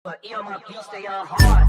But my beats, they are hard.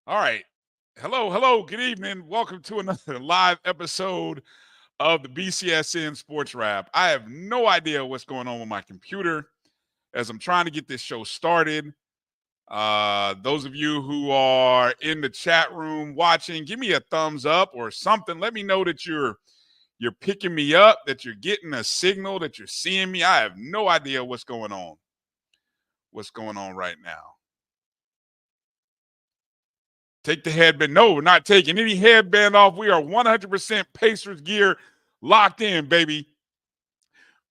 All right. Hello. Good evening. Welcome to another live episode of the BCSN SportsWrap. I have no idea what's going on with my computer as I'm trying to get this show started. Those of you who are in the chat room watching, give me a thumbs up or something. Let me know that you're picking me up, that you're getting a signal, that you're seeing me. I have no idea what's going on. What's going on right now? Take the headband. No, we're not taking any headband off. We are 100% Pacers gear locked in, baby.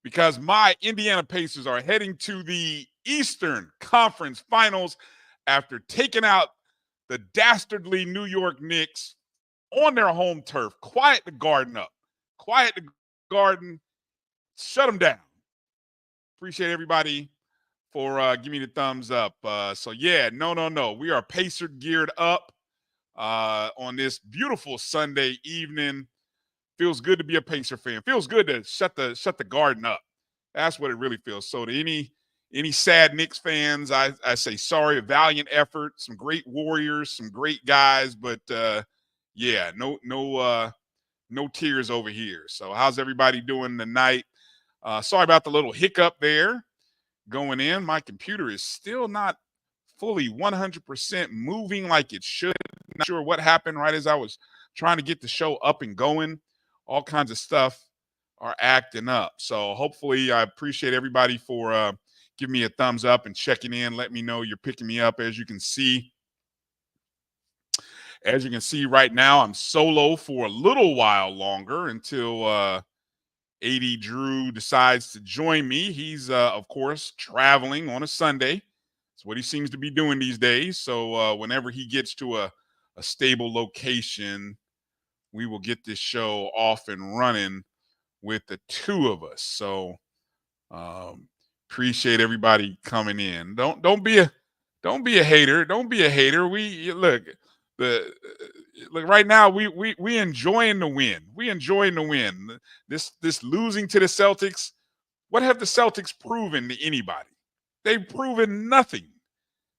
Because my Indiana Pacers are heading to the Eastern Conference Finals after taking out the dastardly New York Knicks on their home turf. Quiet the Garden up. Quiet the Garden. Shut them down. Appreciate everybody for giving me the thumbs up. No. We are Pacer geared up on this beautiful Sunday evening. Feels good to be a Pacer fan. Feels good to shut the Garden up. That's what it really feels. So to any sad Knicks fans, I say sorry. A valiant effort, some great Warriors, some great guys, but no tears over here. So how's everybody doing tonight? Sorry about the little hiccup there going in. My computer is still not fully 100% moving like it should. Not sure what happened right as I was trying to get the show up and going. All kinds of stuff are acting up. So hopefully I appreciate everybody for giving me a thumbs up and checking in. Let me know you're picking me up. As you can see right now, I'm solo for a little while longer until A.D. Drew decides to join me. He's, of course, traveling on a Sunday. That's what he seems to be doing these days. So whenever he gets to a stable location, we will get this show off and running with the two of us. So appreciate everybody coming in. Don't be a hater. Don't be a hater. Look right now we enjoying the win. We enjoying the win. This losing to the Celtics. What have the Celtics proven to anybody? They've proven nothing.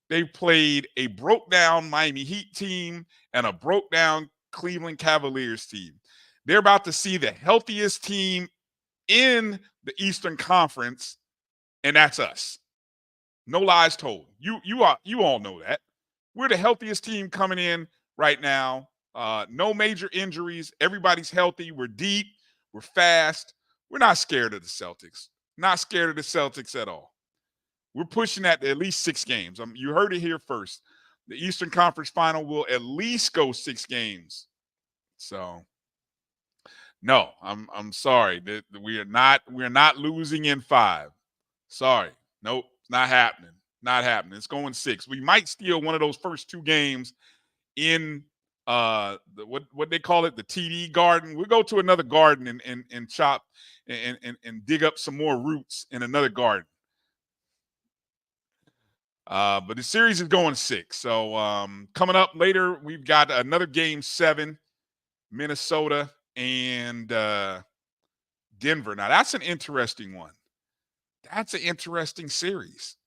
They played a broke down Miami Heat team and a broke down Cleveland Cavaliers team. They're about to see the healthiest team in the Eastern Conference, and that's us. No lies told. You all know that. We're the healthiest team coming in right now. No major injuries. Everybody's healthy. We're deep. We're fast. We're not scared of the Celtics. Not scared of the Celtics at all. We're pushing that to at least 6 games. You heard it here first. The Eastern Conference Final will at least go 6 games. So, no, I'm sorry that we are not losing in 5. Sorry, nope, not happening. Not happening. It's going 6. We might steal one of those first 2 games in what they call it, the TD Garden. We'll go to another garden and chop and dig up some more roots in another garden. But the series is going 6. So coming up later, we've got another game 7, Minnesota and Denver. Now that's an interesting one. That's an interesting series.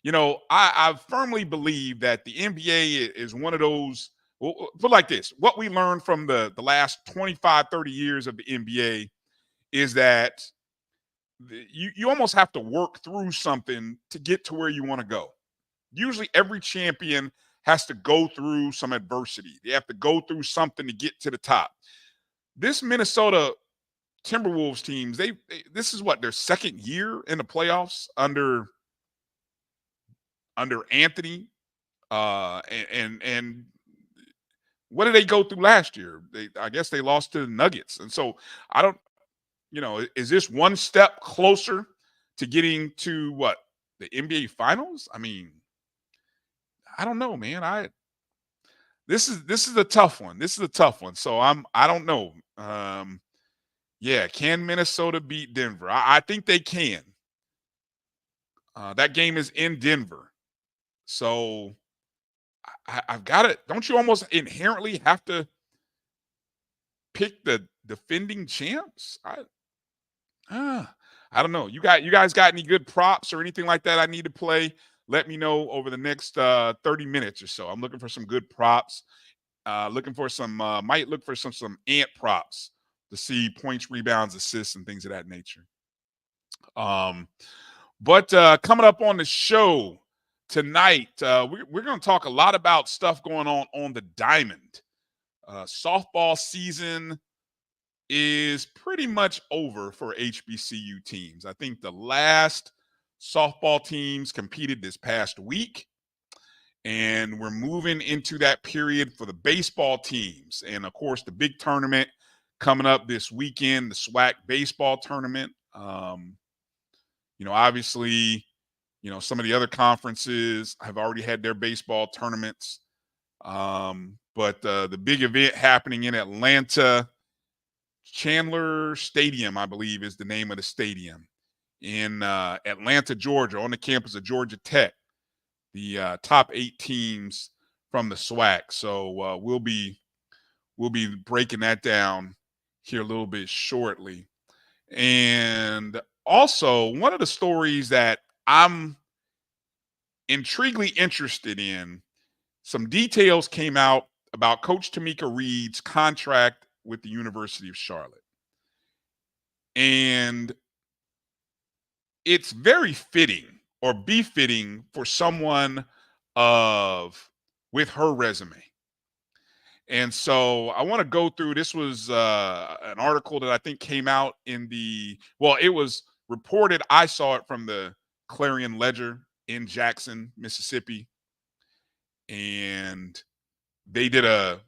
I firmly believe that the NBA is one of those. Well, put like this: what we learned from the last 25, 30 years of the NBA is that you almost have to work through something to get to where you want to go. Usually, every champion has to go through some adversity. They have to go through something to get to the top. This Minnesota Timberwolves teams, this is what their second year in the playoffs under Anthony. And what did they go through last year? I guess they lost to the Nuggets. And so I don't, is this one step closer to getting to what, the NBA finals? I mean, I don't know, man. This is a tough one. This is a tough one. So I don't know. Yeah, can Minnesota beat Denver? I think they can. That game is in Denver. So I've got it. Don't you almost inherently have to pick the defending champs? I don't know. You guys got any good props or anything like that I need to play? Let me know over the next 30 minutes or so. I'm looking for some good props. Looking for some might look for some ant props to see points, rebounds, assists, and things of that nature. But coming up on the show tonight, we're going to talk a lot about stuff going on the diamond. Softball season is pretty much over for HBCU teams. I think the last softball teams competed this past week, and we're moving into that period for the baseball teams. And of course, the big tournament coming up this weekend, the SWAC baseball tournament. Obviously, some of the other conferences have already had their baseball tournaments. But the big event happening in Atlanta, Chandler Stadium, I believe is the name of the stadium, in Atlanta, Georgia, on the campus of Georgia Tech, the top 8 teams from the SWAC. So we'll be breaking that down here a little bit shortly. And also, one of the stories that I'm intriguingly interested in, some details came out about Coach Tamika Reed's contract with the University of Charlotte. And it's very fitting, or befitting, for someone with her resume. And so I want to go through, this was an article that I think came out it was reported, I saw it from the Clarion Ledger in Jackson, Mississippi. And they did a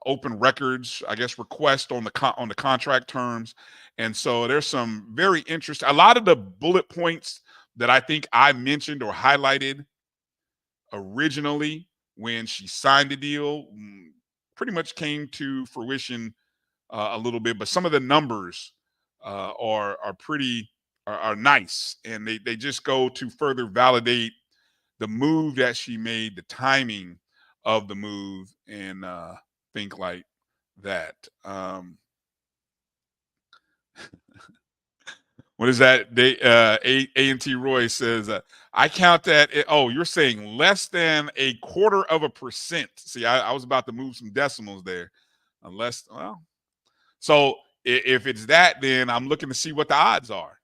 open records, I guess, request on the contract terms. And so there's some very interesting, a lot of the bullet points that I think I mentioned or highlighted originally when she signed the deal pretty much came to fruition a little bit, but some of the numbers are nice, and they just go to further validate the move that she made, the timing of the move, and think like that. What is that? A&T Roy says, I count that. You're saying less than 0.25%. See, I was about to move some decimals there. So if it's that, then I'm looking to see what the odds are.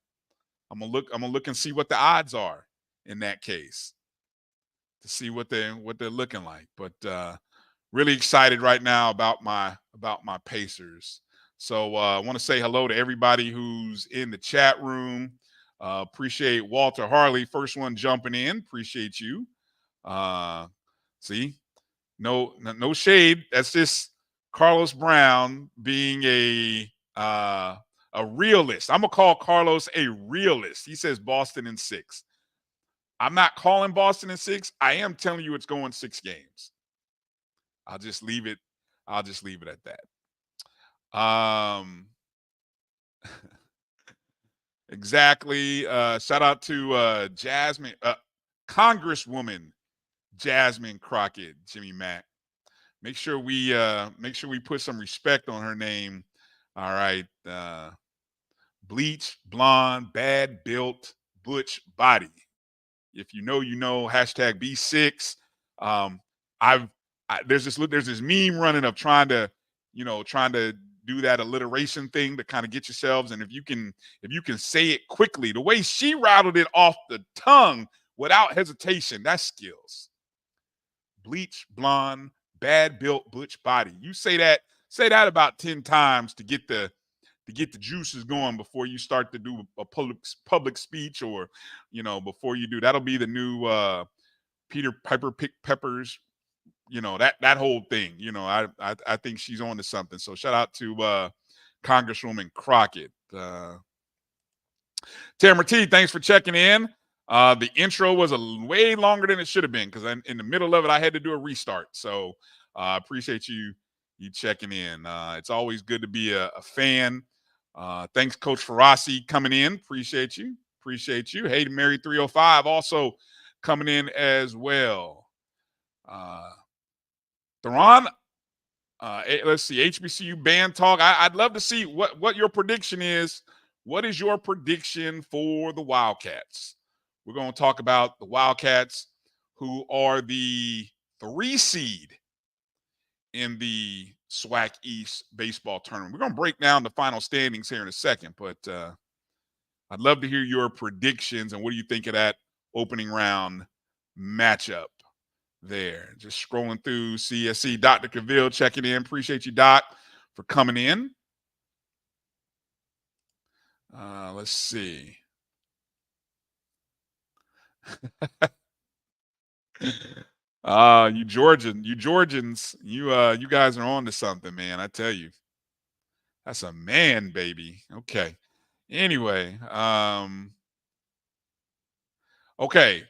I'm gonna look and see what the odds are in that case, to see what they're looking like. But really excited right now about my Pacers. So I want to say hello to everybody who's in the chat room. Appreciate Walter Harley, first one jumping in. Appreciate you. See, no shade. That's just Carlos Brown being a realist. I'm gonna call Carlos a realist. He says Boston in 6. I'm not calling Boston in 6. I am telling you it's going 6 games. I'll just leave it at that. Exactly. Shout out to Jasmine, Congresswoman Jasmine Crockett, Jimmy Mack. Make sure we put some respect on her name. All right. bleach, blonde, bad built, butch body. If you know, you know. Hashtag B6. Um, there's this meme running of trying to do that alliteration thing to kind of get yourselves. And if you can say it quickly, the way she rattled it off the tongue without hesitation, that's skills. Bleach, blonde, bad built, butch body. You say that about 10 times to get the juices going before you start to do a public speech, or before you do. That'll be the new Peter Piper pick peppers, that whole thing. I think she's on to something. So shout out to Congresswoman Crockett. Tamara T, thanks for checking in. The intro was way longer than it should have been because in the middle of it I had to do a restart. So appreciate you checking in. It's always good to be a fan. Thanks, Coach Ferrasi, coming in. Appreciate you. Hey, Mary 305 also coming in as well. Theron, let's see, HBCU band talk. I'd love to see what your prediction is. What is your prediction for the Wildcats? We're going to talk about the Wildcats, who are the 3 seed in the SWAC East baseball tournament. We're going to break down the final standings here in a second, but I'd love to hear your predictions and what do you think of that opening round matchup there. Just scrolling through CSC. Dr. Cavill checking in. Appreciate you, Doc, for coming in. Let's see. You Georgians, you guys are on to something, man. I tell you. That's a man, baby. Okay. Anyway, okay.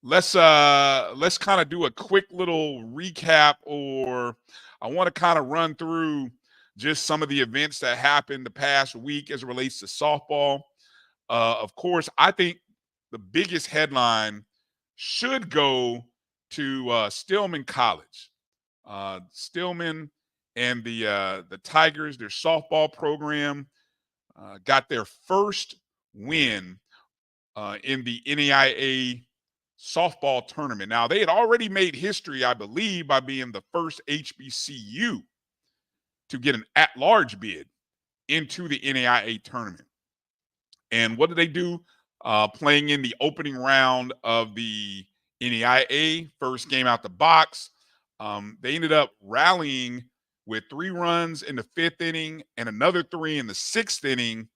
Let's kind of do a quick little recap, or I want to kind of run through just some of the events that happened the past week as it relates to softball. Of course, I think the biggest headline should go to Stillman College. Stillman and the Tigers, their softball program, got their first win in the NAIA softball tournament. Now, they had already made history, I believe, by being the first HBCU to get an at-large bid into the NAIA tournament. And what did they do? Playing in the opening round of the NAIA, first game out the box, they ended up rallying with 3 runs in the 5th inning and another 3 in the 6th inning,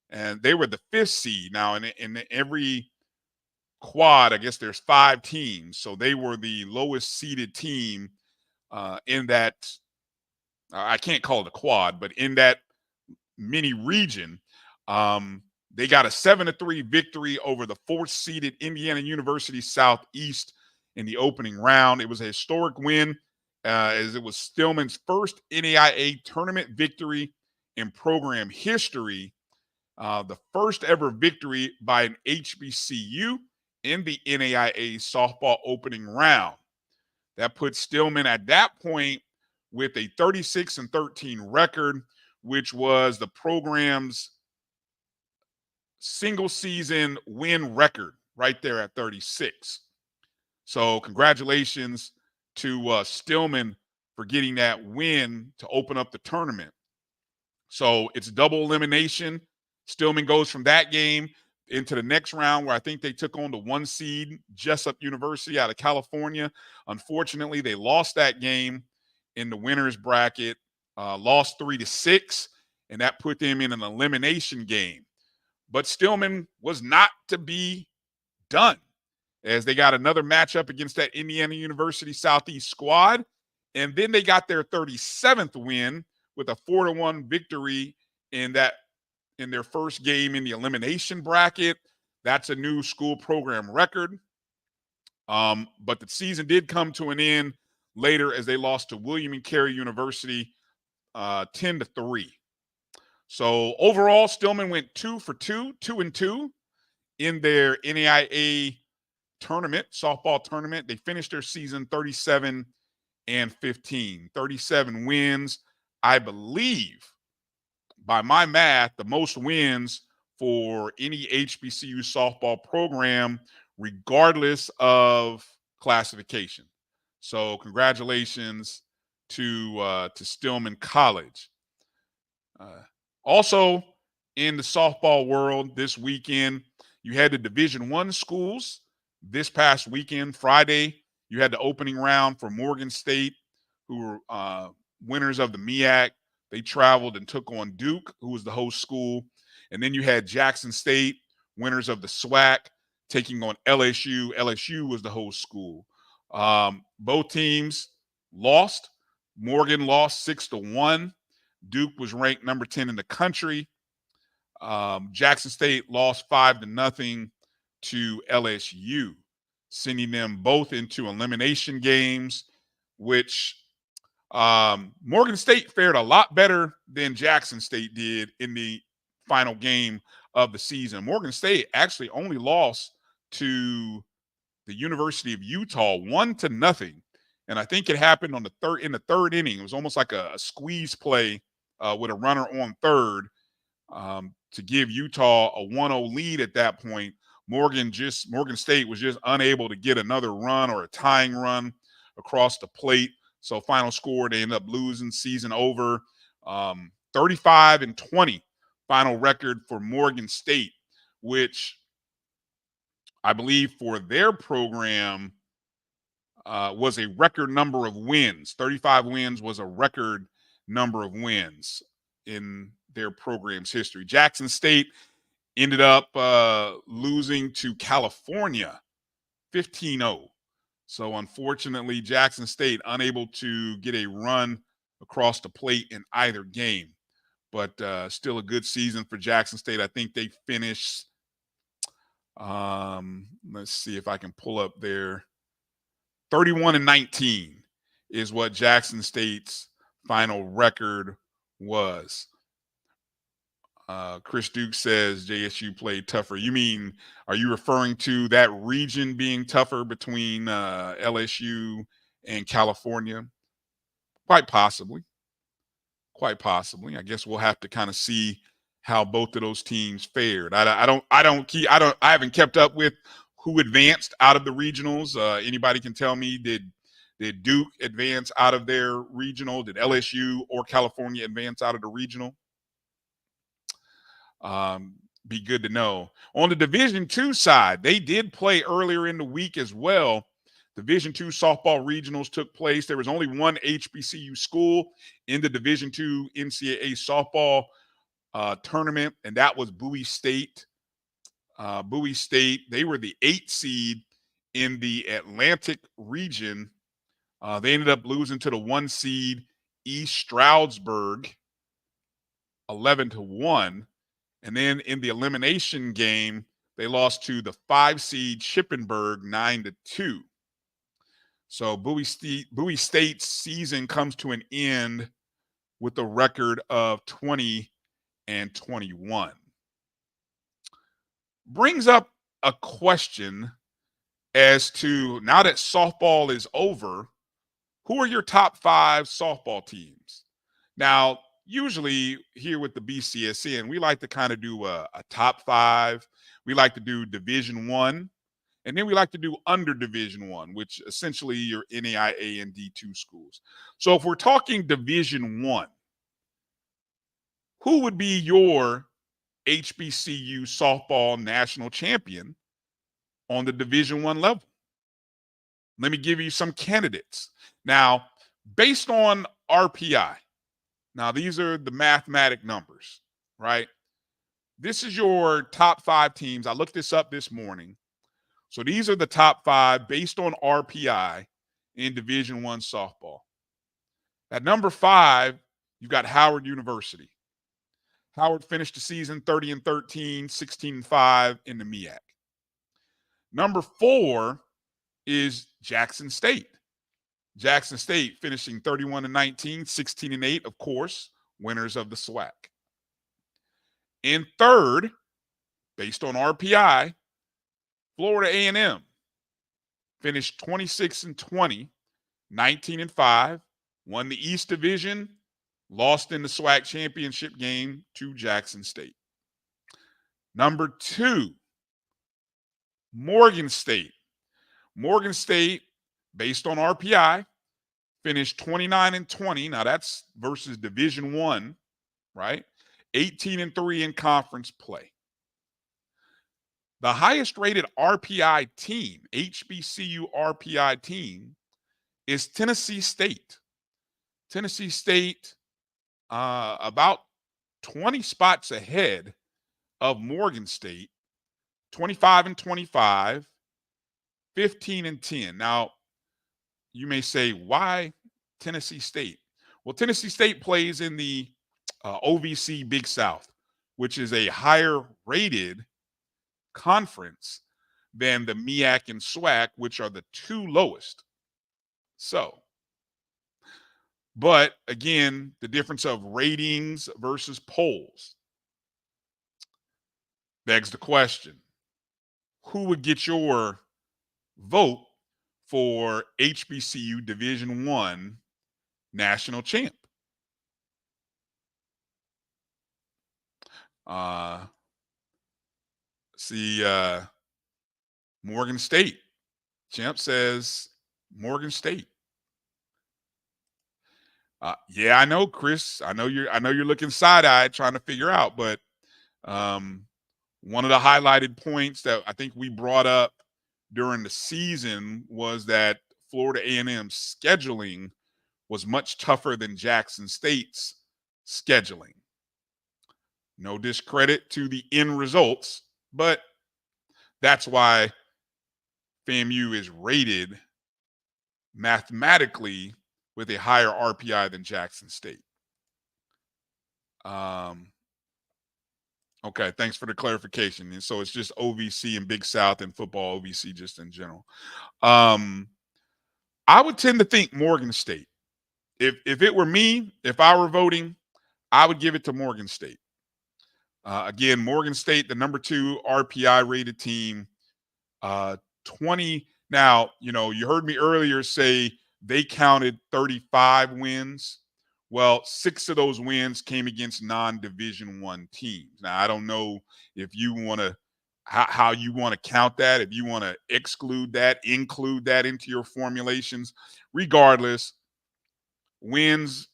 and they were the 5th seed. Now, in every quad, I guess there's 5 teams, so they were the lowest seeded team in that. I can't call it a quad, but in that mini region. They got a 7-3 victory over the 4th seeded Indiana University Southeast in the opening round. It was a historic win, as it was Stillman's first NAIA tournament victory in program history, the first ever victory by an HBCU in the NAIA softball opening round. That puts Stillman at that point with a 36-13 record, which was the program's single season win record right there at 36. So congratulations to Stillman for getting that win to open up the tournament. So it's double elimination. Stillman goes from that game into the next round, where I think they took on the 1 seed Jessup University out of California. Unfortunately, they lost that game in the winner's bracket, lost 3-6, and that put them in an elimination game. But Stillman was not to be done, as they got another matchup against that Indiana University Southeast squad. And then they got their 37th win with a 4-1 victory in their first game in the elimination bracket. That's a new school program record. But the season did come to an end later as they lost to William and Carey University 10-3. So overall, Stillman went 2-2 in their NAIA tournament, softball tournament. They finished their season 37-15, 37 wins. I believe by my math, the most wins for any HBCU softball program, regardless of classification. So congratulations to Stillman College. Also, in the softball world this weekend, you had the Division I schools. This past weekend, Friday, you had the opening round for Morgan State, who were winners of the MEAC. They traveled and took on Duke, who was the host school. And then you had Jackson State, winners of the SWAC, taking on LSU. LSU was the host school. Both teams lost. Morgan lost 6-1. Duke was ranked number 10 in the country. Jackson State lost 5-0 to LSU, sending them both into elimination games, which Morgan State fared a lot better than Jackson State did in the final game of the season. Morgan State actually only lost to the University of Utah 1-0. And I think it happened in the third inning. It was almost like a squeeze play with a runner on third to give Utah a 1-0 lead at that point. Morgan State was just unable to get another run or a tying run across the plate. So final score, they end up losing, season over. 35-20 final record for Morgan State, which I believe for their program was a record number of wins. 35 wins was a record number of wins in their program's history. Jackson State ended up losing to California 15-0. So unfortunately, Jackson State unable to get a run across the plate in either game. But still a good season for Jackson State. I think they finished, let's see if I can pull up there, 31-19 is what Jackson State's final record was. Chris Duke says JSU played tougher. Are you referring to that region being tougher between LSU and California? Quite possibly. I guess we'll have to kind of see how both of those teams fared. I haven't kept up with who advanced out of the regionals. Anybody can tell me, did Duke advance out of their regional? Did LSU or California advance out of the regional? Be good to know. On the Division II side, they did play earlier in the week as well. Division II softball regionals took place. There was only one HBCU school in the Division II NCAA softball tournament, and that was Bowie State. Bowie State, they were the 8th seed in the Atlantic region. They ended up losing to the 1 seed East Stroudsburg 11-1. And then in the elimination game, they lost to the 5 seed Shippensburg 9-2. So Bowie State's season comes to an end with a record of 20-21. Brings up a question as to, now that softball is over, who are your top 5 softball teams? Now, usually here with the BCSN, we like to kind of do a top 5. We like to do Division I, and then we like to do under Division I, which essentially your NAIA and D2 schools. So if we're talking Division I, who would be your HBCU softball national champion on the Division I level? Let me give you some candidates. Now, based on RPI, now these are the mathematic numbers, right? This is your top 5 teams. I looked this up this morning. So these are the top 5 based on RPI in Division I softball. At number 5, you've got Howard University. Howard finished the season 30-13, 16-5 in the MEAC. Number 4 is Jackson State. Jackson State finishing 31-19, 16-8, of course, winners of the SWAC. In third, based on RPI, Florida A&M finished 26-20, 19-5, won the East Division, lost in the SWAC championship game to Jackson State. Number 2, Morgan State. Morgan State, based on RPI, finished 29-20. Now that's versus Division I, right? 18-3 in conference play. The highest rated RPI team, HBCU RPI team, is Tennessee State. Tennessee State, about 20 spots ahead of Morgan State, 25-25, 15-10. Now, you may say, why Tennessee State? Well, Tennessee State plays in the OVC Big South, which is a higher rated conference than the MEAC and SWAC, which are the 2 lowest. So, but again, the difference of ratings versus polls begs the question, who would get your vote for HBCU Division I national champ? Morgan State. Champ says Morgan State. Yeah, I know, Chris. I know you're looking side-eyed trying to figure out, but one of the highlighted points that I think we brought up during the season was that Florida A&M's scheduling was much tougher than Jackson State's scheduling. No discredit to the end results, but that's why FAMU is rated mathematically with a higher RPI than Jackson State. Okay, thanks for the clarification. And so it's just OVC and Big South and football OVC just in general. I would tend to think Morgan State. If it were me, if I were voting, I would give it to Morgan State. Again, Morgan State, the number 2 RPI rated team, 20. Now, you heard me earlier say they counted 35 wins. Well, 6 of those wins came against non-Division I teams. Now, I don't know if you want to, how you want to count that, if you want to exclude that, include that into your formulations. Regardless, wins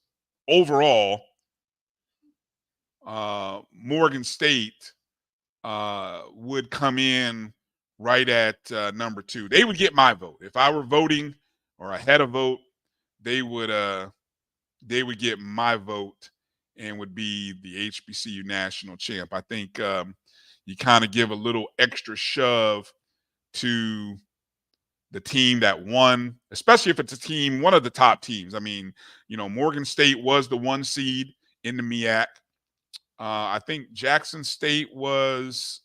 overall, Morgan State would come in right at number 2. They would get my vote. If I were voting or I had a vote, they would get my vote and would be the HBCU national champ. I think you kind of give a little extra shove to the team that won, especially if it's a team, one of the top teams. I mean, Morgan State was the 1 seed in the MEAC. I think Jackson State was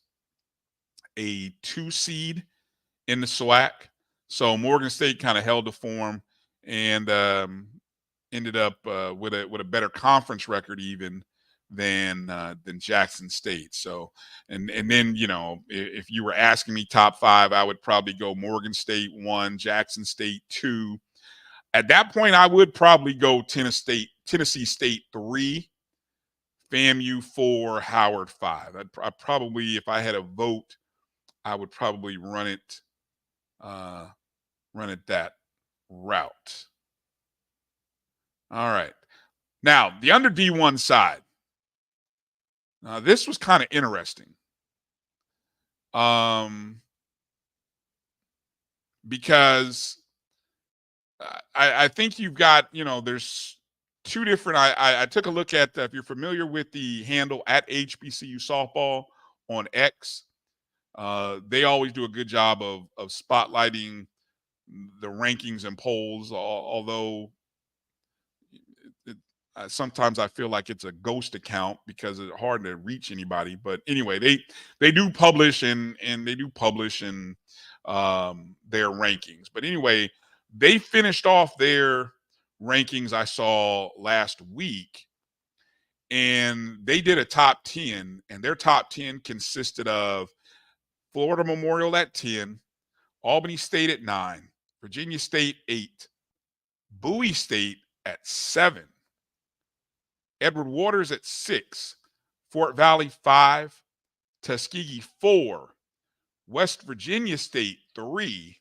a 2 seed in the SWAC. So Morgan State kind of held the form and ended up with a better conference record even than Jackson State. So and then if you were asking me top 5, I would probably go Morgan State 1, Jackson State 2. At that point, I would probably go Tennessee State 3, FAMU 4, Howard 5. I probably, if I had a vote, I would probably run it that route. All right. Now, the under D1 side. This was kind of interesting. Because I think you've got, there's 2 different, I took a look at, if you're familiar with the handle at HBCU softball on X, they always do a good job of spotlighting the rankings and polls, although sometimes I feel like it's a ghost account because it's hard to reach anybody. But anyway, they do publish and they do publish in their rankings. But anyway, they finished off their rankings I saw last week, and they did a top 10, and their top 10 consisted of Florida Memorial at 10, Albany State at 9, Virginia State 8, Bowie State at 7, Edward Waters at 6, Fort Valley 5, Tuskegee 4, West Virginia State 3,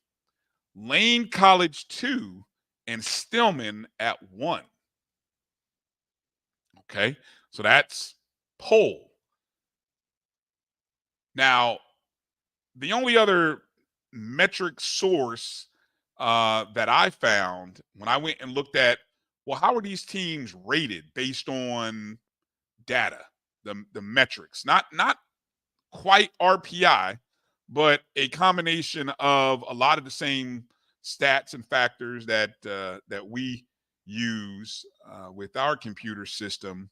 Lane College 2, and Stillman at 1. Okay, so that's poll. Now, the only other metric source that I found when I went and looked at, well, how are these teams rated based on data, the metrics, not quite RPI, but a combination of a lot of the same stats and factors that we use with our computer system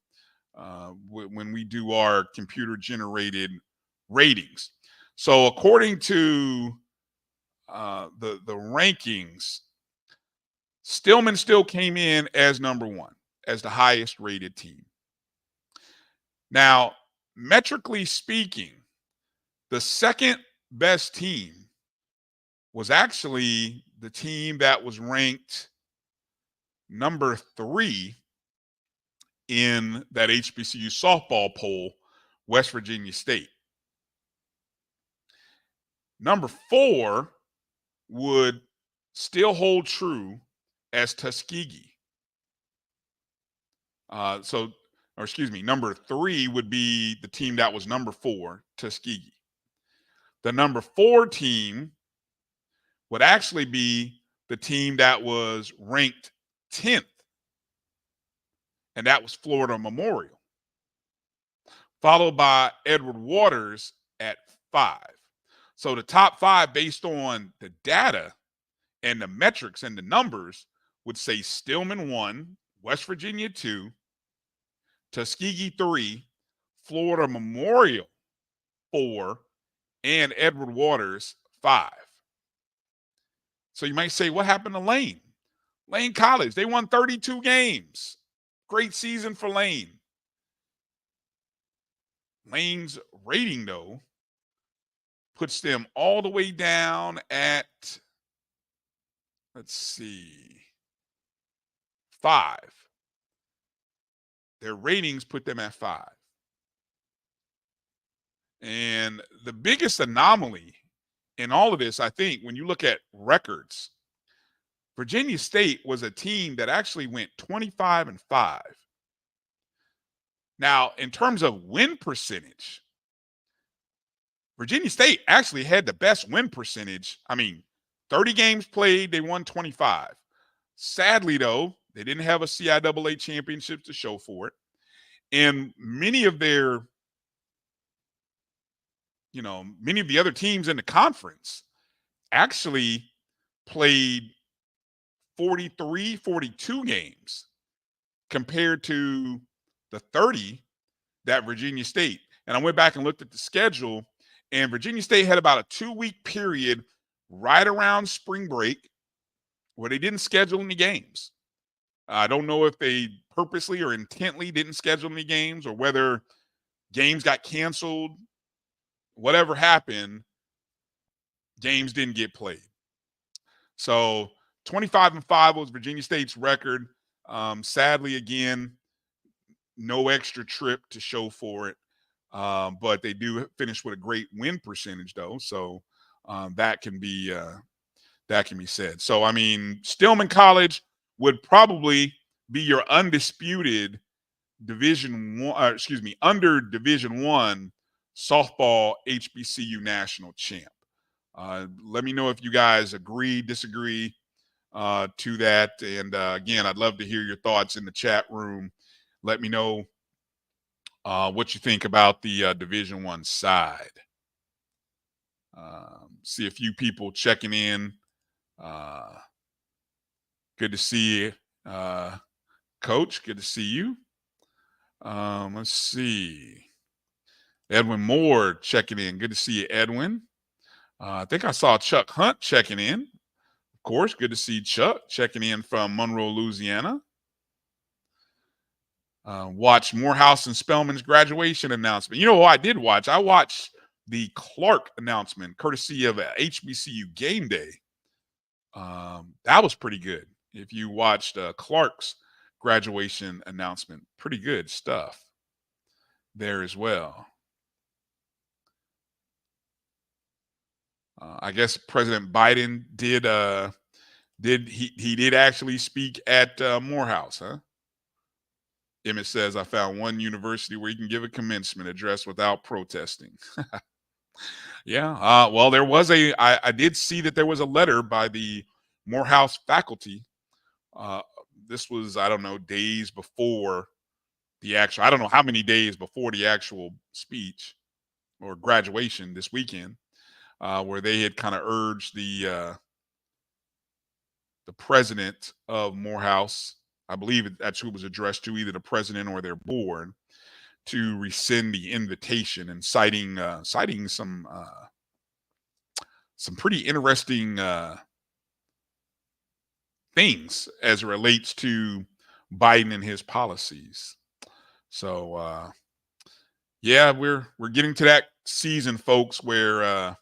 when we do our computer generated ratings. So according to the rankings, Stillman still came in as number 1, as the highest rated team. Now, metrically speaking, the second best team was actually the team that was ranked number 3 in that HBCU softball poll, West Virginia State. Number 4 would still hold true as Tuskegee. Number 3 would be the team that was number 4, Tuskegee. The number 4 team would actually be the team that was ranked 10th, and that was Florida Memorial, followed by Edward Waters at 5. So the top 5, based on the data and the metrics and the numbers, would say Stillman 1, West Virginia 2, Tuskegee 3, Florida Memorial 4, and Edward Waters 5. So you might say, what happened to Lane? Lane College, they won 32 games. Great season for Lane. Lane's rating, though, puts them all the way down at, let's see, 5. Their ratings put them at 5. And the biggest anomaly in all of this, I think, when you look at records, Virginia State was a team that actually went 25-5. Now, in terms of win percentage, Virginia State actually had the best win percentage. I mean, 30 games played, they won 25. Sadly, though, they didn't have a CIAA championship to show for it. And many of the other teams in the conference actually played 43, 42 games compared to the 30 that Virginia State. And I went back and looked at the schedule, and Virginia State had about a 2-week period right around spring break where they didn't schedule any games. I don't know if they purposely or intently didn't schedule any games, or whether games got canceled. Whatever happened, games didn't get played. So 25-5 was Virginia State's record. Sadly, again, no extra trip to show for it. But they do finish with a great win percentage, though. So that can be said. So, I mean, Stillman College would probably be your undisputed under Division I softball HBCU national champ. Let me know if you guys agree, disagree to that. And again, I'd love to hear your thoughts in the chat room. Let me know what you think about the Division I side. See a few people checking in. Good to see you, Coach. Good to see you. Let's see. Edwin Moore checking in. Good to see you, Edwin. I think I saw Chuck Hunt checking in. Of course, good to see Chuck checking in from Monroe, Louisiana. Watch Morehouse and Spellman's graduation announcement. You know what I did watch? I watched the Clark announcement, courtesy of HBCU Game Day. That was pretty good. If you watched Clark's graduation announcement. Pretty good stuff there as well. I guess President Biden did actually speak at Morehouse, huh? Emmett says, I found one university where you can give a commencement address without protesting. Yeah. Well, there was I did see that there was a letter by the Morehouse faculty. This was, I don't know, days before the actual, I don't know how many days before the actual speech or graduation this weekend, where they had kind of urged the president of Morehouse, I believe that's who it was addressed to, either the president or their board, to rescind the invitation, and citing some pretty interesting things as it relates to Biden and his policies. So yeah, we're getting to that season, folks, where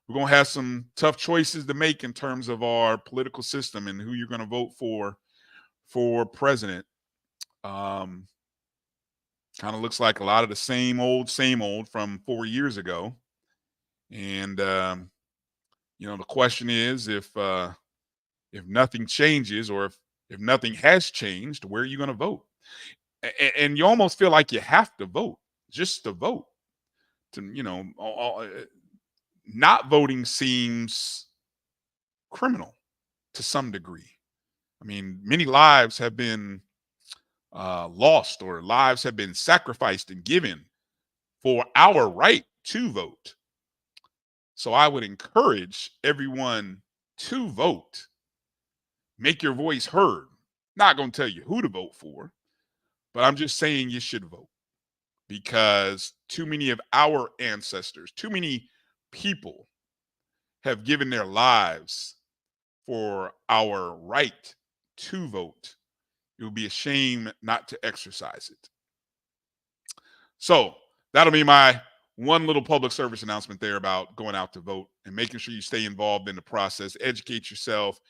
we're going to have some tough choices to make in terms of our political system and who you're going to vote for president. Kind of looks like a lot of the same old from 4 years ago. And, the question is, if nothing changes, or if nothing has changed, where are you going to vote? And you almost feel like you have to vote just to vote. Not voting seems criminal to some degree. I mean, many lives have been lost, or lives have been sacrificed and given for our right to vote. So I would encourage everyone to vote. Make your voice heard. Not going to tell you who to vote for, but I'm just saying you should vote, because too many of our ancestors, too many people have given their lives for our right to vote. It would be a shame not to exercise it. So that'll be my one little public service announcement there about going out to vote and making sure you stay involved in the process, educate yourself,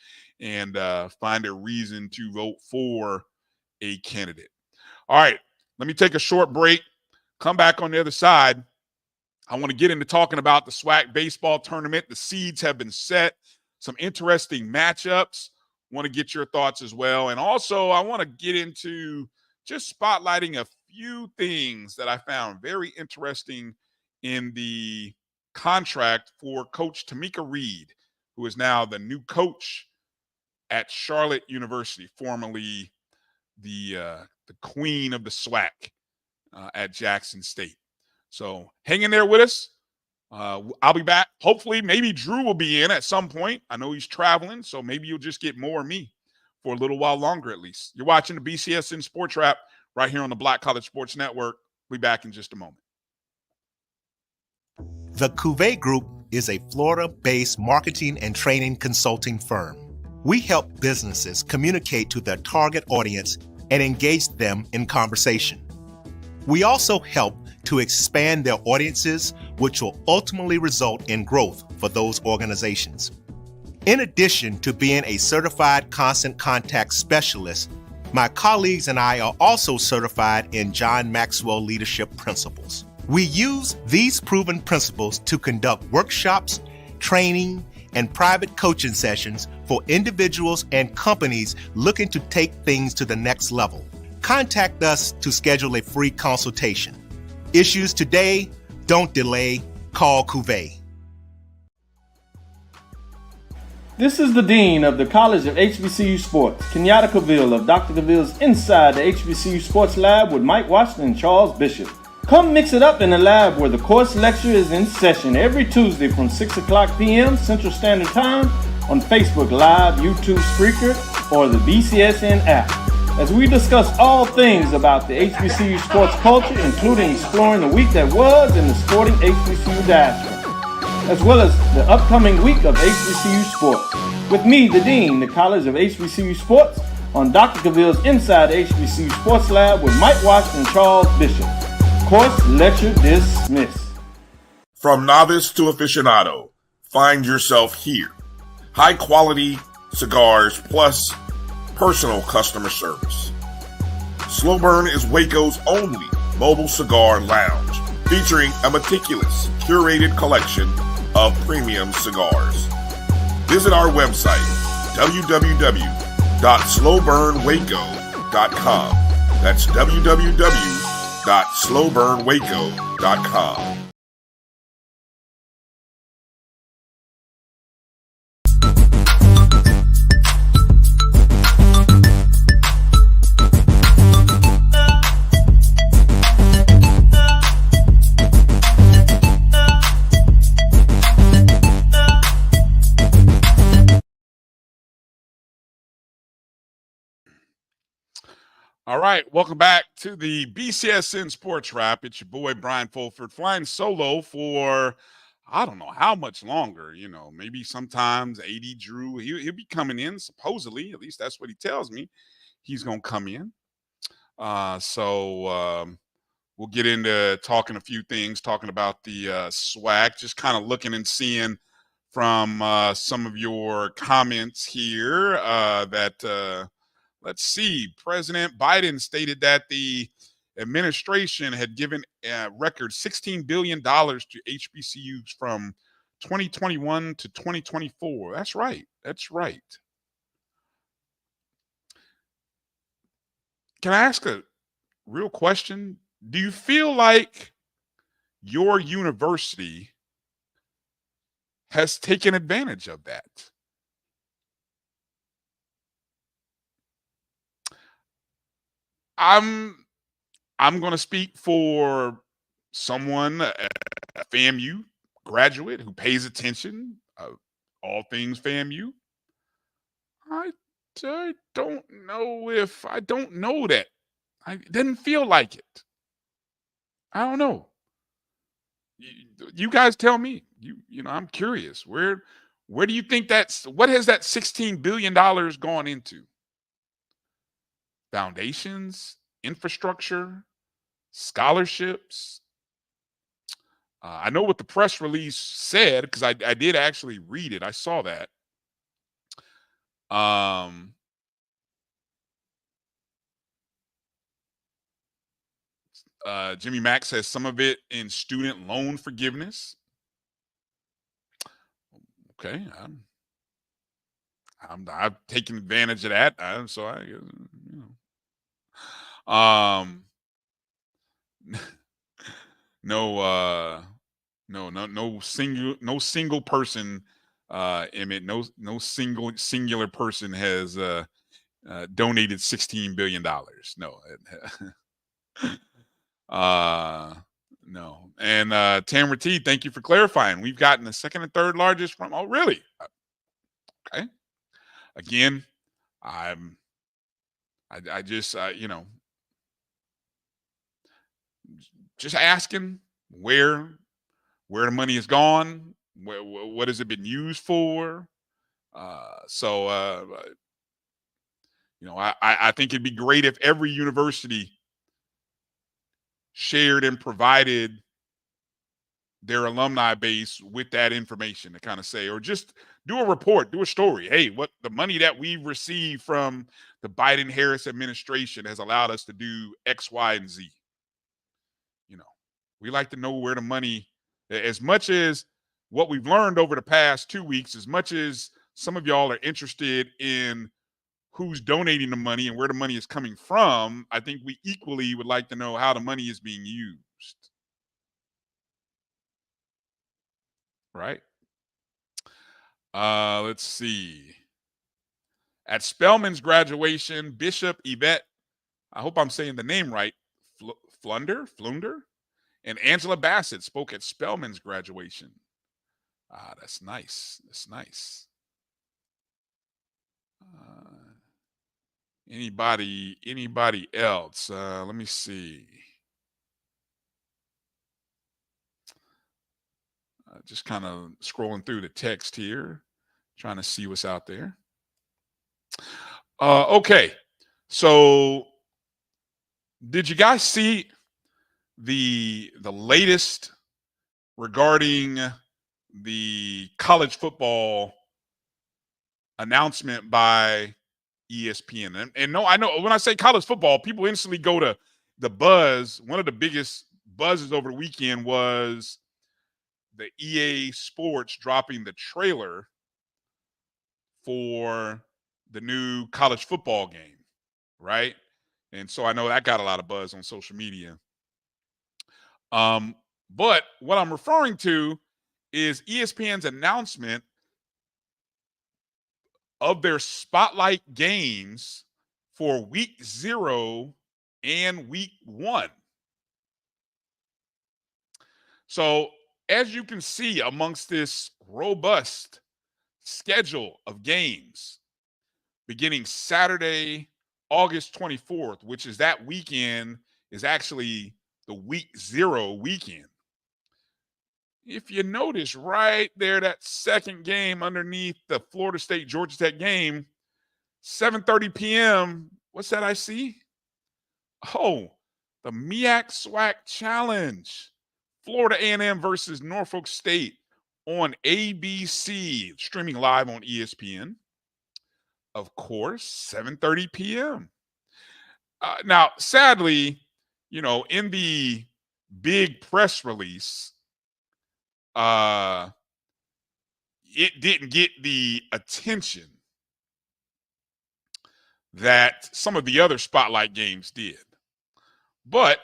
and find a reason to vote for a candidate. All right, let me take a short break. Come back on the other side. I want to get into talking about the SWAC baseball tournament. The seeds have been set. Some interesting matchups. Want to get your thoughts as well. And also, I want to get into just spotlighting a few things that I found very interesting in the contract for Coach Tamika Reed, who is now the new coach at Charlotte University, formerly the queen of the SWAC at Jackson State. So hang in there with us. I'll be back. Hopefully, maybe Drew will be in at some point. I know he's traveling, so maybe you'll just get more of me for a little while longer at least. You're watching the BCSN SportsWrap right here on the Black College Sports Network. We'll be back in just a moment. The Cuvée Group is a Florida-based marketing and training consulting firm. We help businesses communicate to their target audience and engage them in conversation. We also help to expand their audiences, which will ultimately result in growth for those organizations. In addition to being a certified constant contact specialist, my colleagues and I are also certified in John Maxwell Leadership Principles. We use these proven principles to conduct workshops, training, and private coaching sessions for individuals and companies looking to take things to the next level. Contact us to schedule a free consultation. Issues today, don't delay, call Cuvée. This is the Dean of the College of HBCU Sports, Kenyatta Cavill of Dr. Cavill's Inside the HBCU Sports Lab with Mike Washington and Charles Bishop. Come mix it up in the lab where the course lecture is in session every Tuesday from 6 o'clock p.m. Central Standard Time on Facebook Live, YouTube Spreaker, or the BCSN app, as we discuss all things about the HBCU sports culture, including exploring the week that was in the sporting HBCU diaspora, as well as the upcoming week of HBCU Sports. With me, the Dean, the College of HBCU Sports, on Dr. Cavill's Inside the HBCU Sports Lab with Mike Washington and Charles Bishop. Course lecture dismissed. From novice to aficionado, find yourself here. High quality cigars plus personal customer service. Slow Burn is Waco's only mobile cigar lounge, featuring a meticulous, curated collection of premium cigars. Visit our website, www.slowburnwaco.com. That's www.slowburnwaco.com. All right, welcome back to the BCSN Sports Wrap. It's your boy Brian Fulford flying solo for I don't know how much longer. Maybe sometimes A.D. Drew he'll be coming in supposedly. At least that's what he tells me. He's gonna come in. So we'll get into talking a few things, talking about the SWAC, just kind of looking and seeing from some of your comments here that. Let's see. President Biden stated that the administration had given a record $16 billion to HBCUs from 2021 to 2024. That's right. That's right. Can I ask a real question? Do you feel like your university has taken advantage of that? I'm going to speak for someone, a FAMU graduate who pays attention, all things FAMU. I don't know if I don't know that. It doesn't feel like it. I don't know. You guys tell me. I'm curious. Where do you think what has that $16 billion gone into? Foundations, infrastructure, scholarships. I know what the press release said because I did actually read it. I saw that. Jimmy Mack says some of it in student loan forgiveness. Okay, I've taken advantage of that. So I, no single person, Emmett, no singular person has donated $16 billion. No. No. And Tamara T, thank you for clarifying. We've gotten the second and third largest from. Oh, really? Okay. Again, I just just asking where the money has gone, what has it been used for? I think it'd be great if every university shared and provided their alumni base with that information to kind of say, or just do a report, do a story. Hey, what the money that we've received from the Biden-Harris administration has allowed us to do X, Y, and Z. We like to know where the money, as much as what we've learned over the past 2 weeks, as much as some of y'all are interested in who's donating the money and where the money is coming from, I think we equally would like to know how the money is being used. Right? Let's see. At Spelman's graduation, Bishop Yvette, I hope I'm saying the name right, Flunder, and Angela Bassett spoke at Spelman's graduation. That's nice. That's nice. Anybody else? Let me see. Just kind of scrolling through the text here, trying to see what's out there. Okay. So did you guys see the latest regarding the college football announcement by ESPN. And no, I know when I say college football, people instantly go to the buzz. One of the biggest buzzes over the weekend was the EA Sports dropping the trailer for the new college football game, right? And so I know that got a lot of buzz on social media. But what I'm referring to is ESPN's announcement of their spotlight games for week 0 and week 1. So, as you can see, amongst this robust schedule of games, beginning Saturday, August 24th, which is that weekend, is actually the week 0 weekend. If you notice right there, that second game underneath the Florida State Georgia Tech game, 7:30 p.m. What's that I see? Oh, the SWAC Challenge. Florida A&M versus Norfolk State on ABC, streaming live on ESPN. Of course, 7:30 p.m. Now, sadly, in the big press release, it didn't get the attention that some of the other spotlight games did. But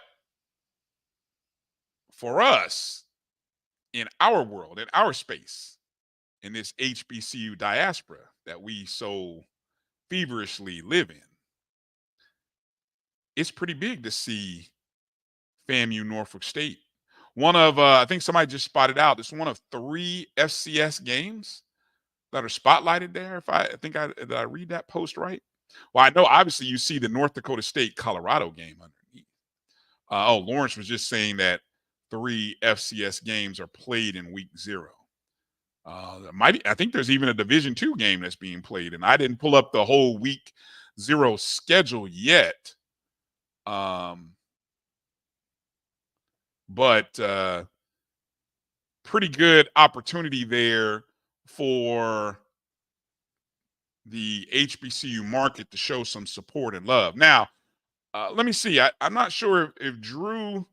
for us, in our world, in our space, in this HBCU diaspora that we so feverishly live in, it's pretty big to see FAMU Norfolk State. One of, I think somebody just spotted out, it's one of 3 FCS games that are spotlighted there. Did I read that post right? Well, I know obviously you see the North Dakota State Colorado game underneath. Lawrence was just saying that 3 FCS games are played in week 0. I think there's even a Division II game that's being played, and I didn't pull up the whole week 0 schedule yet. But pretty good opportunity there for the HBCU market to show some support and love. Now, let me see. I'm not sure if Drew.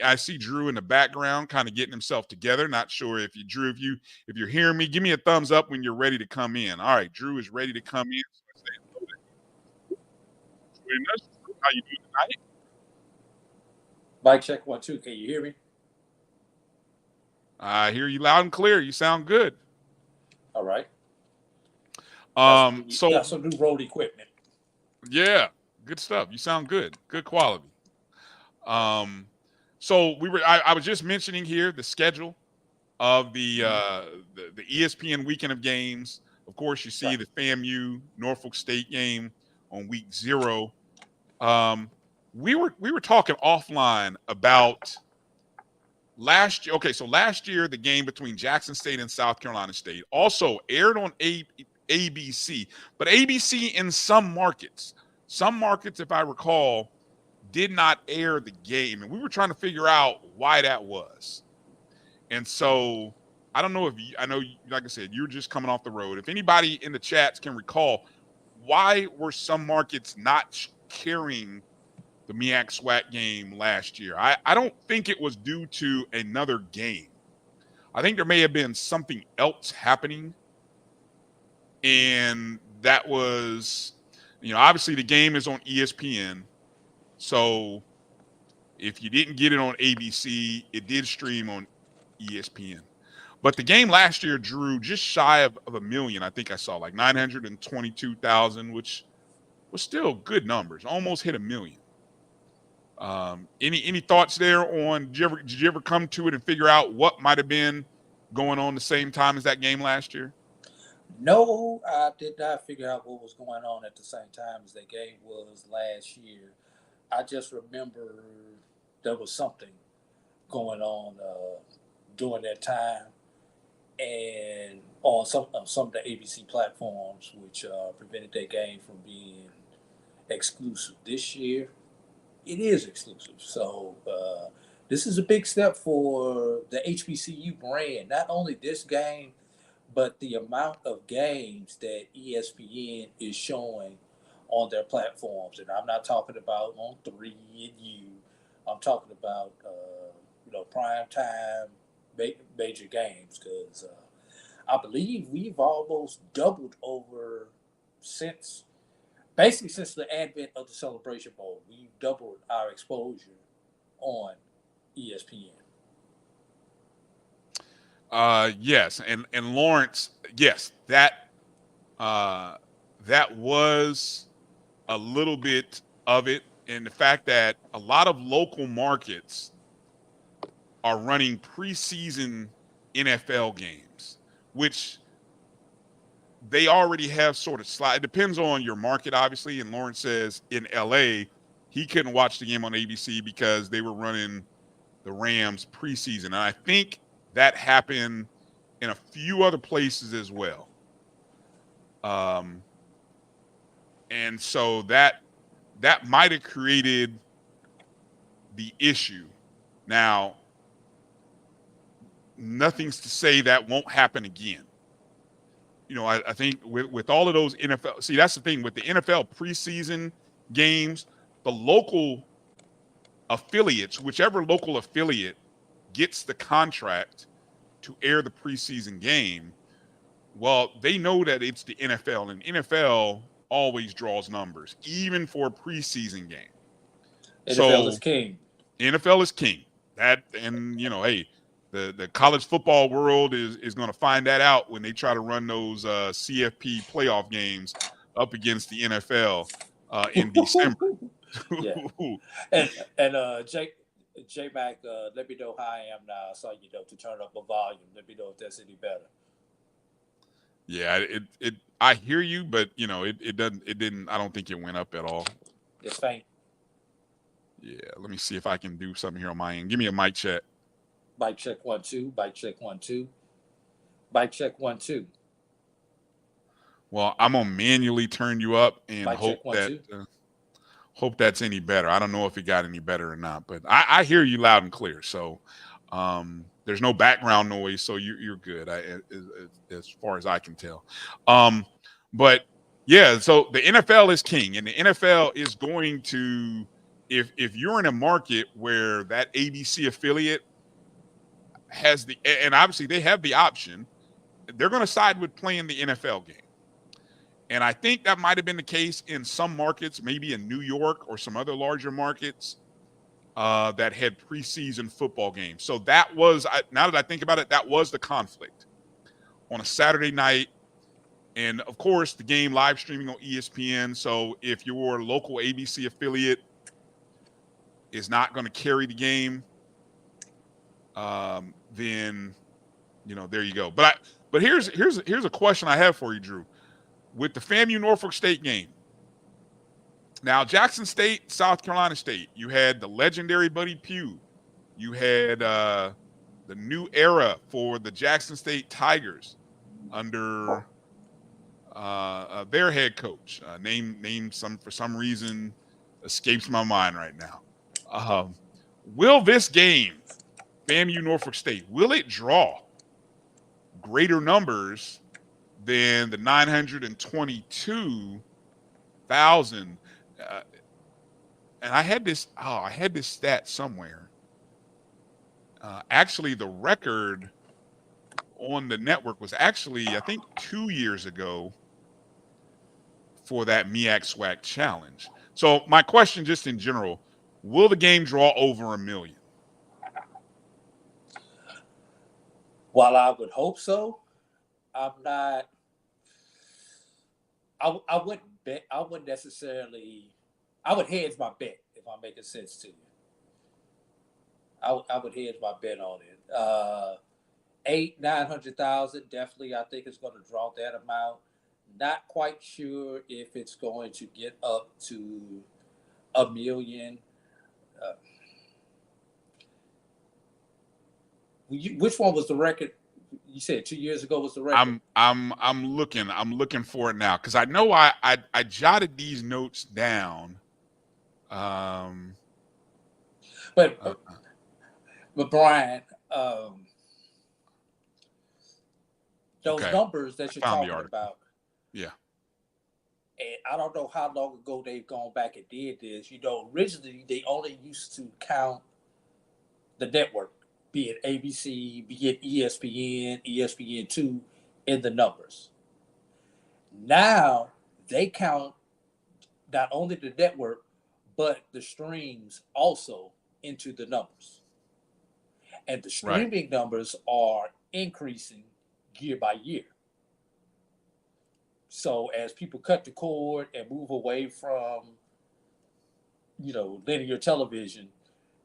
I see Drew in the background, kind of getting himself together. Not sure if Drew, if you're hearing me, give me a thumbs up when you're ready to come in. All right, Drew is ready to come in. So I say hello to him. How you doing tonight? Mic check 1 2. Can you hear me? I hear you loud and clear. You sound good. All right. So got some new road equipment. Yeah, good stuff. You sound good. Good quality. So I was just mentioning here the schedule of the ESPN weekend of games. Of course, you see the FAMU Norfolk State game on week 0. We were talking offline about last year. Okay, so last year the game between Jackson State and South Carolina State also aired on ABC, but ABC in some markets. Some markets, if I recall, did not air the game, and we were trying to figure out why that was. And so I don't know I know, like I said, you're just coming off the road. If anybody in the chats can recall, why were some markets not carrying the SWAC game last year? I don't think it was due to another game. I think there may have been something else happening. And that was, obviously the game is on ESPN. So if you didn't get it on ABC, it did stream on ESPN. But the game last year drew just shy of 1 million. I think I saw like 922,000, which was still good numbers, almost hit 1 million. Any thoughts there on, did you ever come to it and figure out what might have been going on the same time as that game last year? No, I did not figure out what was going on at the same time as that game was last year. I just remember there was something going on during that time, and on some of the ABC platforms, which prevented that game from being exclusive. This year, it is exclusive. So this is a big step for the HBCU brand. Not only this game, but the amount of games that ESPN is showing on their platforms, and I'm not talking about on 3 and U. I'm talking about prime time major games, because I believe we've almost doubled over since the advent of the Celebration Bowl. We've doubled our exposure on ESPN. Yes, and Lawrence, yes, that was a little bit of it, and the fact that a lot of local markets are running preseason NFL games, which they already have sort of slide. It depends on your market, obviously. And Lawrence says in LA, he couldn't watch the game on ABC because they were running the Rams preseason. And I think that happened in a few other places as well. And so that might have created the issue. Now, nothing's to say that won't happen again. I think with all of those NFL, see, that's the thing with the NFL preseason games, the local affiliates, whichever local affiliate gets the contract to air the preseason game, well, they know that it's the NFL, and NFL always draws numbers, even for a preseason game. NFL is king. NFL is king. Hey, the college football world is going to find that out when they try to run those CFP playoff games up against the NFL in December. Yeah. And J Mac, let me know how I am now. I saw to turn up the volume. Let me know if that's any better. Yeah, I hear you, but it didn't. I don't think it went up at all. It's faint. Yeah, let me see if I can do something here on my end. Give me a mic check. Mic check 1 2. Mic check 1 2. Mic check 1 2. Well, I'm gonna manually turn you up and Mic check, hope that's any better. I don't know if it got any better or not, but I hear you loud and clear. So there's no background noise, so you're good as far as I can tell. But yeah, so the NFL is king, and the NFL is going to, if you're in a market where that ABC affiliate has and obviously they have the option, they're going to side with playing the NFL game. And I think that might have been the case in some markets, maybe in New York or some other larger markets that had preseason football games. So that was, now that I think about it, that was the conflict on a Saturday night. And of course, the game live streaming on ESPN. So if your local ABC affiliate is not going to carry the game, then there you go. But here's a question I have for you, Drew. With the FAMU Norfolk State game, now Jackson State, South Carolina State, you had the legendary Buddy Pugh, you had the new era for the Jackson State Tigers under their head coach. Name for some reason escapes my mind right now. Will this game, FAMU Norfolk State, will it draw greater numbers than the 922,000? And I had this stat somewhere. Actually, the record on the network was actually, I think, 2 years ago for that MEAC SWAC challenge. So my question, just in general, will the game draw over 1 million? While I would hope so, I'm not. I wouldn't bet. I wouldn't necessarily. I would hedge my bet if I'm making sense to you. I would hedge my bet on it. 900,000 definitely. I think it's going to draw that amount. Not quite sure if it's going to get up to 1 million. Which one was the record? You said 2 years ago was the record. I'm looking for it now because I know I jotted these notes down. But Bryan, those numbers that you're talking about, yeah, And I don't know how long ago they've gone back and did this. Originally they only used to count the network, be it ABC, be it ESPN, ESPN2, in the numbers. Now they count not only the network, but the streams also into the numbers. And the streaming numbers are increasing year by year. So as people cut the cord and move away from, linear television,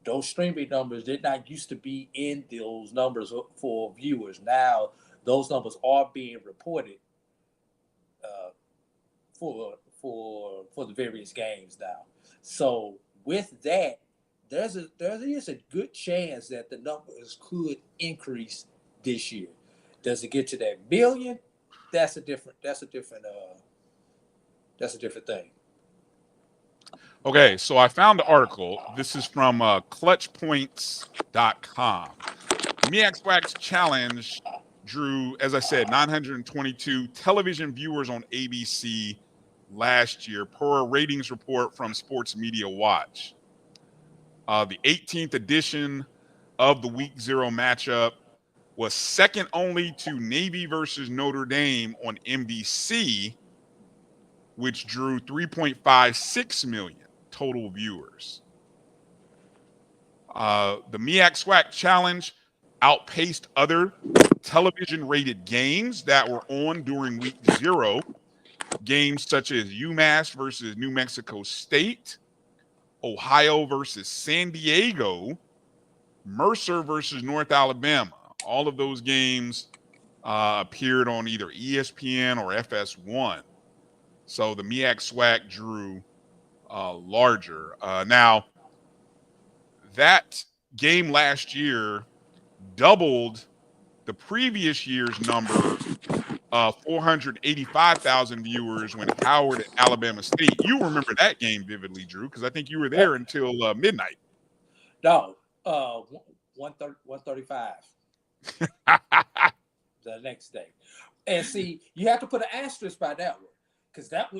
those streaming numbers did not used to be in those numbers for viewers. Now those numbers are being reported for the various games now. So with that, there is a good chance that the numbers could increase this year. Does it get to that million? That's a different thing. Okay, so I found the article. This is from clutchpoints.com. MEAC SWAC's challenge drew, as I said, 922 television viewers on ABC last year per a ratings report from Sports Media Watch. The 18th edition of the Week 0 matchup was second only to Navy versus Notre Dame on NBC, which drew 3.56 million total viewers. The MEAC SWAC challenge outpaced other television-rated games that were on during Week 0. Games such as UMass versus New Mexico State, Ohio versus San Diego, Mercer versus North Alabama. All of those games appeared on either ESPN or FS1. So the MEAC SWAC drew larger. Now, that game last year doubled the previous year's number of 485,000 viewers when Howard at Alabama State. You remember that game vividly, Drew, because I think you were there until midnight. No, 135 the next day. And see, you have to put an asterisk by that one, because that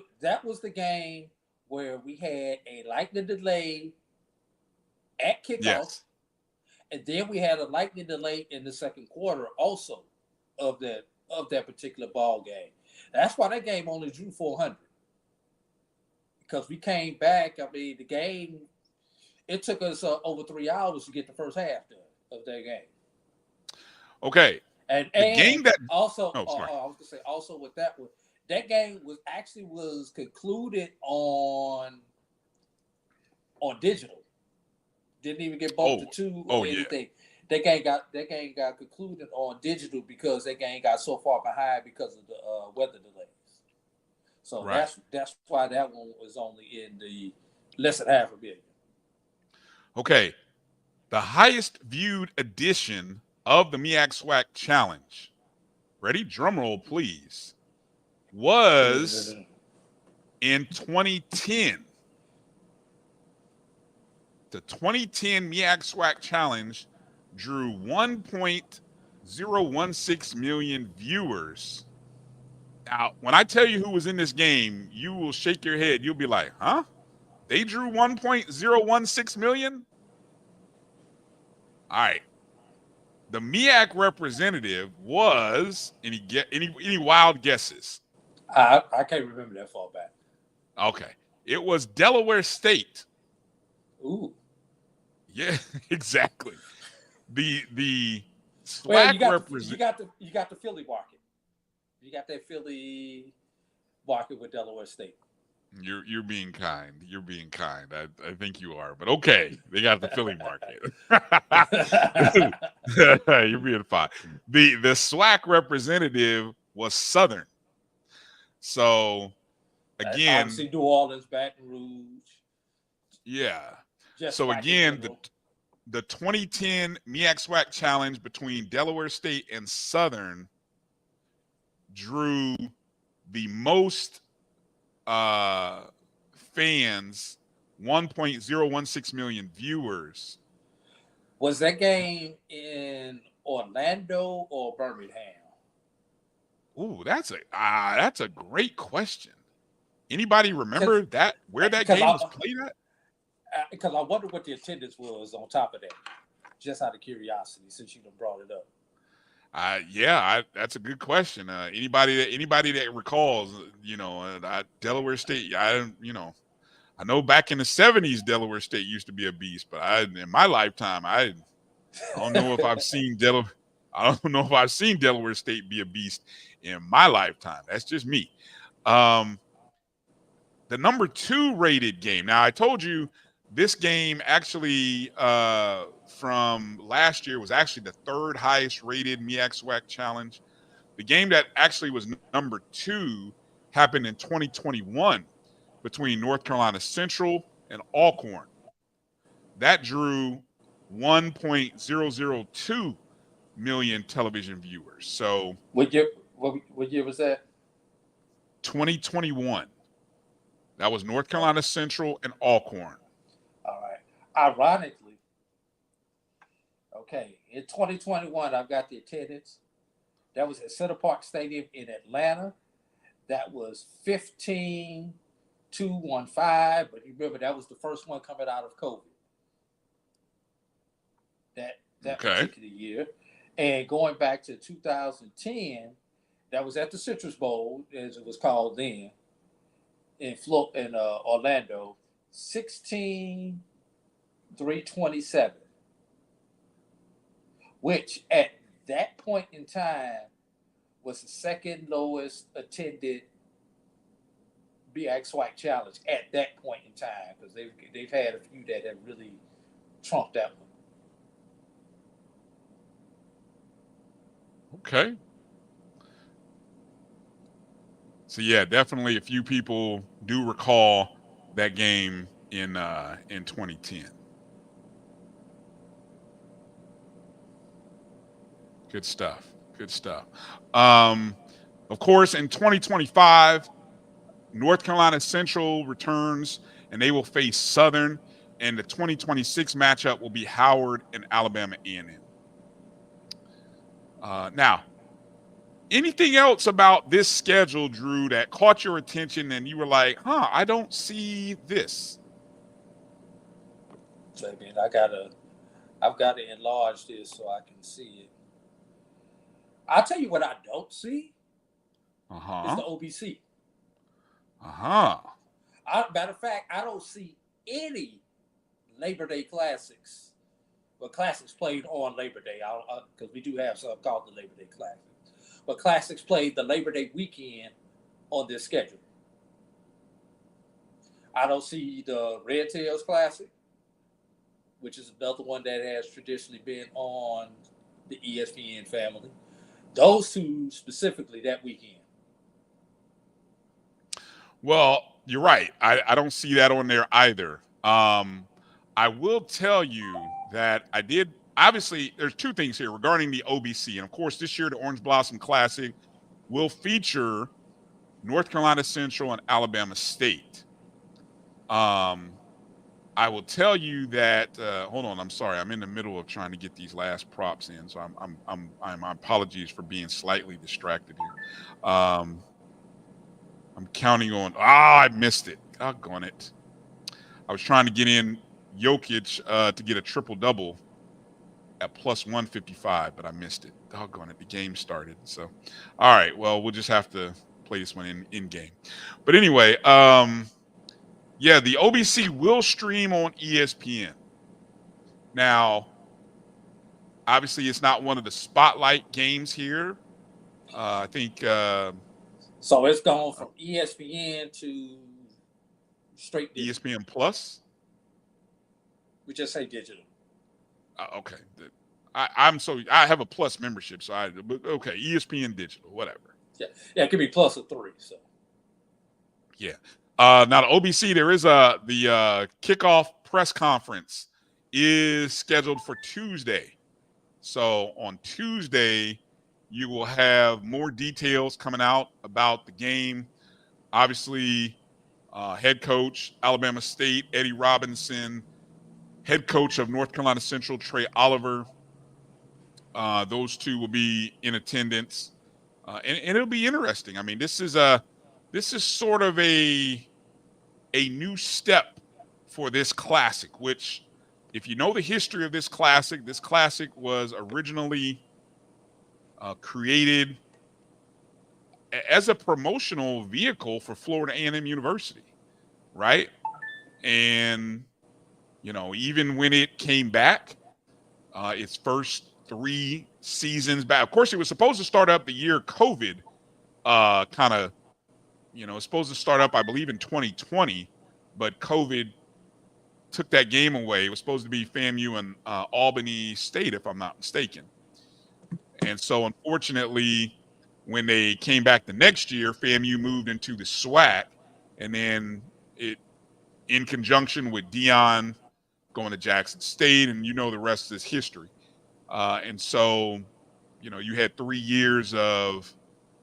was the game where we had a lightning delay at kickoff, Yes. and then we had a lightning delay in the second quarter also of that particular ball game. That's why that game only drew 400, because we came back. I mean, the game, it took us over 3 hours to get the first half done of that game. Okay. And game that also, I was gonna say also with that one, that game was concluded on digital. Didn't even get bumped to 2 or anything. Yeah. That game got concluded on digital because that game got so far behind because of the weather delays. So that's why that one was only in the less than 500,000. Okay. The highest viewed edition of the MEAC SWAC challenge, ready? Drum roll, please, was in 2010. The 2010 MEAC SWAC challenge drew 1.016 million viewers. Now, when I tell you who was in this game, you will shake your head. You'll be like, huh? They drew 1.016 million? All right. The MEAC representative was, any wild guesses? I can't remember that far back. Okay. It was Delaware State. Ooh. Yeah, exactly. The Well, SWAC you got the Philly market. You got that Philly market with Delaware State. You're being kind. You're being kind. I think you are, but okay. They got the Philly market. You're being fine. The SWAC representative was Southern. So again, obviously New Orleans, Baton Rouge. Yeah. Just so like again, the 2010 MEAC SWAC challenge between Delaware State and Southern drew the most fans, 1.016 million viewers. Was that game in Orlando or Birmingham? Ooh, that's a great question. Anybody remember where that game was played at? Because I wonder what the attendance was on top of that. Just out of curiosity, since you done brought it up. That's a good question. Anybody that recalls, Delaware State. I know back in the 70s, Delaware State used to be a beast, but in my lifetime, I don't know if I've seen Delaware State be a beast in my lifetime. That's just me. The number 2 rated game. Now, I told you this game actually from last year was actually the 3rd highest rated MEAC SWAC challenge. The game that actually was number 2 happened in 2021 between North Carolina Central and Alcorn. That drew 1.002 million television viewers. So what year was that? 2021. That was North Carolina Central and Alcorn. All right. Ironically, okay, in 2021, I've got the attendance. That was at Center Park Stadium in Atlanta. That was 15,215. But you remember that was the first one coming out of COVID. That particular year. And going back to 2010, that was at the Citrus Bowl, as it was called then, in Orlando, 16,327, which at that point in time was the second lowest attended BX SWAC challenge at that point in time, because they've had a few that have really trumped that one. Okay. So yeah, definitely a few people do recall that game in 2010. Good stuff. Of course, in 2025, North Carolina Central returns and they will face Southern, and the 2026 matchup will be Howard and Alabama A&M. Now, anything else about this schedule, Drew, that caught your attention and you were like, I don't see this? I mean, I've got to enlarge this so I can see it. I'll tell you what I don't see. It's the OBC. Matter of fact, I don't see any Labor Day classics. Well, classics played on Labor Day, because we do have some called the Labor Day Classic. But classics played the Labor Day weekend on this schedule. I don't see the Red Tails Classic, which is another one that has traditionally been on the ESPN family. Those two specifically that weekend. Well, you're right. I don't see that on there either. I will tell you that I did. Obviously, there's two things here regarding the OBC. And of course, this year, the Orange Blossom Classic will feature North Carolina Central and Alabama State. I will tell you that, hold on, I'm sorry. I'm in the middle of trying to get these last props in. So my apologies for being slightly distracted here. I'm counting on, I missed it. Doggone it. I was trying to get in Jokic to get a triple-double at plus 155, but I missed it. Doggone it. The game started. So, all right. Well, we'll just have to play this one in game. But anyway, yeah, the OBC will stream on ESPN. Now, obviously, it's not one of the spotlight games here. I think. So it's gone from ESPN to straight digital. ESPN Plus? We just say digital. Okay. I have a Plus membership, so okay, ESPN Digital, whatever. Yeah, it could be plus or 3. So. Yeah. Now the OBC, there is the kickoff press conference is scheduled for Tuesday. So on Tuesday, you will have more details coming out about the game. Obviously, head coach Alabama State Eddie Robinson, head coach of North Carolina Central Trey Oliver. Those two will be in attendance, and it'll be interesting. I mean, this is this is sort of a new step for this classic, which, if you know the history of this classic was originally created as a promotional vehicle for Florida A&M University, right? And, you know, even when it came back, its first 3 seasons back, of course, it was supposed to start up the year COVID kind of, you know, it's supposed to start up, I believe, in 2020, but COVID took that game away. It was supposed to be FAMU and Albany State, if I'm not mistaken. And so, unfortunately, when they came back the next year, FAMU moved into the SWAC, and then it, in conjunction with Dion going to Jackson State, and you know the rest is history. And so, you know, you had 3 years of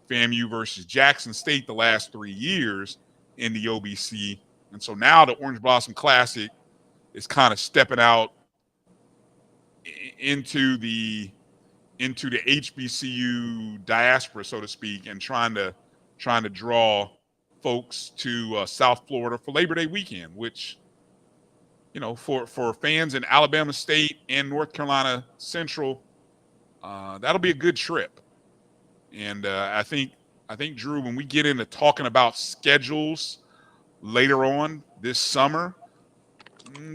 FAMU versus Jackson State the last 3 years in the OBC. And so now the Orange Blossom Classic is kind of stepping out into the HBCU diaspora, so to speak, and trying to draw folks to South Florida for Labor Day weekend, which, you know, for fans in Alabama State and North Carolina Central, that'll be a good trip. And I think, Drew, when we get into talking about schedules later on this summer,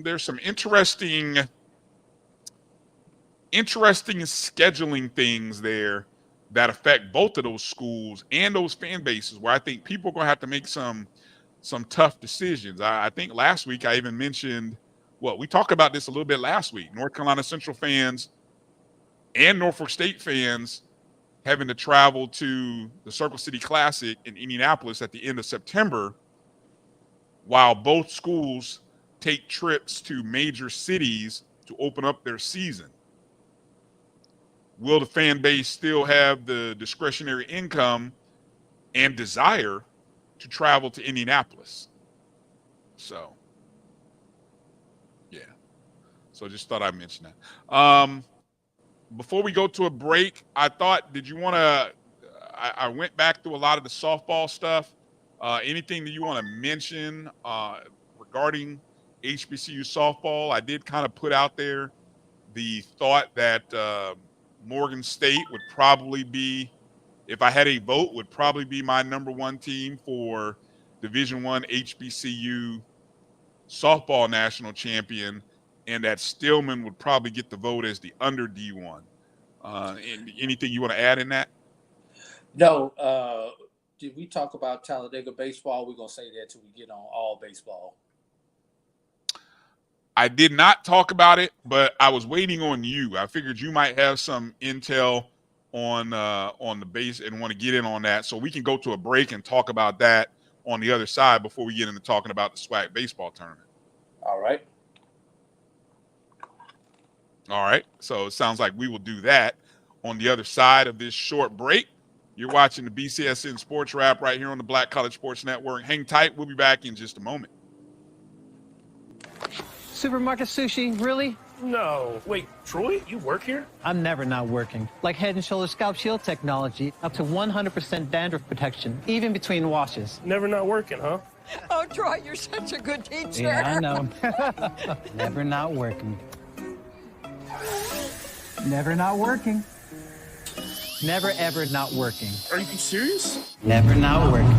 there's some interesting scheduling things there that affect both of those schools and those fan bases, where I think people are going to have to make some tough decisions. I think last week I even mentioned, we talked about this a little bit last week, North Carolina Central fans and Norfolk State fans having to travel to the Circle City Classic in Indianapolis at the end of September, while both schools take trips to major cities to open up their season. Will the fan base still have the discretionary income and desire to travel to Indianapolis? So, yeah. So just thought I'd mention that. Before we go to a break, I thought, did you want to, I went back through a lot of the softball stuff. Anything that you want to mention regarding HBCU softball? I did kind of put out there the thought that Morgan State would probably be, if I had a vote, would probably be my number one team for Division I HBCU softball national champion, and that Stillman would probably get the vote as the under D1. Anything you want to add in that? No. Did we talk about Talladega baseball? We're going to say that till we get on all baseball. I did not talk about it, but I was waiting on you. I figured you might have some intel on the base and want to get in on that, so we can go to a break and talk about that on the other side before we get into talking about the SWAC baseball tournament. All right. All right. So it sounds like we will do that on the other side of this short break. You're watching the BCSN Sports Wrap right here on the Black College Sports Network. Hang tight. We'll be back in just a moment. Supermarket sushi, really? No. Wait, Troy, you work here? I'm never not working. Like Head & Shoulders Scalp Shield technology, up to 100% dandruff protection, even between washes. Never not working, huh? Oh, Troy, you're such a good teacher. Yeah, I know. Never not working. Never not working. Never, ever not working. Are you serious? Never not working.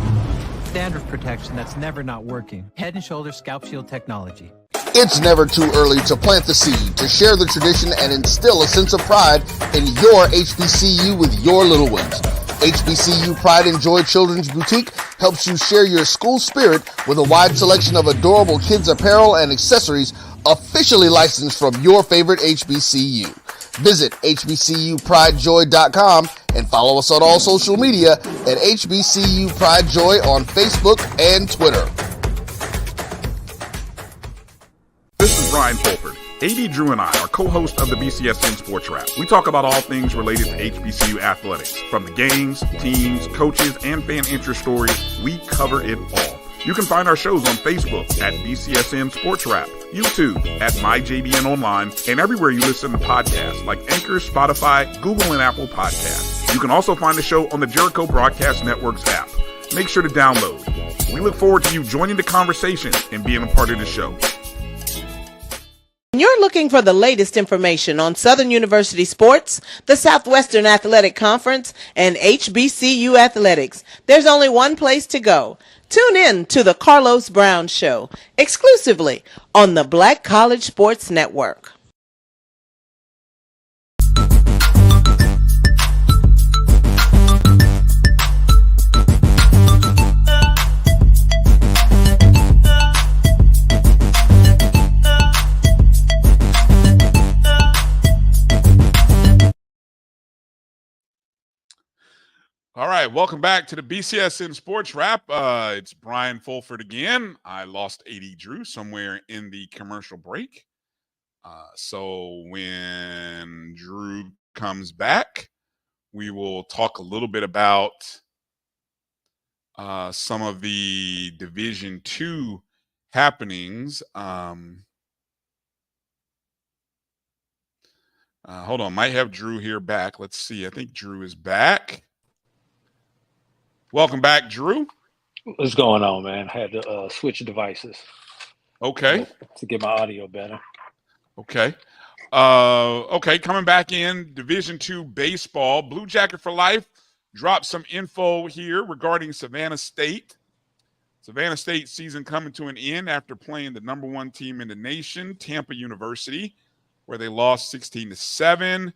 Dandruff protection that's never not working. Head & Shoulders Scalp Shield technology. It's never too early to plant the seed, to share the tradition, and instill a sense of pride in your HBCU with your little ones. HBCU Pride and Joy Children's Boutique helps you share your school spirit with a wide selection of adorable kids' apparel and accessories officially licensed from your favorite HBCU. Visit hbcupridejoy.com and follow us on all social media at HBCU Pride Joy on Facebook and Twitter. This is Brian Fulford. A.D. Drew and I are co-hosts of the BCSN Sports Wrap. We talk about all things related to HBCU athletics. From the games, teams, coaches, and fan interest stories, we cover it all. You can find our shows on Facebook at BCSN Sports Wrap, YouTube at MyJBN Online, and everywhere you listen to podcasts like Anchor, Spotify, Google, and Apple Podcasts. You can also find the show on the Jericho Broadcast Network's app. make sure to download. We look forward to you joining the conversation and being a part of the show. You're looking for the latest information on Southern University sports, the Southwestern Athletic Conference, and HBCU athletics. There's only one place to go. Tune in to the Carlos Brown Show, exclusively on the Black College Sports Network. All right, welcome back to the BCSN Sports Wrap. It's Brian Fulford again. I lost A.D. Drew somewhere in the commercial break. So when Drew comes back, we will talk a little bit about some of the Division II happenings. Hold on, might have Drew here back. Let's see. I think Drew is back. Welcome back, Drew. What's going on, man? I had to switch devices. Okay. To get my audio better. Okay. Okay, coming back in, Division II baseball. Blue Jacket for Life dropped some info here regarding Savannah State. Savannah State season coming to an end after playing the number one team in the nation, Tampa University, where they lost 16-7.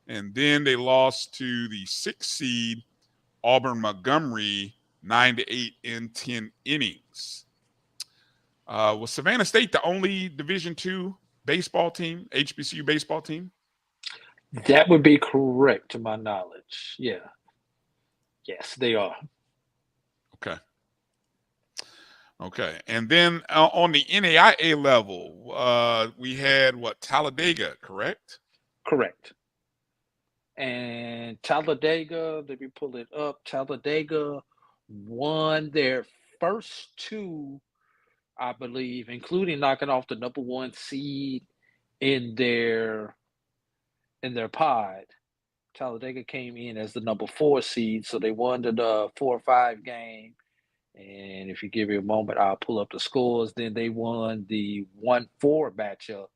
And then they lost to the 6th seed, Auburn Montgomery, 9-8 in 10 innings. Was Savannah State the only Division II baseball team, HBCU baseball team? That would be correct to my knowledge. Yeah. Yes, they are. Okay. Okay. And then on the NAIA level, we had Talladega, correct? Correct. And Talladega, let me pull it up. Talladega won their first two, I believe, including knocking off the number one seed in their pod. Talladega came in as the number 4 seed, so they won the 4-5 game. And if you give me a moment, I'll pull up the scores. Then they won the 1-4 matchup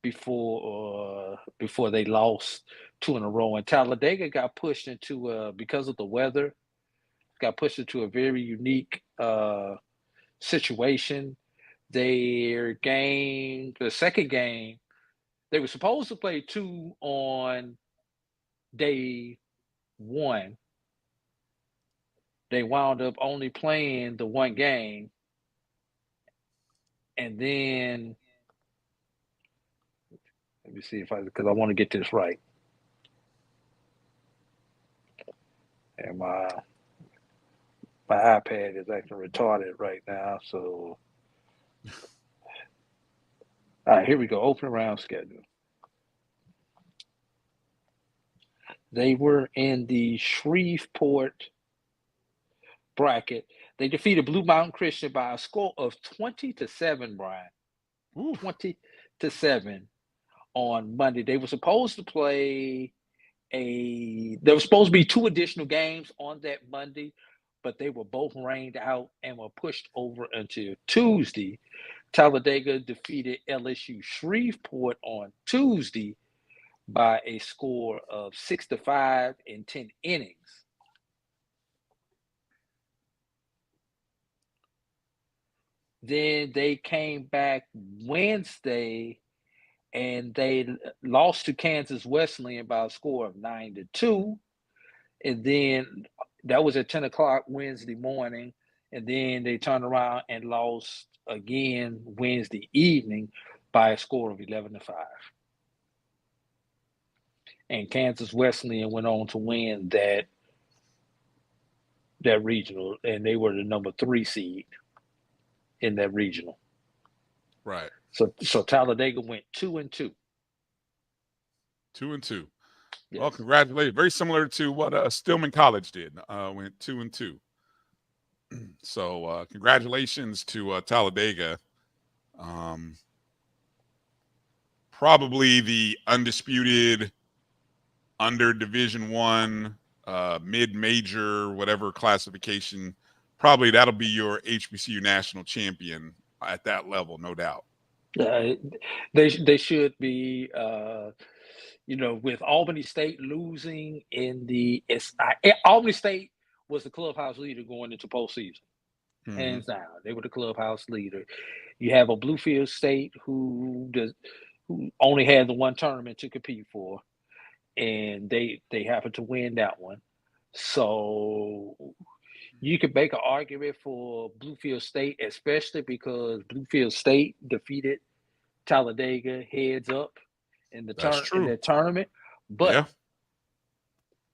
before they lost 2 in a row. And Talladega got pushed into because of the weather, got pushed into a very unique situation. Their game, the second game, they were supposed to play 2 on day 1. They wound up only playing the 1 game. And then, let me see because I want to get this right. And my iPad is acting retarded right now. So, all right, here we go. Open round schedule. They were in the Shreveport bracket. They defeated Blue Mountain Christian by a score of 20-7, Brian. Ooh. 20-7 on Monday. They were supposed to play there were supposed to be 2 additional games on that Monday, but they were both rained out and were pushed over until Tuesday. Talladega defeated LSU Shreveport on Tuesday by a score of 6-5 in 10 innings. Then they came back Wednesday and they lost to Kansas Wesleyan by a score of 9-2. And then that was at 10 o'clock Wednesday morning. And then they turned around and lost again Wednesday evening by a score of 11-5. And Kansas Wesleyan went on to win that regional, and they were the number 3 seed in that regional. Right. So Talladega went 2-2. 2-2. Yes. Well, congratulations. Very similar to what Stillman College did. Went 2-2. So congratulations to Talladega. Probably the undisputed under Division I, mid-major, whatever classification probably that'll be your HBCU national champion at that level, no doubt. They should be. With Albany State losing in the Albany State was the clubhouse leader going into postseason, hands down. They were the clubhouse leader. You have a Bluefield State who only had the one tournament to compete for, and they happened to win that one. So you could make an argument for Bluefield State, especially because Bluefield State defeated Talladega heads up in the tournament. But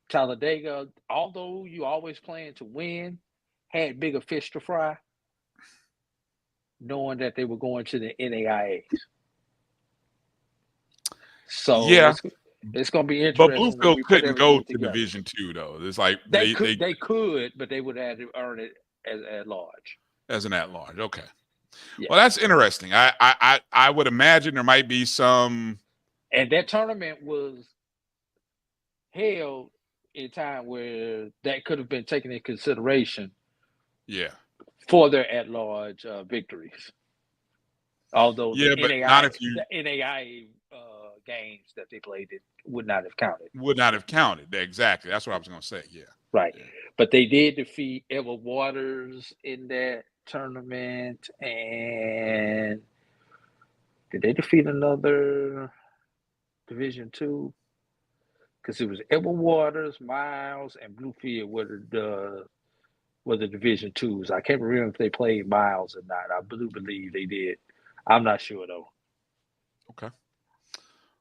Talladega, although you always plan to win, had bigger fish to fry, knowing that they were going to the NAIAs. So it's going to be interesting. But Bluefield couldn't go to Division II, though. It's like they could, but they would have to earn it as at large. As an at large, okay. Yeah. Well, that's interesting. I would imagine there might be some. And that tournament was held in time where that could have been taken into consideration. Yeah. For their at large victories. Although the NAIA games that they played would not have counted. Would not have counted. Exactly. That's what I was going to say. Yeah. Right. Yeah. But they did defeat Edward Waters in that tournament. And did they defeat another Division II? Because it was Edward Waters, Miles, and Bluefield were the Division IIs. I can't remember if they played Miles or not. I do believe they did. I'm not sure though. Okay.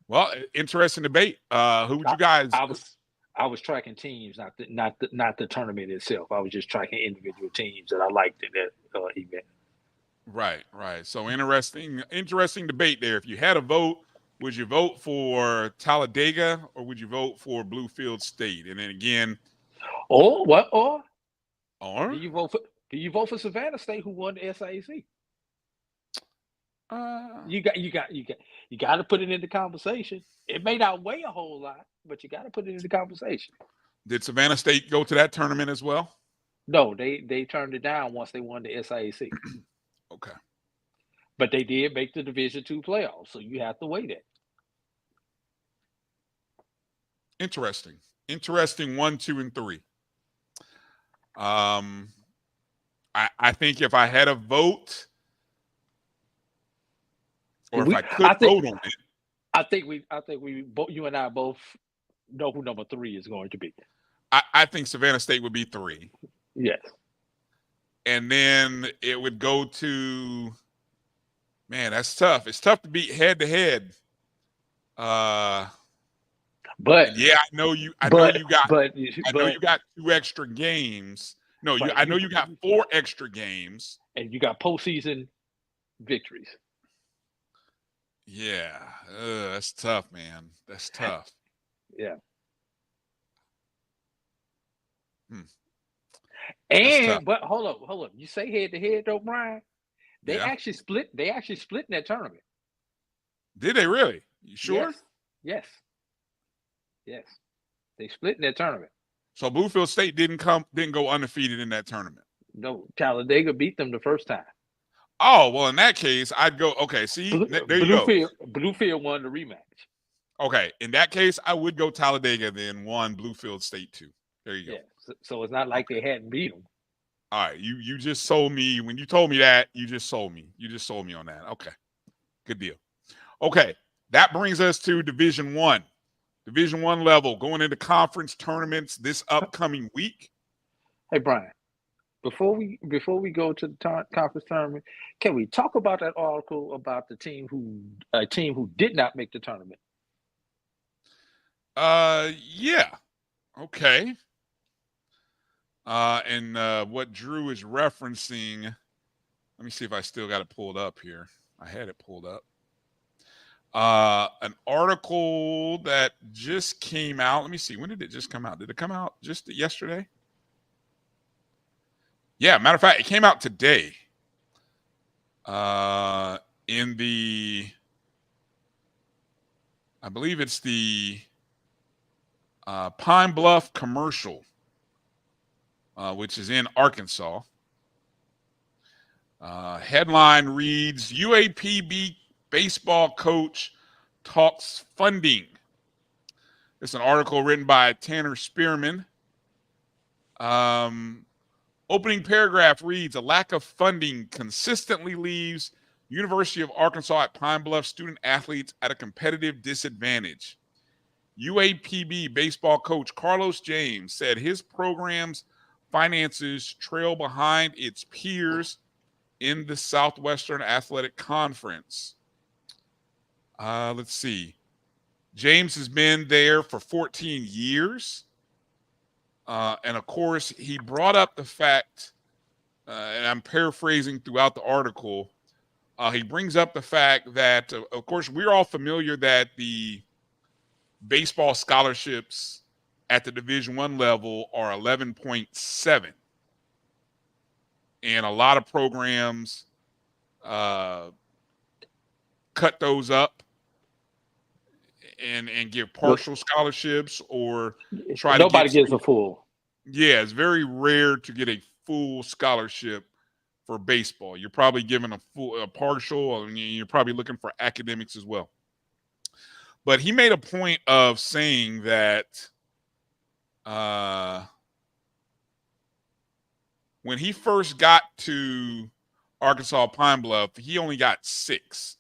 Well, interesting debate. Who would you guys? I was tracking teams, not the tournament itself. I was just tracking individual teams that I liked in that event. Right. So interesting debate there. If you had a vote, would you vote for Talladega or would you vote for Bluefield State? And then again, or do you vote for Savannah State, who won the SIAC? You got to put it into conversation. It may not weigh a whole lot, but you got to put it into conversation. Did Savannah State go to that tournament as well? No, they turned it down once they won the SIAC. Okay. But they did make the Division II playoffs, so you have to weigh that. Interesting 1, 2, and 3. I think if I had a vote, or if I could vote on it, I think you and I both know who number 3 is going to be. I think Savannah State would be 3. Yes. And then it would go to, man, that's tough. It's tough to beat head to head. But yeah, I know you got 2 extra games. No, I know you got 4 extra games, and you got postseason victories. Yeah, that's tough, man. That's tough. Yeah. But hold up. You say head to head though, Brian. They actually split in that tournament. Did they really? You sure? Yes. They split in that tournament. So Bluefield State didn't go undefeated in that tournament. No, Talladega beat them the first time. Oh, well, in that case, I'd go, okay, see, there you go. Bluefield won the rematch. Okay, in that case, I would go Talladega, then won Bluefield State 2. There you go. Yeah, so it's not like they hadn't beat them. All right, you just sold me. When you told me that, you just sold me. You just sold me on that. Okay, good deal. Okay, that brings us to Division I. Division I level, going into conference tournaments this upcoming week. Hey, Brian, before we go to the conference tournament, can we talk about that article about the team who did not make the tournament? Yeah. Okay. And what Drew is referencing, let me see if I still got it pulled up here. I had it pulled up. An article that just came out. Let me see. When did it just come out? Did it come out just yesterday? Yeah, matter of fact, it came out today. In the, I believe it's the Pine Bluff Commercial, which is in Arkansas. Headline reads, UAPB baseball coach talks funding. It's an article written by Tanner Spearman. Opening paragraph reads, a lack of funding consistently leaves University of Arkansas at Pine Bluff student athletes at a competitive disadvantage. UAPB baseball coach Carlos James said his program's finances trail behind its peers in the Southwestern Athletic Conference. Let's see. James has been there for 14 years. And of course, he brought up the fact, and I'm paraphrasing throughout the article, he brings up the fact that, of course, we're all familiar that the baseball scholarships at the Division I level are 11.7. And a lot of programs cut those up and give partial scholarships or try to nobody gets a full. Yeah, it's very rare to get a full scholarship for baseball. You're probably given a partial, and you're probably looking for academics as well. But he made a point of saying that when he first got to Arkansas Pine Bluff, he only got 6.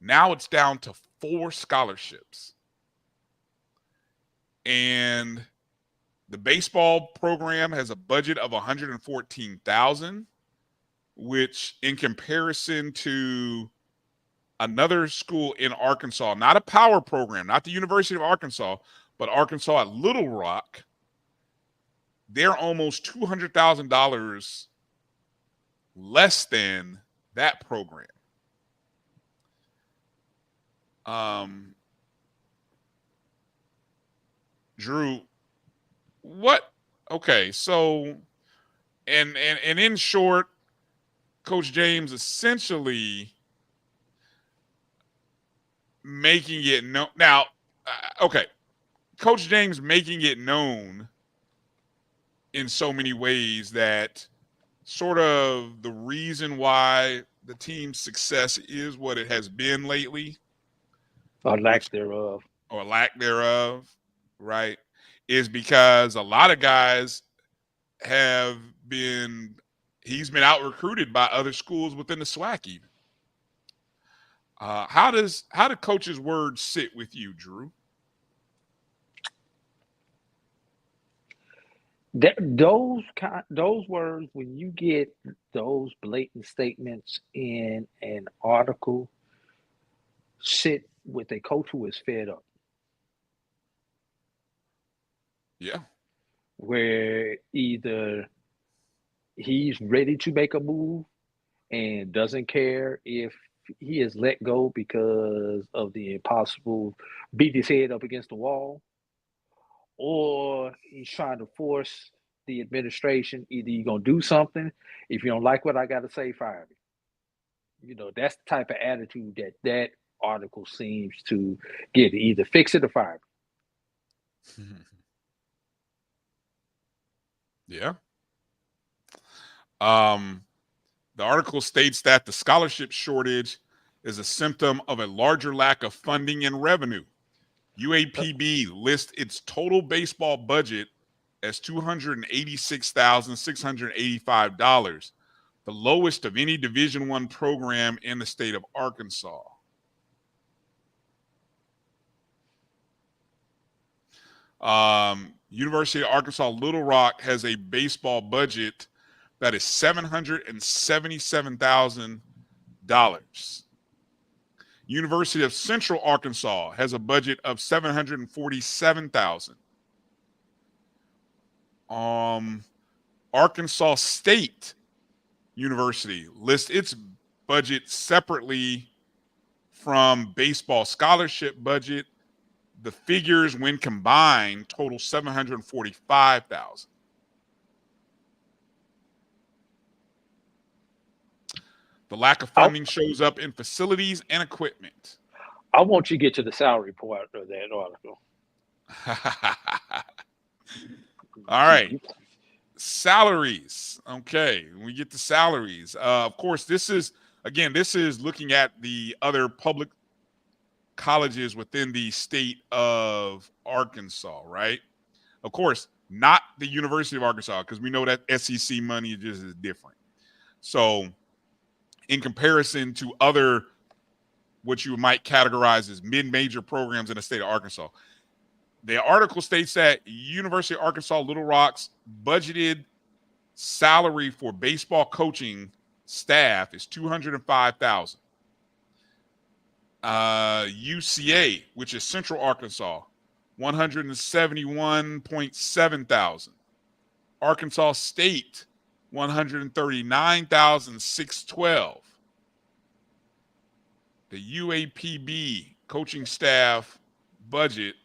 Now it's down to 4 scholarships. And the baseball program has a budget of $114,000, which in comparison to another school in Arkansas, not a power program, not the University of Arkansas, but Arkansas at Little Rock, they're almost $200,000 less than that program. Drew, what? Okay, so and in short, Coach James essentially making it known. Now, okay, Coach James making it known in so many ways that sort of the reason why the team's success is what it has been lately, or lack thereof, right, is because a lot of guys he's been out recruited by other schools within the SWAC even. How do coach's words sit with you, Drew? Those words, when you get those blatant statements in an article, sit with a coach who is fed up. Yeah. Where either he's ready to make a move and doesn't care if he is let go because of the impossible beat his head up against the wall, or he's trying to force the administration, either you're going to do something, if you don't like what I got to say, fire me. You know, that's the type of attitude that article seems to get. Either fix it or fire me. Yeah. The article states that the scholarship shortage is a symptom of a larger lack of funding and revenue. UAPB lists its total baseball budget as $286,685, the lowest of any Division I program in the state of Arkansas. University of Arkansas Little Rock has a baseball budget that is $777,000. University of Central Arkansas has a budget of $747,000. Arkansas State University lists its budget separately from baseball scholarship budget. The figures, when combined, total $745,000. The lack of funding shows up in facilities and equipment. I want you to get to the salary part of that article. All right. salaries. Okay, we get the salaries. Of course, this is looking at the other public colleges within the state of Arkansas, right? Of course, not the University of Arkansas, because we know that SEC money just is different. So, in comparison to other, what you might categorize as mid-major programs in the state of Arkansas, the article states that University of Arkansas Little Rock's budgeted salary for baseball coaching staff is $205,000. UCA, which is Central Arkansas, $171.7 thousand. Arkansas State, $139,612. The UAPB coaching staff budget,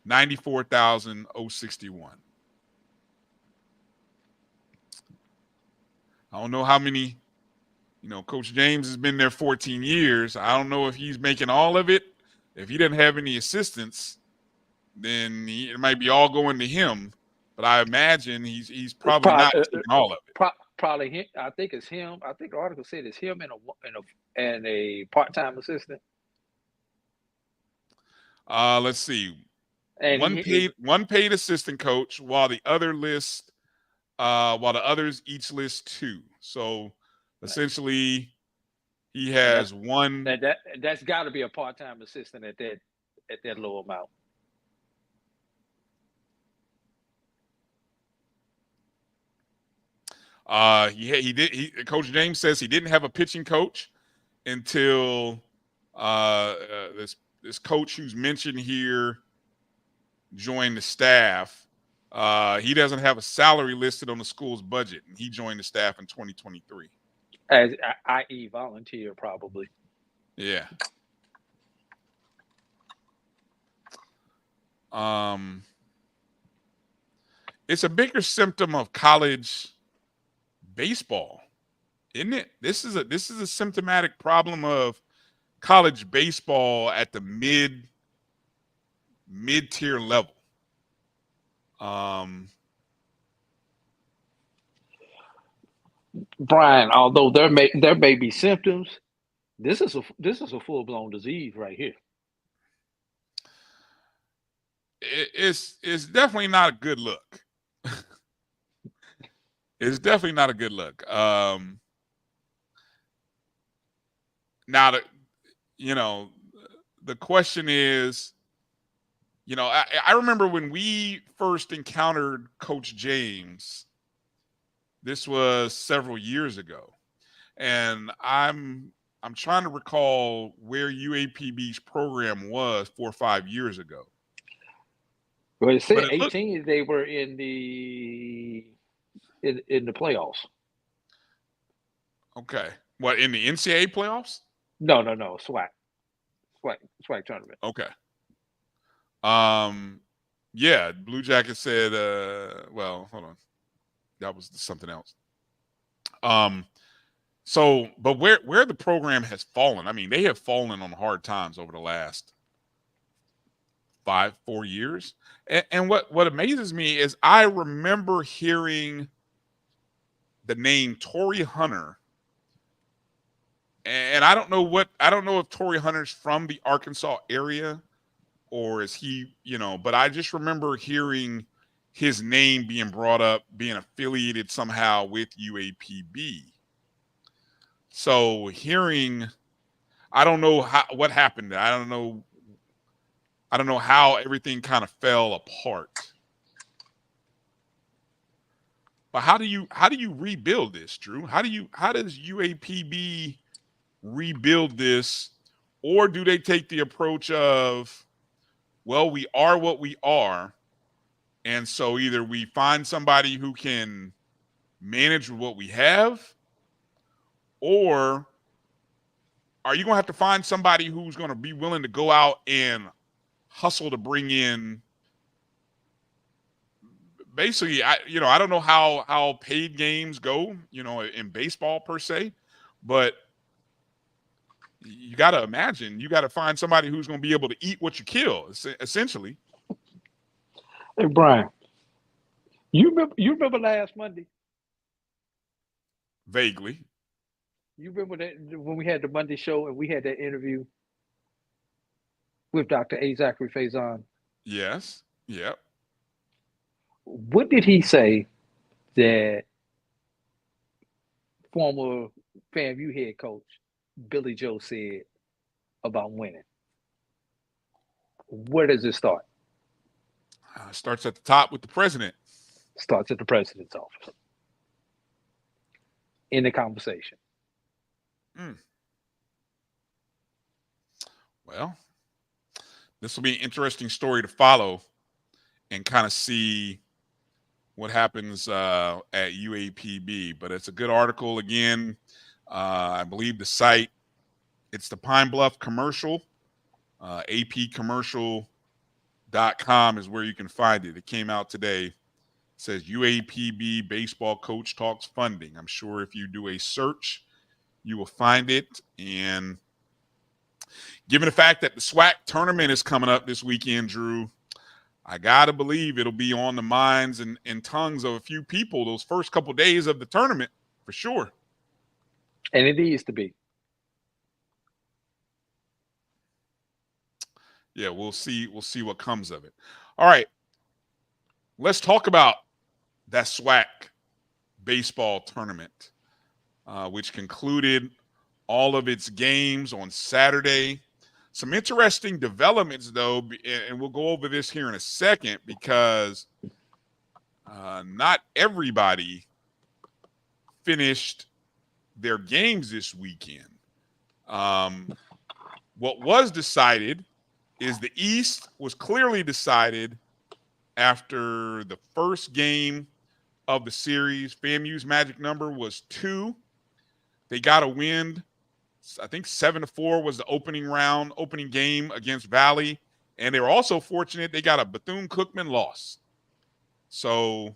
$94,061. I don't know how many, Coach James has been there 14 years. I don't know if he's making all of it. If he doesn't have any assistants, then it might be all going to him. But I imagine he's probably not taking all of it. Probably him. I think it's him. I think the article said it's him and a part-time assistant. Let's see. And one paid assistant coach, while the others each list two. So essentially, he has one. That's got to be a part-time assistant at that low amount. He did. Coach James says he didn't have a pitching coach until this coach who's mentioned here joined the staff. He doesn't have a salary listed on the school's budget, and he joined the staff in 2023. As i.e. volunteer, probably. Yeah. It's a bigger symptom of college baseball, isn't it? This is a symptomatic problem of college baseball at the mid-tier level. Brian, although there may be symptoms, this is a full-blown disease right here. It's definitely not a good look. It's definitely not a good look. Now, the question is, I remember when we first encountered Coach James. This was several years ago, and I'm trying to recall where UAPB's program was 4 or 5 years ago. Well, it said 18. They were in the playoffs. Okay, what, in the NCAA playoffs? No, SWAC tournament. Okay. Yeah, Blue Jackets said. Well, hold on. That was something else. So, but where the program has fallen, I mean, they have fallen on hard times over the last 4 years. And what amazes me is I remember hearing the name Torrey Hunter. And I don't know if Torrey Hunter's from the Arkansas area or is he, but I just remember hearing his name being brought up, being affiliated somehow with UAPB. So I don't know what happened. I don't know how everything kind of fell apart. But how do you rebuild this, Drew? How does UAPB rebuild this, or do they take the approach of, well, we are what we are, and so either we find somebody who can manage what we have, or are you going to have to find somebody who's going to be willing to go out and hustle to bring in? Basically, I don't know how paid games go, in baseball per se, but you got to imagine you got to find somebody who's going to be able to eat what you kill, essentially. Hey, Brian, You remember last Monday? Vaguely. You remember that when we had the Monday show and we had that interview with Dr. A. Zachary Faison? Yes. Yep. What did he say that former FAMU head coach Billy Joe said about winning? Where does it start? Starts at the top with the president. Starts at the president's office. In the conversation. Well, this will be an interesting story to follow and kind of see what happens at UAPB. But it's a good article. Again, I believe the site, it's the Pine Bluff Commercial. apcommercial.com is where you can find it. It came out today. It says UAPB baseball coach talks funding. I'm sure if you do a search, you will find it. And given the fact that the SWAC tournament is coming up this weekend, Drew, I got to believe it'll be on the minds and tongues of a few people those first couple days of the tournament for sure. And it needs to be. Yeah, we'll see. We'll see what comes of it. All right. Let's talk about that SWAC baseball tournament, which concluded all of its games on Saturday. Some interesting developments, though, and we'll go over this here in a second because not everybody finished their games this weekend. What was decided is the East was clearly decided after the first game of the series. FAMU's magic number was 2. They got a win. I think 7-4 was the opening game against Valley. And they were also fortunate they got a Bethune-Cookman loss. So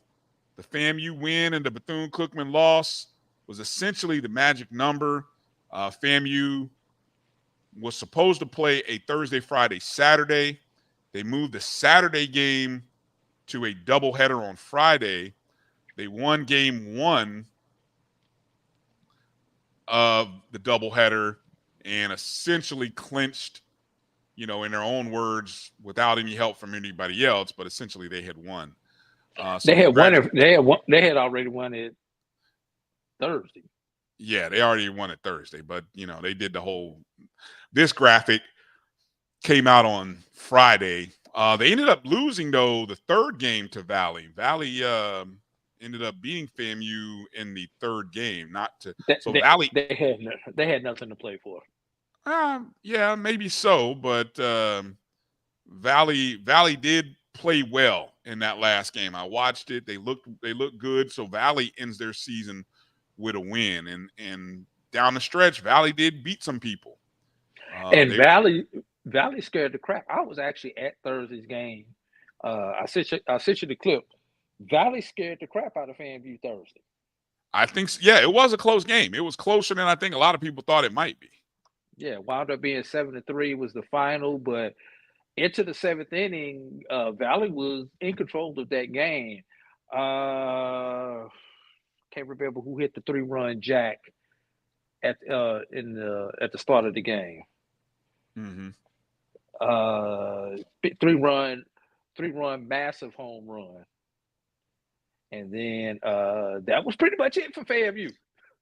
the FAMU win and the Bethune-Cookman loss was essentially the magic number. FAMU was supposed to play a Thursday, Friday, Saturday. They moved the Saturday game to a doubleheader on Friday. They won game 1 of the doubleheader and essentially clinched, in their own words, without any help from anybody else, but essentially they had won. They had already won it Thursday. Yeah, they already won it Thursday, but they did the whole. This graphic came out on Friday. They ended up losing though the third game to Valley. Valley ended up beating FAMU in the third game. Valley they had nothing to play for. Yeah, maybe so, but Valley did play well in that last game. I watched it. They looked good. So Valley ends their season with a win, and down the stretch, Valley did beat some people. Valley scared the crap. I was actually at Thursday's game. I sent you the clip. Valley scared the crap out of FAMU Thursday. I think, yeah, it was a close game. It was closer than I think a lot of people thought it might be. Yeah, wound up being 7-3 was the final, but into the 7th inning, Valley was in control of that game. Can't remember who hit the 3-run jack at the start of the game. Mm-hmm. 3-run massive home run. And then that was pretty much it for FAMU.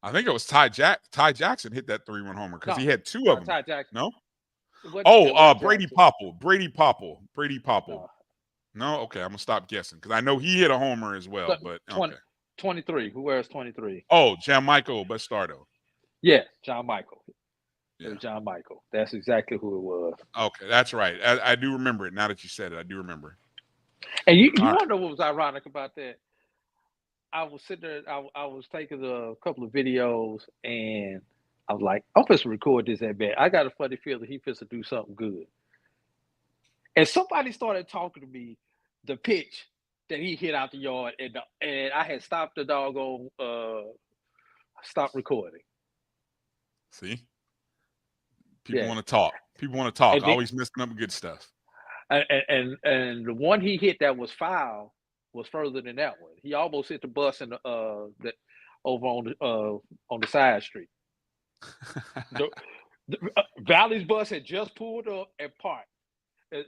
I think it was Ty Jackson hit that 3-run homer because he had 2 of them. Ty Jackson. No? Brady Jackson. Popple. Brady Popple. No? Okay, I'm going to stop guessing because I know he hit a homer as well. But okay. 23. Who wears 23? Oh, Gianmichael Bastardo. Yeah, John Michael. Yeah. It was John Michael. That's exactly who it was. Okay, that's right. I do remember it. Now that you said it, I do remember. And you want to know what was ironic about that? I was sitting there, I was taking a couple of videos, and I was like, I'm supposed to record this at bed. I got a funny feeling he's supposed to do something good. And somebody started talking to me, the pitch that he hit out the yard, and I had stopped the doggone, stopped recording. See? People want to talk. People want to talk. Always messing up good stuff. And the one he hit that was foul, was further than that one. He almost hit the bus in over on the side street. Valley's bus had just pulled up and parked. And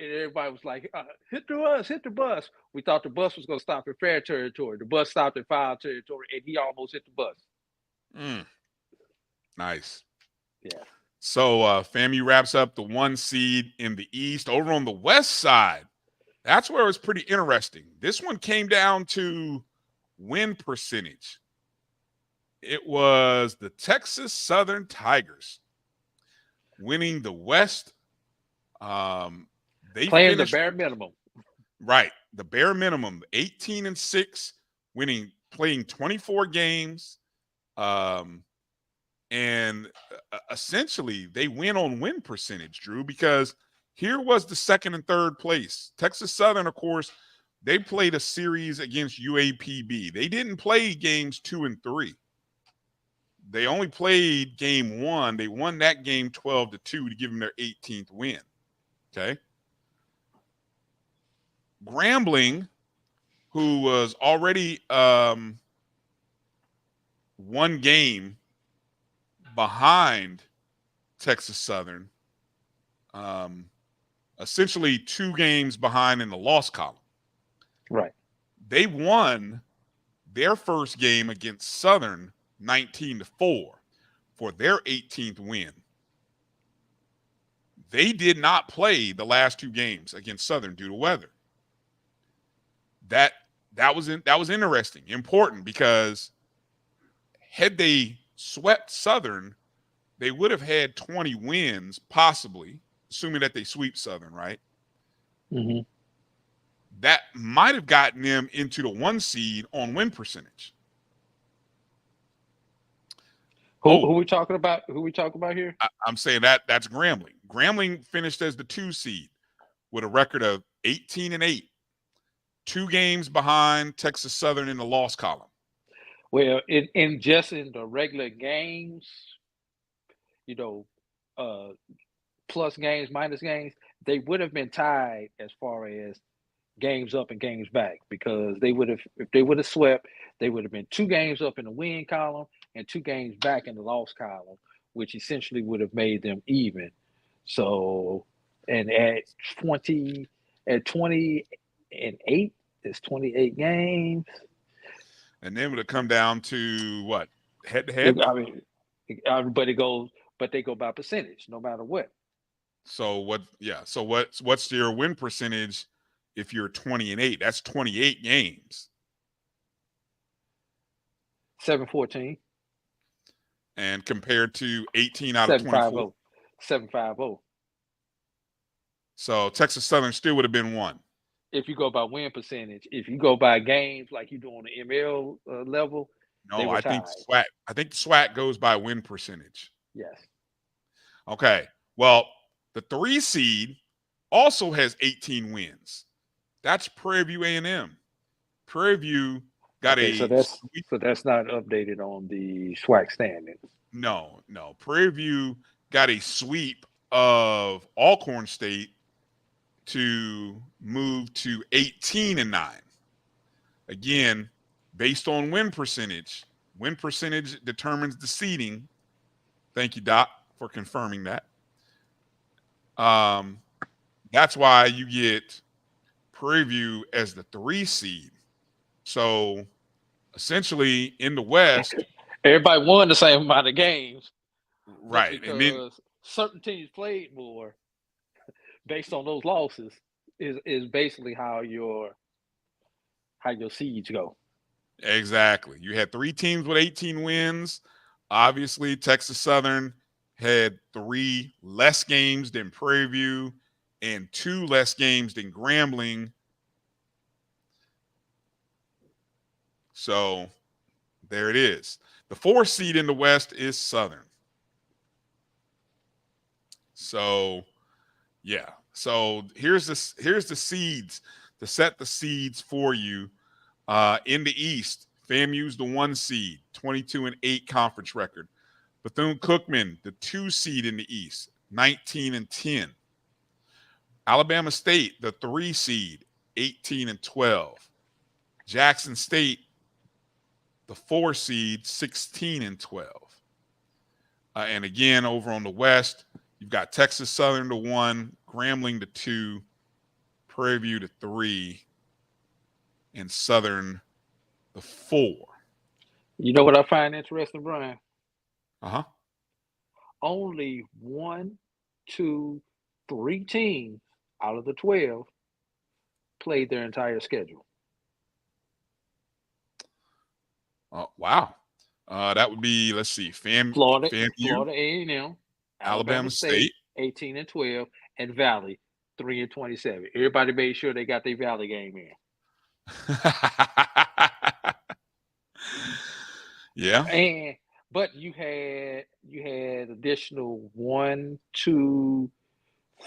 everybody was like, hit the bus. We thought the bus was going to stop in fair territory. The bus stopped in foul territory, and he almost hit the bus. Nice. Yeah. So FAMU wraps up the 1 seed in the East. Over on the West side, that's where it was pretty interesting. This one came down to win percentage. It was the Texas Southern Tigers winning the West. They playing the bare minimum. Right. The bare minimum, 18-6, playing 24 games. And essentially they win on win percentage, Drew, because here was the second and third place. Texas Southern, of course, they played a series against UAPB. They didn't play games 2 and 3. They only played game 1. They won that game 12-2 to give them their 18th win. Okay. Grambling, who was already 1 game behind Texas Southern, essentially 2 games behind in the loss column. Right. They won their first game against Southern 19-4 for their 18th win. They did not play the last 2 games against Southern due to weather. That was interesting, important, because had they swept Southern, they would have had 20 wins, possibly, assuming that they sweep Southern, right? Mm-hmm. That might have gotten them into the 1 seed on win percentage. Who we talking about? Who we talking about here? I'm saying that's Grambling. Grambling finished as the 2 seed with a record of 18-8, 2 games behind Texas Southern in the loss column. Well, in the regular games, plus games, minus games, they would have been tied as far as games up and games back, because if they would have swept, they would have been 2 games up in the win column and 2 games back in the loss column, which essentially would have made them even. So, and at 20 and 8, it's 28 games. And then would it come down to what? Head to head? I mean, but they go by percentage no matter what. So what's your win percentage if you're 20-8? That's 28 games. 7-14. And compared to 18 out of 24. 7-5-0. So Texas Southern still would have been 1. If you go by win percentage. If you go by games like you do on the ML level, no, I think SWAC goes by win percentage. Yes. Okay. Well, the 3 seed also has 18 wins. That's Prairie View A&M. Prairie View got so that's not updated on the SWAC standings. No. Prairie View got a sweep of Alcorn State to move to 18-9. Again, based on win percentage. Win percentage determines the seeding. Thank you, Doc, for confirming that. That's why you get Prairie View as the 3 seed. So essentially in the West, everybody won the same amount of games. Right. Because certain teams played more based on those losses is basically how your seeds go. Exactly. You had 3 teams with 18 wins. Obviously, Texas Southern had 3 less games than Prairie View and 2 less games than Grambling. So there it is. The 4th seed in the West is Southern. So, yeah. So here's the seeds to set the seeds for you. In the East, FAMU's the 1 seed, 22-8 conference record. Bethune-Cookman, the 2 seed in the East, 19-10. Alabama State, the 3 seed, 18-12. Jackson State, the 4 seed, 16-12. And again, over on the West, you've got Texas Southern to 1, Grambling to 2, Prairie View to 3, and Southern the 4. You know what I find interesting, Brian? Uh-huh. Only 1, 2, 3 teams out of the 12 played their entire schedule. Wow. That would be, let's see, Florida FAMU, Florida A&M, Alabama State, 18-12, and Valley 3-27. Everybody made sure they got their Valley game in. Yeah. But you had additional 1, 2,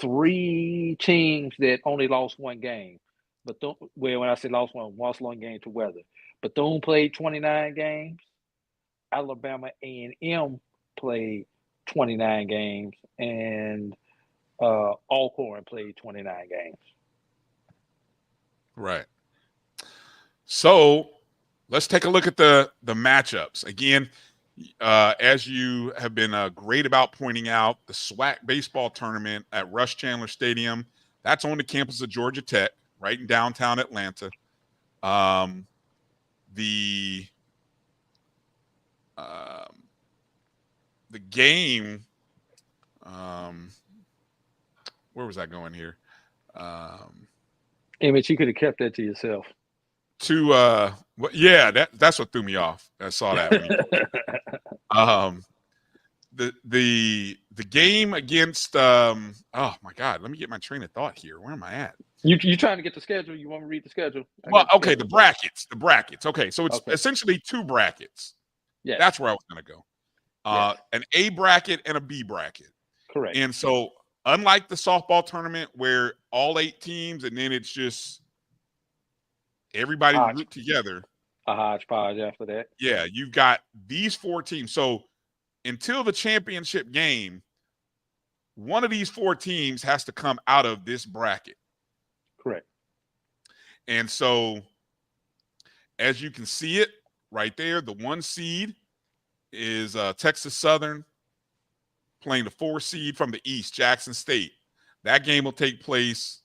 3 teams that only lost 1 game. But when I say lost one game to weather. Bethune played 29 games. Alabama A&M played 29 games, and Alcorn played 29 games. Right. So let's take a look at the matchups. Again, as you have been great about pointing out, the SWAC baseball tournament at Rush Chandler Stadium, that's on the campus of Georgia Tech, right in downtown Atlanta. The game, where was I going here? Emmett, you could have kept that to yourself. That's what threw me off. I saw that one. The game against oh my God, let me get my train of thought here. Where am I at? You trying to get the schedule? You want me to read the schedule? The brackets. Okay, so it's essentially 2 brackets. Yeah, that's where I was going to go. An A bracket and a B bracket. Correct. And so, unlike the softball tournament where all 8 teams and then it's just everybody grouped together. A hodgepodge after that. Yeah, you've got these 4 teams. So until the championship game, one of these 4 teams has to come out of this bracket. Correct. And so, as you can see it right there, the 1 seed is Texas Southern playing the 4 seed from the East, Jackson State. That game will take place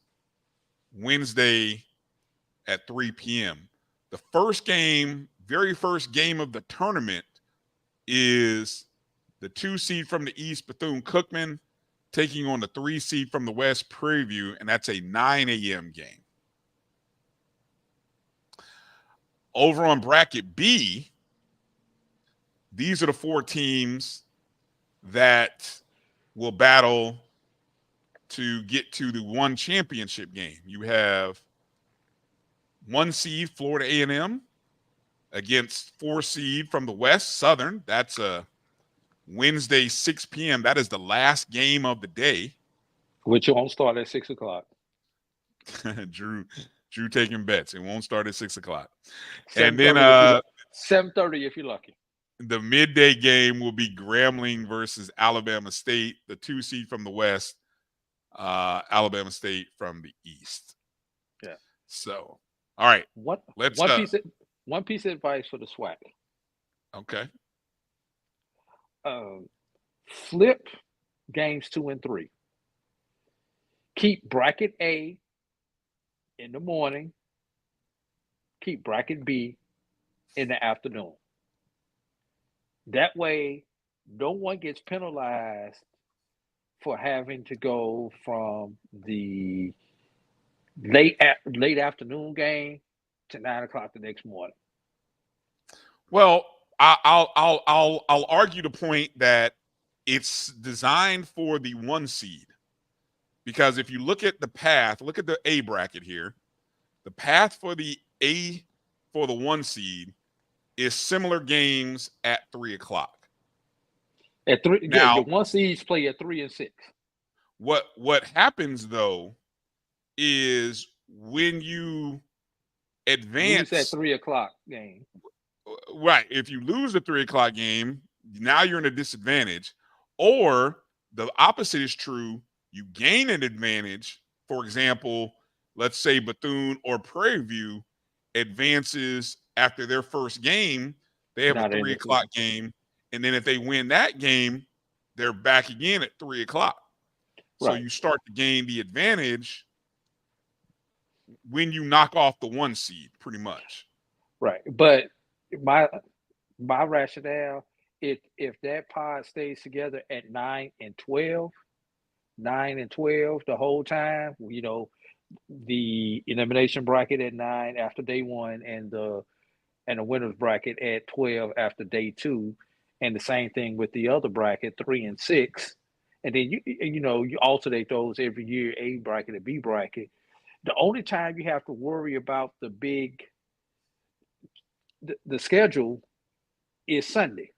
Wednesday at 3 p.m. The very first game of the tournament is the 2 seed from the East, Bethune-Cookman, taking on the 3 seed from the West, Prairie View, and that's a 9 a.m. game. Over on bracket B, these are the 4 teams that will battle to get to the 1 championship game. You have 1 seed Florida A&M against 4 seed from the West, Southern. That's a Wednesday, 6 p.m. That is the last game of the day. Which won't start at 6 o'clock. Drew taking bets. It won't start at 6 o'clock. And then 7:30 if you're lucky. The midday game will be Grambling versus Alabama State, the 2 seed from the West, Alabama State from the East. Yeah. So, all right. One piece of advice for the SWAC. Okay. Flip games 2 and 3. Keep bracket A in the morning. Keep bracket B in the afternoon. That way, no one gets penalized for having to go from the late afternoon game to 9 o'clock the next morning. Well, I'll argue the point that it's designed for the 1 seed, because if you look at the path, look at the A bracket here, the path for the 1 seed is similar games at 3 o'clock. At 3, now, the 1 seeds play at 3 and 6. What happens though is when you advance that 3 o'clock game, right? If you lose the 3 o'clock game, now you're in a disadvantage. Or the opposite is true. You gain an advantage. For example, let's say Bethune or Prairie View advances after their first game, they have a 3 o'clock game. And then if they win that game, they're back again at 3 o'clock. So you start to gain the advantage when you knock off the 1 seed, pretty much. Right. But my rationale, if that pod stays together at 9 and 12 the whole time, you know, the elimination bracket at 9 after day 1 and the winners bracket at 12 after day 2, and the same thing with the other bracket 3 and 6, and then you alternate those every year, A bracket and B bracket. The only time you have to worry about the schedule is Sunday.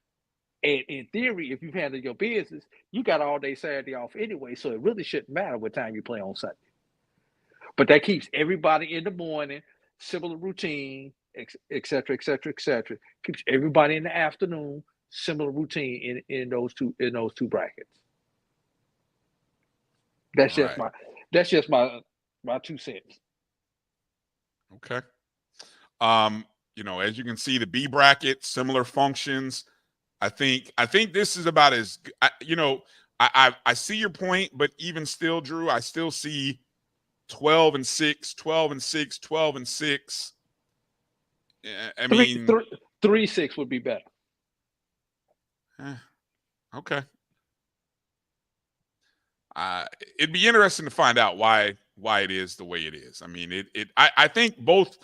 And in theory, if you handle your business, you got all day Saturday off anyway, so it really shouldn't matter what time you play on Sunday. But that keeps everybody in the morning, similar routine, et cetera, et cetera, et cetera. Keeps everybody in the afternoon, similar routine in those two brackets. That's just my 2 cents. Okay. As you can see, the B bracket, similar functions. I think this is about as, I see your point, but even still, Drew, I still see 12 and 6, 12 and 6, 12 and 6. I mean, 3-6 would be better. Okay. It'd be interesting to find out why it is the way it is. I mean, I think both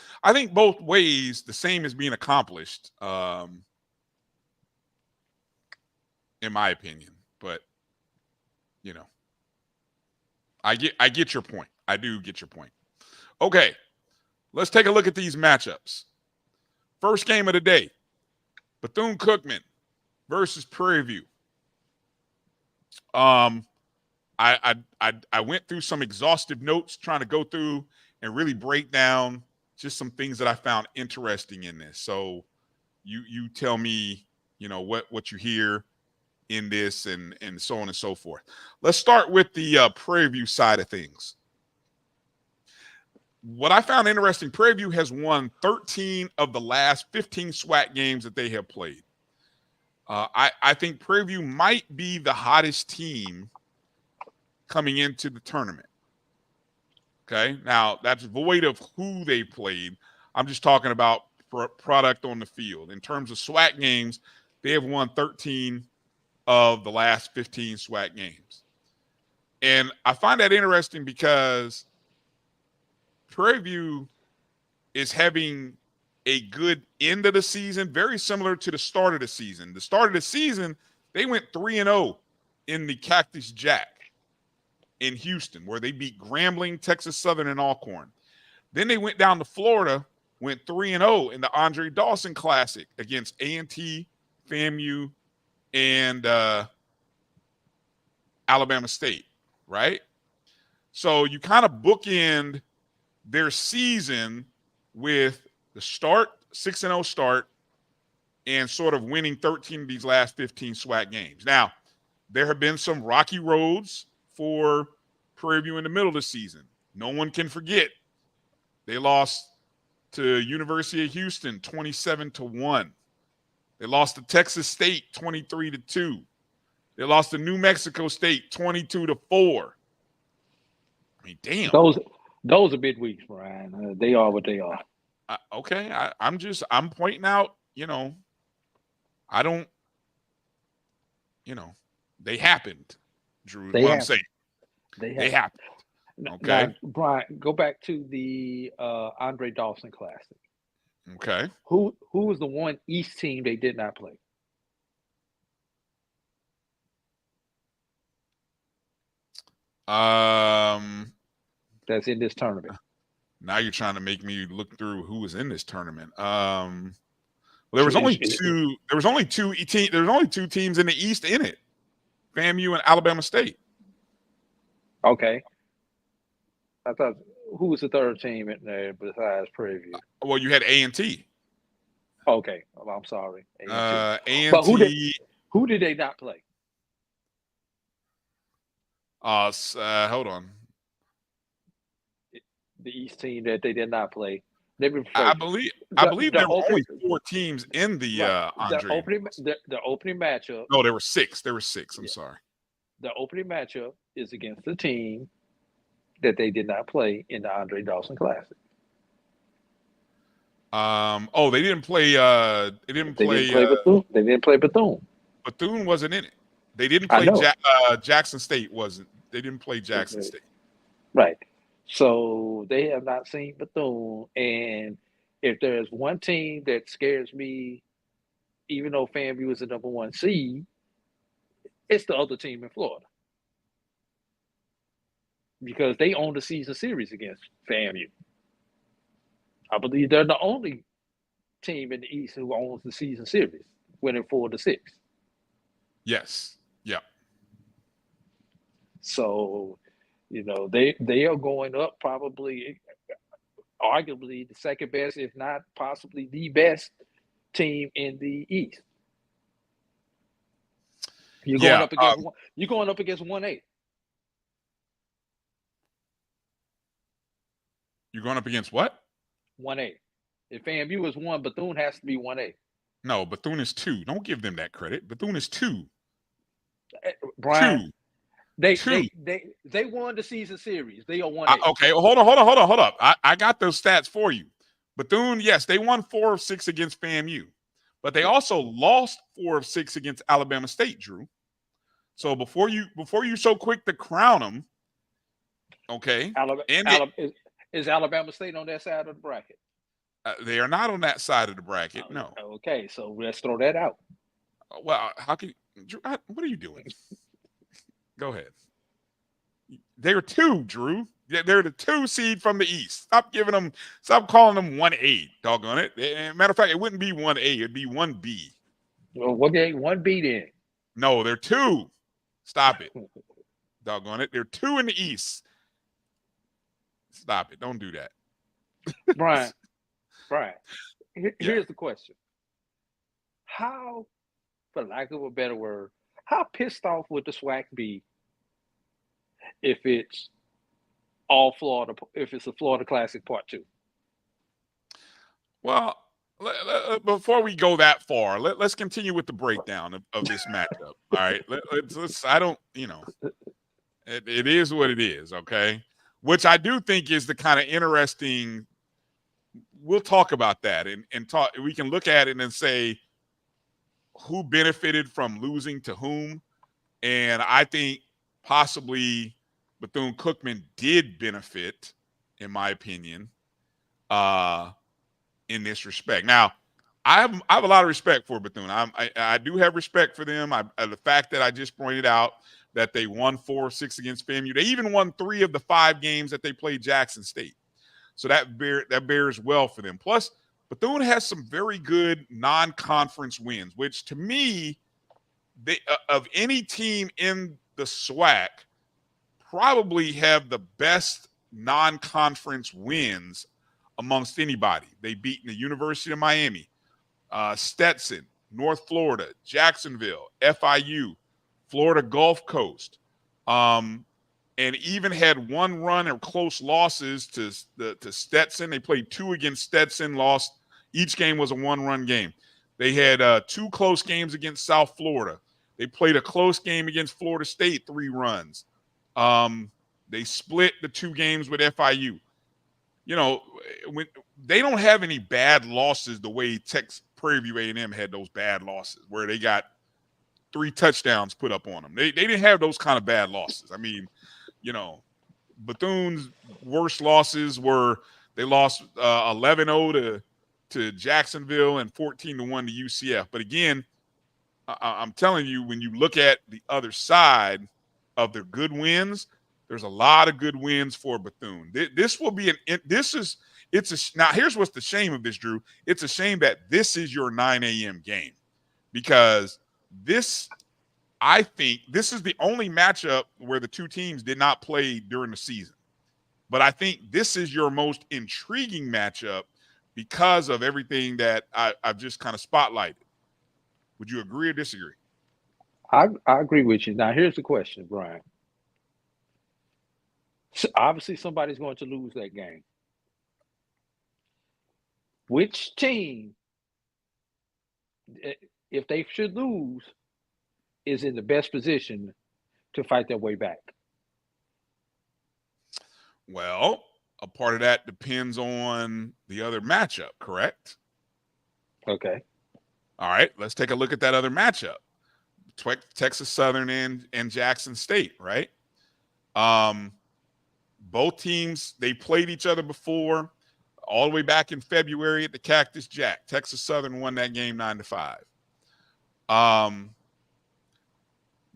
ways the same is being accomplished, in my opinion. But I get your point. I do get your point. Okay, let's take a look at these matchups. First game of the day, Bethune-Cookman versus Prairie View. I went through some exhaustive notes trying to go through and really break down just some things that I found interesting in this. So you tell me, what you hear in this and so on and so forth. Let's start with the Prairie View side of things. What I found interesting, Prairie View has won 13 of the last 15 SWAC games that they have played. I think Prairie View might be the hottest team coming into the tournament. Okay, now that's void of who they played. I'm just talking about product on the field. In terms of SWAC games, they have won 13 of the last 15 SWAC games. And I find that interesting because Prairie View is having a good end of the season, very similar to the start of the season. The start of the season, they went 3-0 in the Cactus Jack in Houston, where they beat Grambling, Texas Southern, and Alcorn. Then they went down to Florida, went 3-0 in the Andre Dawson Classic against A&T, FAMU, and Alabama State, right? So you kind of bookend their season with the start, 6-0 start, and sort of winning 13 of these last 15 SWAC games. Now, there have been some rocky roads for Prairie View in the middle of the season. No one can forget they lost to University of Houston 27-1. They lost to Texas State 23-2. They lost to New Mexico State 22-4. I mean, damn. Those are big weeks, Brian. They are what they are. Okay, I'm pointing out, I don't, they happened, Drew. I'm saying. They happened. Okay. Now, Brian, go back to the Andre Dawson Classic. Okay. Who was the one East team they did not play? That's in this tournament. Now you're trying to make me look through who was in this tournament. Well, there was only two. There was only two teams in the East in it: FAMU and Alabama State. Okay. I thought, who was the third team in there besides Prairie View? Well, you had A&T. Okay, well, I'm sorry. A&T. But who did they not play? Hold on. the East team that they did not play. They were I believe there were only 4 teams in the Andre. The opening matchup. No, there were 6. There were 6. I'm sorry. The opening matchup is against the team that they did not play in the Andre Dawson Classic. Oh, they didn't play. They didn't play Bethune. They didn't play Bethune. Bethune wasn't in it. They didn't play Jackson State. Wasn't. They didn't play Jackson State. Right. So they have not seen Bethune. And if there's one team that scares me, even though FAMU is the number 1 seed, it's the other team in Florida. Because they own the season series against FAMU. I believe they're the only team in the East who owns the season series, winning 4-6. Yes. Yeah. So, they are going up probably, arguably the second best, if not possibly the best team in the East. You're going up against you're going up against 1A. You're going up against what? 1A. If FAMU is 1, Bethune has to be 1A. No, Bethune is 2. Don't give them that credit. Bethune is 2. Brian, 2. They won the season series. They are 1A. Okay, hold up. I got those stats for you. Bethune, yes, they won 4 of 6 against FAMU, but they also lost 4 of 6 against Alabama State, Drew. So before you so quick to crown them, okay? Is Alabama State on that side of the bracket? They are not on that side of the bracket. No. Okay, so let's throw that out. Well, how can Drew? What are you doing? Go ahead. They're 2, Drew. They're the 2 seed from the East. Stop calling them 1A. Doggone it. Matter of fact, it wouldn't be 1A. It'd be 1B. Well, what game? 1B then? No, they're 2. Stop it. Doggone it. They're 2 in the East. Stop it. Don't do that. Brian, here's the question. How, for lack of a better word, how pissed off would the SWAC be if it's all Florida, if it's a Florida Classic Part 2? Well, before we go that far, let's continue with the breakdown of this matchup. All right. It is what it is, okay? Which I do think is the kind of interesting. We'll talk about that and talk. We can look at it and say who benefited from losing to whom. And I think possibly Bethune-Cookman did benefit, in my opinion, in this respect. Now, I have a lot of respect for Bethune. I do have respect for them. The fact that I just pointed out that they won 4 of 6 against FAMU. They even won 3 of the 5 games that they played Jackson State. So that bears well for them. Plus, Bethune has some very good non-conference wins, which to me, of any team in the SWAC, probably have the best non-conference wins amongst anybody. They've beaten the University of Miami, Stetson, North Florida, Jacksonville, FIU, Florida Gulf Coast, and even had one run or close losses to Stetson. They played 2 against Stetson, lost. Each game was a 1-run game. They had 2 close games against South Florida. They played a close game against Florida State, 3 runs. They split the 2 games with FIU. When they don't have any bad losses the way Prairie View A&M had those bad losses where they got 3 touchdowns put up on them. They didn't have those kind of bad losses. I mean, Bethune's worst losses were they lost 11-0 to Jacksonville and 14-1 to UCF. But again, I'm telling you, when you look at the other side of their good wins, there's a lot of good wins for Bethune. Now here's what's the shame of this, Drew. It's a shame that this is your 9 a.m. game because I think this is the only matchup where the 2 teams did not play during the season. But I think this is your most intriguing matchup because of everything that I've just kind of spotlighted. Would you agree or disagree? I agree with you. Now, here's the question, Brian. So obviously, somebody's going to lose that game. which team, if they should lose, is in the best position to fight their way back? Well, a part of that depends on the other matchup, correct? Okay. All right, let's take a look at that other matchup. Texas Southern and Jackson State, right? Both teams, they played each other before, all the way back in February at the Cactus Jack. Texas Southern won that game 9-5.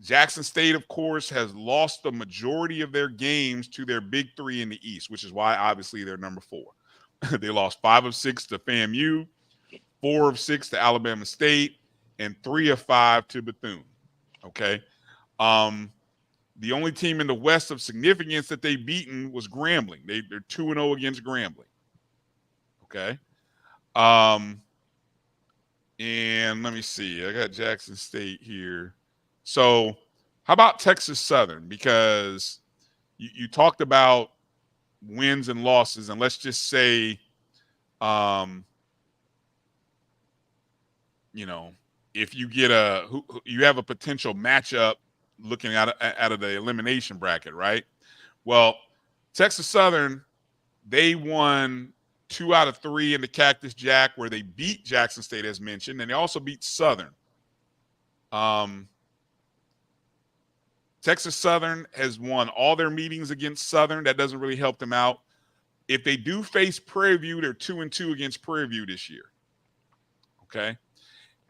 Jackson State, of course, has lost the majority of their games to their big three in the East, which is why obviously they're number 4. They lost 5 of 6 to FAMU, 4 of 6 to Alabama State, and 3 of 5 to Bethune. Okay. The only team in the West of significance that they've beaten was Grambling. They're 2-0 against Grambling. Okay. And let me see. I got Jackson State here. So how about Texas Southern? Because you talked about wins and losses, and let's just say, if you get you have a potential matchup looking out of the elimination bracket, right? Well, Texas Southern, they won 2 out of 3 in the Cactus Jack, where they beat Jackson State, as mentioned, and they also beat Southern. Texas Southern has won all their meetings against Southern. That doesn't really help them out. If they do face Prairie View, they're 2-2 against Prairie View this year. Okay.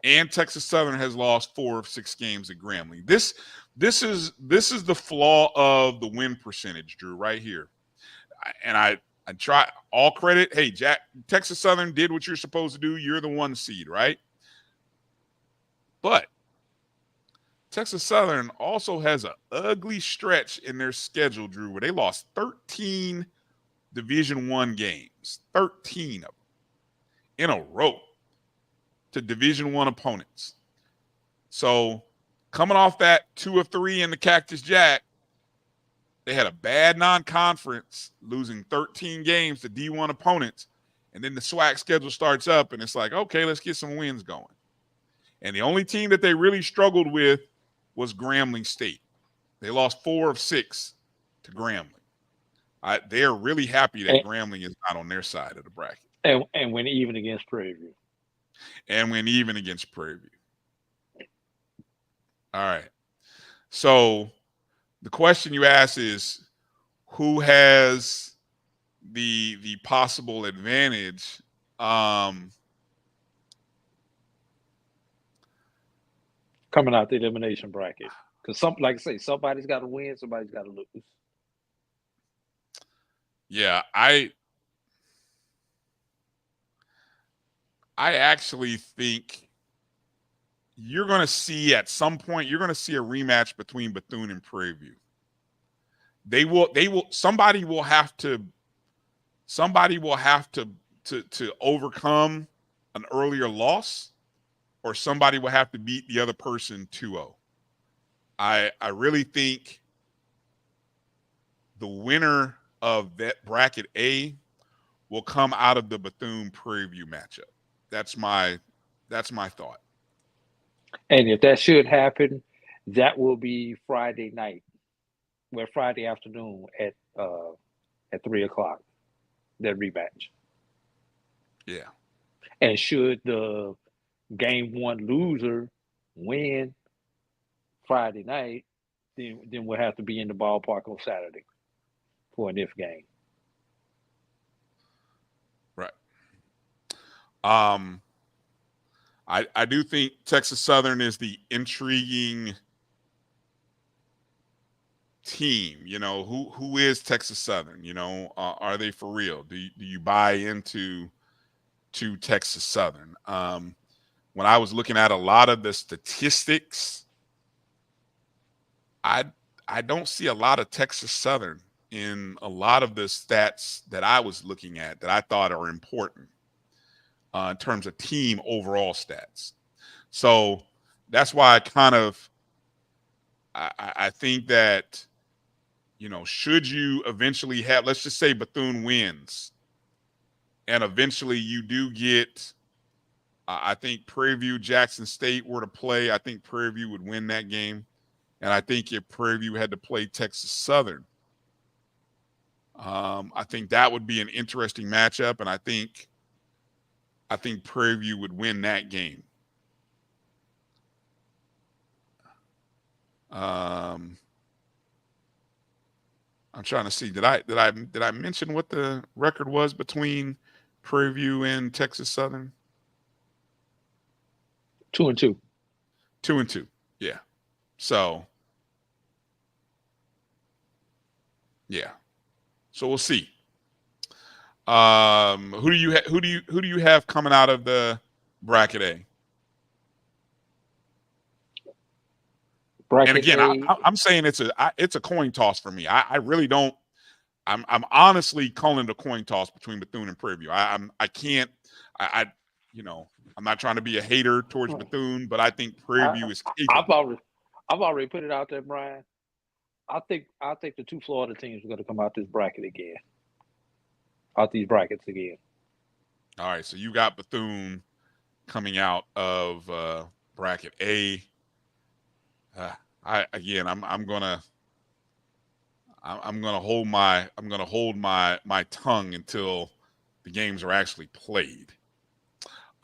And Texas Southern has lost 4 of 6 games at Grambling. This is the flaw of the win percentage, Drew, right here. And I try all credit. Hey, Texas Southern did what you're supposed to do. You're the 1 seed, right? But Texas Southern also has an ugly stretch in their schedule, Drew, where they lost 13 Division I games, 13 of them in a row to Division I opponents. So coming off that 2 of 3 in the Cactus Jack, they had a bad non-conference, losing 13 games to D1 opponents, and then the SWAC schedule starts up, and it's like, okay, let's get some wins going. And the only team that they really struggled with was Grambling State. They lost 4 of 6 to Grambling. They are really happy that Grambling is not on their side of the bracket. And went even against Prairie View. And went even against Prairie View. All right. So the question you ask is, who has the possible advantage? Coming out the elimination bracket. Because like I say, somebody's got to win, somebody's got to lose. Yeah, I actually think you're going to see at some point, you're going to see a rematch between Bethune and Prairie View. Somebody will have to overcome an earlier loss, or somebody will have to beat the other person 2-0. I really think the winner of that bracket A will come out of the Bethune Prairie View matchup. That's my thought. And if that should happen, that will be Friday night. Well, Friday afternoon at 3:00. That rematch. Yeah. And should the game 1 loser win Friday night, then we'll have to be in the ballpark on Saturday for an if game. Right. I do think Texas Southern is the intriguing team. Who is Texas Southern? Are they for real? Do you buy into Texas Southern? When I was looking at a lot of the statistics, I don't see a lot of Texas Southern in a lot of the stats that I was looking at that I thought are important in terms of team overall stats. So that's why I think that, should you eventually have, let's just say Bethune wins, and eventually you do get, I think Prairie View, Jackson State were to play, I think Prairie View would win that game. And I think if Prairie View had to play Texas Southern, I think that would be an interesting matchup. And I think Prairie View would win that game. I'm trying to see. Did I mention what the record was between Prairie View and Texas Southern? 2-2. 2-2. Yeah. So yeah. So we'll see. Who do you have coming out of the bracket A? Bracket and again, A. I'm saying it's a coin toss for me. I really don't. I'm honestly calling it a coin toss between Bethune and Prairie View. I'm not trying to be a hater towards Bethune, but I think Prairie View is capable. I've already put it out there, Brian. I think the two Florida teams are going to come out this bracket again. Out these brackets again. All right, so you got Bethune coming out of bracket A. I'm gonna hold my tongue until the games are actually played.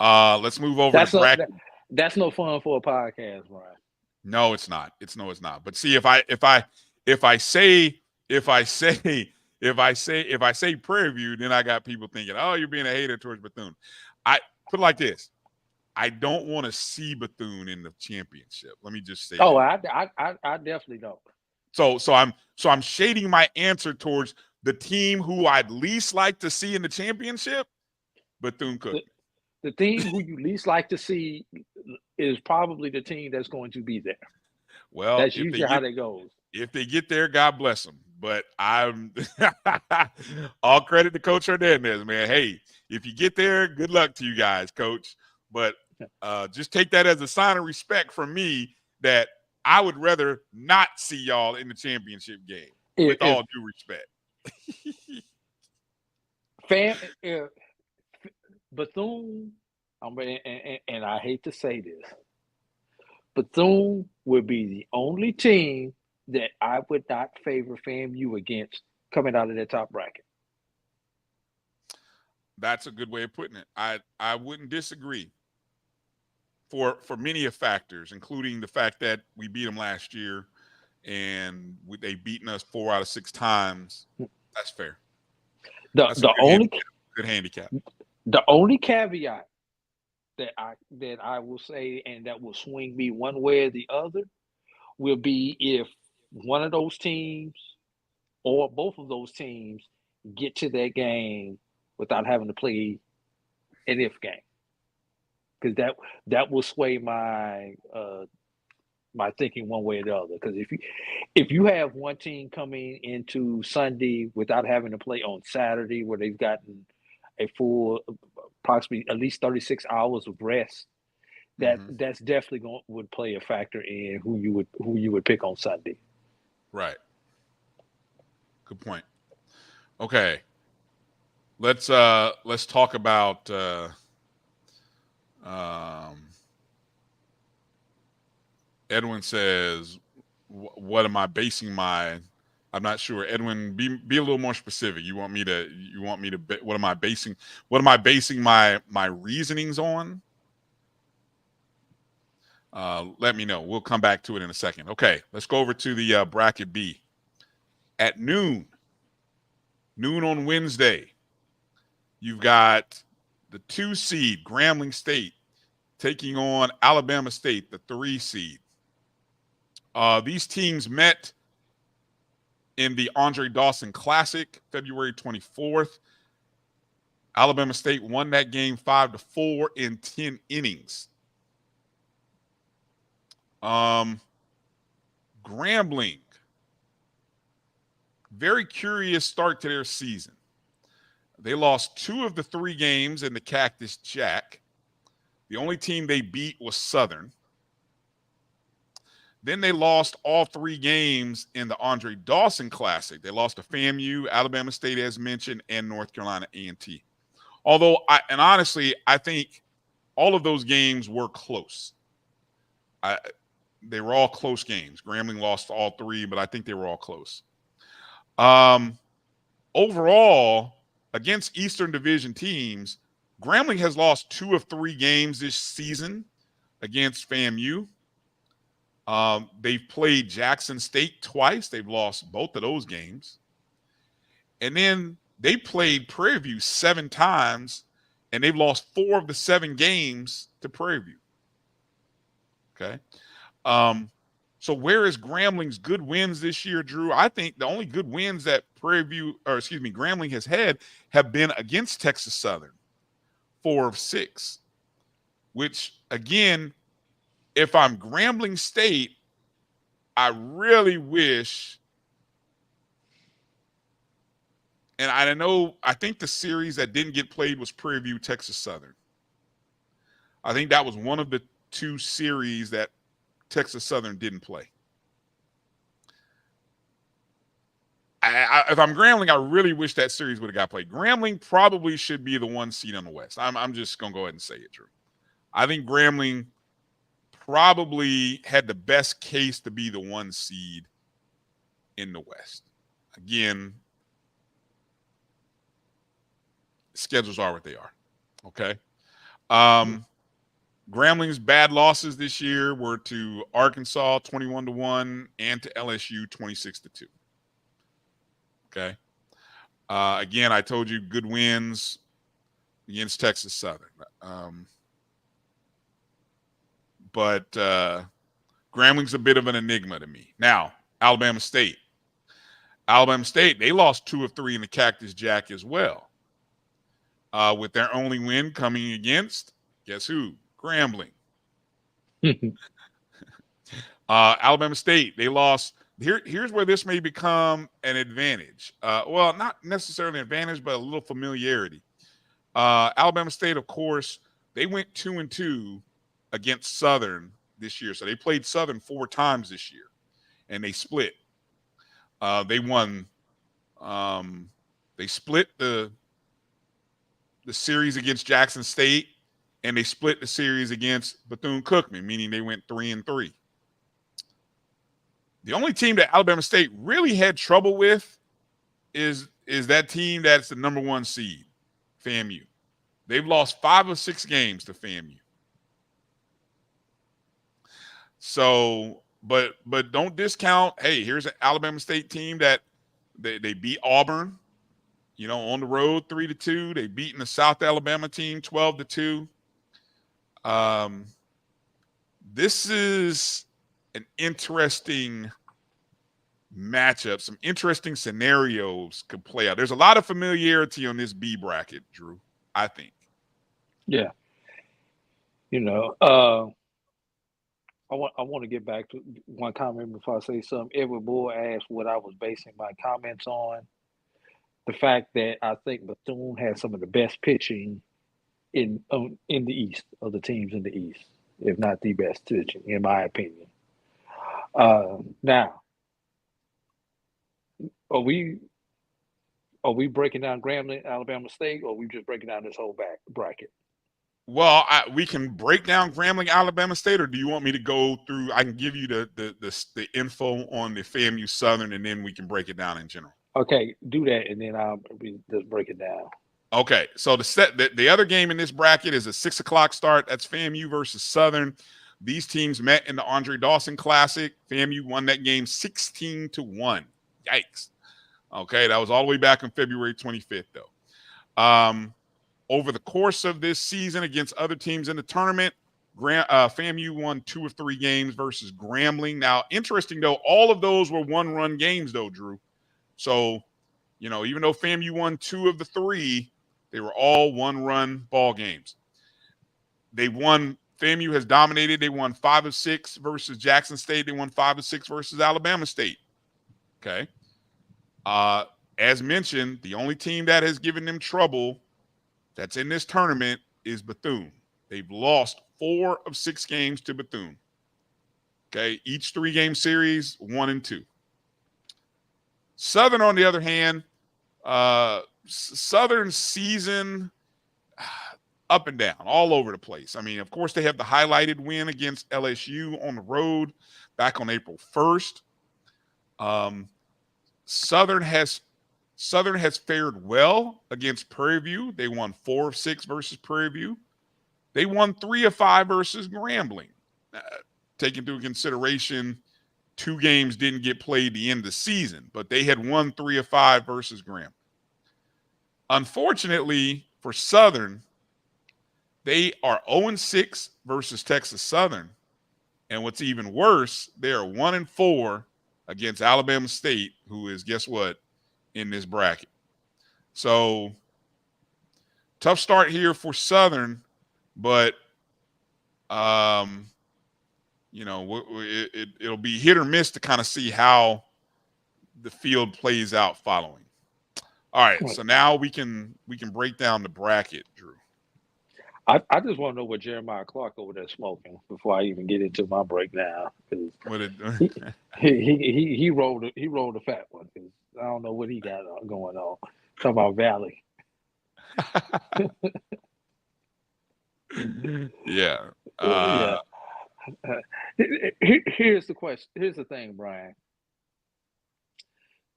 Let's move over to bracket. That's no fun for a podcast, Brian. No, it's not. It's not. But see, if I say Prairie View, then I got people thinking, oh, you're being a hater towards Bethune. I put it like this. I don't want to see Bethune in the championship. Let me just say. Oh, I definitely don't. So I'm shading my answer towards the team who I'd least like to see in the championship, Bethune-Cookman. The team who you least like to see is probably the team that's going to be there. Well, that's usually how that goes. If they get there, God bless them. But I'm all credit to Coach Hernandez, man. Hey, if you get there, good luck to you guys, Coach. But just take that as a sign of respect from me that I would rather not see y'all in the championship game. With all due respect. Bethune, and I hate to say this, Bethune would be the only team that I would not favor FAMU against coming out of that top bracket. That's a good way of putting it. I wouldn't disagree for many of factors, including the fact that we beat them last year and they beaten us 4 out of 6 times. That's fair. That's the only good handicap. The only caveat that I will say, and that will swing me one way or the other, will be if one of those teams or both of those teams get to that game without having to play an if game, because that will sway my my thinking one way or the other. Because if you have one team coming into Sunday without having to play on Saturday, where they've gotten a full approximately at least 36 hours of rest, that's definitely would play a factor in who you would pick on Sunday. Right. Good point. Okay. Let's talk about Edwin says, what am I basing my, I'm not sure. Edwin, be a little more specific. You want me to what am I basing my reasonings on? Let me know. We'll come back to it in a second. Okay, let's go over to the bracket B. At noon on Wednesday, you've got the 2 seed Grambling State taking on Alabama State, the 3 seed. These teams met in the Andre Dawson Classic, February 24th. Alabama State won that game 5-4 in 10 innings. Grambling, very curious start to their season. They lost 2 of the 3 games in the Cactus Jack. The only team they beat was Southern. Then they lost all 3 games in the Andre Dawson Classic. They lost to FAMU, Alabama State, as mentioned, and North Carolina A&T. Although, honestly, I think all of those games were close. They were all close games. Grambling lost all 3, but I think they were all close. Overall, against Eastern Division teams, Grambling has lost 2 of 3 games this season against FAMU. They've played Jackson State twice. They've lost both of those games. And then they played Prairie View 7 times, and they've lost 4 of the 7 games to Prairie View. Okay. So where is Grambling's good wins this year, Drew? I think the only good wins that Grambling has had have been against Texas Southern, 4 of 6, which, again, if I'm Grambling State, I really wish, and I think the series that didn't get played was Prairie View, Texas Southern. I think that was one of the 2 series that Texas Southern didn't play. If I'm Grambling, I really wish that series would have got played. Grambling probably should be the 1 seed on the West. I'm just going to go ahead and say it, Drew. I think Grambling probably had the best case to be the 1 seed in the West. Again, schedules are what they are. Okay. Grambling's bad losses this year were to Arkansas 21-1 and to LSU 26-2. Okay. Again, I told you good wins against Texas Southern. But Grambling's a bit of an enigma to me. Now, Alabama State. They lost 2 of 3 in the Cactus Jack as well. With their only win coming against, guess who? Grambling. Alabama State, they lost. Here's where this may become an advantage. Well, not necessarily an advantage, but a little familiarity. Alabama State, of course, they went 2-2 against Southern this year. So they played Southern 4 times this year, and they split. They won. They split the series against Jackson State, and they split the series against Bethune-Cookman, meaning they went 3-3. The only team that Alabama State really had trouble with is that team that's the number 1 seed, FAMU. They've lost 5 of 6 games to FAMU. So, but don't discount, hey, here's an Alabama State team that they beat Auburn, on the road 3-2. They beaten the South Alabama team 12-2. This is an interesting matchup. Some interesting scenarios could play out. There's a lot of familiarity on this B bracket, Drew, I think. Yeah. I want to get back to one comment before I say something. Edward Bull asked what I was basing my comments on. The fact that I think Bethune has some of the best pitching in the East, of the teams in the East, if not the best pitching, in my opinion. Now, are we breaking down Grambling, Alabama State, or are we just breaking down this whole bracket? Well, we can break down Grambling, Alabama State, or do you want me to go through? I can give you the info on the FAMU Southern, and then we can break it down in general. Okay, do that, and then I'll just break it down. Okay, so the other game in this bracket is a 6:00 start. That's FAMU versus Southern. These teams met in the Andre Dawson Classic. FAMU won that game 16-1. Yikes. Okay, that was all the way back on February 25th, though. Over the course of this season against other teams in the tournament, FAMU won 2 of 3 games versus Grambling. Now, interesting, though, all of those were 1-run games, though, Drew. So, even though FAMU won 2 of the 3, they were all 1-run ball games. FAMU has dominated. They won 5 of 6 versus Jackson State. They won 5 of 6 versus Alabama State. Okay. As mentioned, the only team that has given them trouble that's in this tournament is Bethune. They've lost 4 of 6 games to Bethune. Okay. Each 3-game series, 1 and 2. Southern, on the other hand, Southern season up and down, all over the place. I mean, of course, they have the highlighted win against LSU on the road back on April 1st. Southern has fared well against Prairie View. They won 4 of 6 versus Prairie View. They won 3 of 5 versus Grambling. Take into consideration 2 games didn't get played the end of the season, but they had won 3 of 5 versus Grambling. Unfortunately for Southern, they are 0-6 versus Texas Southern. And what's even worse, they are 1-4 against Alabama State, who is, guess what, in this bracket. So tough start here for Southern, but it'll be hit or miss to kind of see how the field plays out following. All right, so now we can break down the bracket, Drew. I just want to know what Jeremiah Clark over there smoking before I even get into my breakdown. He rolled a fat one. Cause I don't know what he got going on. Talking about Valley. Yeah. Here's the question. Here's the thing, Brian.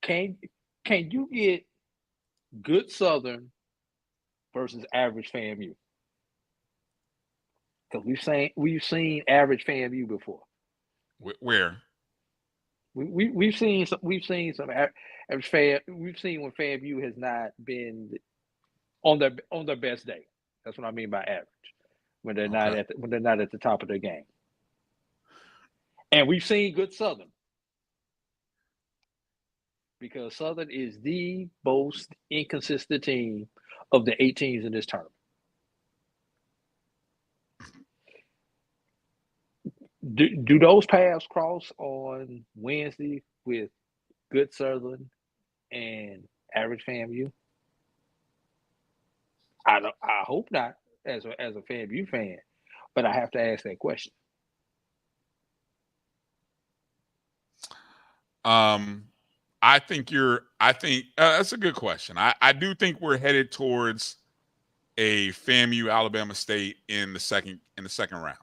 Can you get good Southern versus average FAMU? Because we've seen average FAMU before. Where? We've seen some average fan. We've seen when FAMU has not been on their best day. That's what I mean by average. When they're not at the top of their game. And we've seen good Southern. Because Southern is the most inconsistent team of the 8 teams in this tournament. Do those paths cross on Wednesday with good Southern and average FAMU? I hope not as a FAMU fan, but I have to ask that question. I think that's a good question. I do think we're headed towards a FAMU Alabama State in the second round.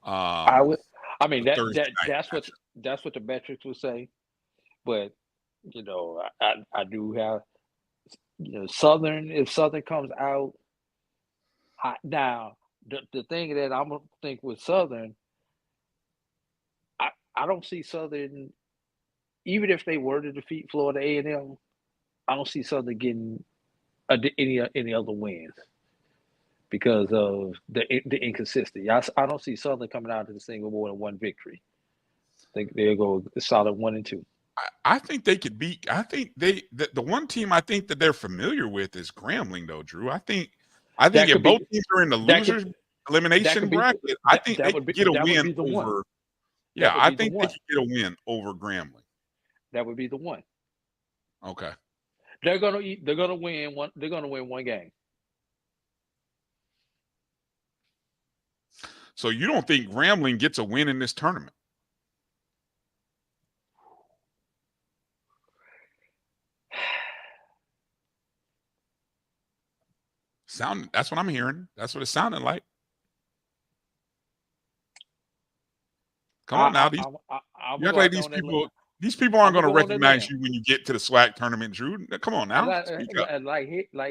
That's what the metrics would say, but I do have Southern. If Southern comes out now, the thing that I'm gonna think with Southern, I don't see Southern, even if they were to defeat Florida A&M, I don't see Southern getting any other wins because of the inconsistency. I don't see Southern coming out to the single more than one victory. I think they'll go solid 1-2. I think they could beat. I think the one team I think that they're familiar with is Grambling, though, Drew. I think if both teams are in the losers elimination bracket, I think they could get a win over. Yeah, I think they could get a win over Grambling. That would be the one. Okay. They're gonna win one. They're gonna win one game. So you don't think Grambling gets a win in this tournament? That's what I'm hearing. That's what it sounded like. Come on now, you act like these people aren't going to recognize you when you get to the SWAC tournament, Drew. Come on now, like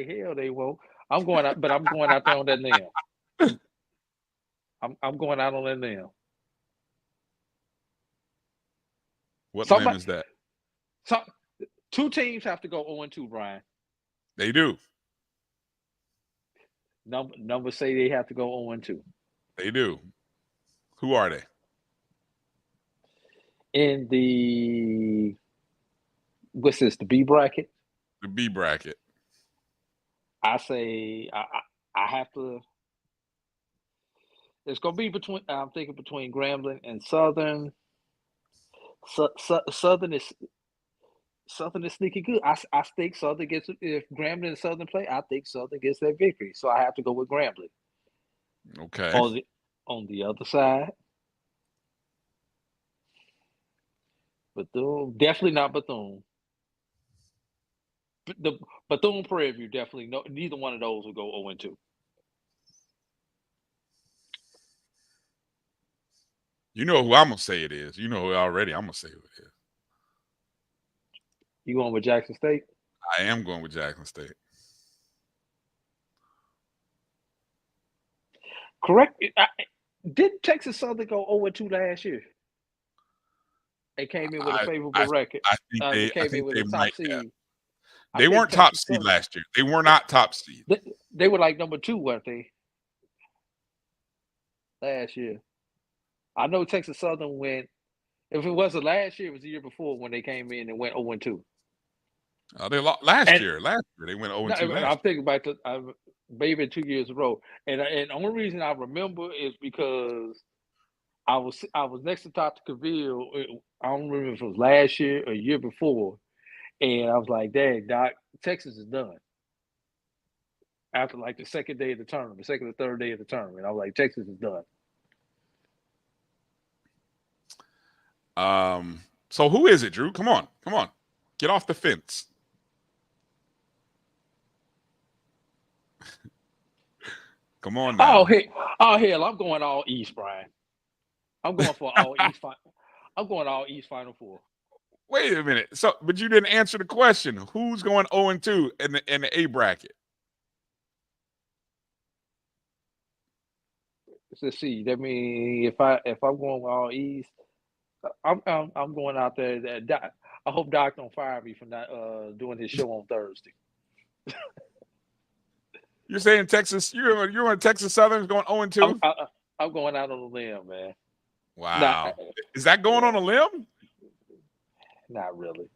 hell they won't. I'm going out, but I'm going out there on that limb. I'm going out on that limb. What limb is that? So 2 teams have to go 0-2, Brian. They do. Numbers say they have to go 0-2. They do. Who are they? In the what's this? The B bracket. The B bracket. I say I have to. It's gonna be between. I'm thinking between Grambling and Southern. Southern is sneaky good. I think Southern gets, if Grambling and Southern play, I think Southern gets that victory. So I have to go with Grambling. Okay. On the other side, Bethune, definitely not Bethune. the Bethune Prairie View definitely no. Neither one of those will go 0-2. You know who I'm gonna say it is. You know who already. I'm gonna say who it is. You going with Jackson State? I am going with Jackson State. Correct. Didn't Texas Southern go 0-2 last year? They came in with a favorable record. I think They came in with a top might seed. have. They weren't top seed last year. They were not top seed. They were like number 2, weren't they? Last year. I know Texas Southern went. If it wasn't last year, it was the year before when they came in and went 0-2. They lost last year. Last year they went 0-2. I'm thinking about maybe 2 years in a row. And the only reason I remember is because I was next to Dr. Cavill. I don't remember if it was last year or a year before, and I was like, "Dang, Doc, Texas is done." After like the second day of the tournament, second or third day of the tournament, I was like, "Texas is done." So who is it, Drew? Come on, get off the fence. Come on now. Hell, I'm going all East, Brian. I'm going for all East. I'm going all East Final Four. Wait a minute. So, but you didn't answer the question. Who's going 0-2 in the A bracket? Let's see. That means if I'm going all East, I'm going out there. I hope Doc don't fire me for not doing his show on Thursday. You're saying Texas? You're on Texas Southern's going 0-2? I'm going out on a limb, man. Wow. Is that going on a limb? Not really.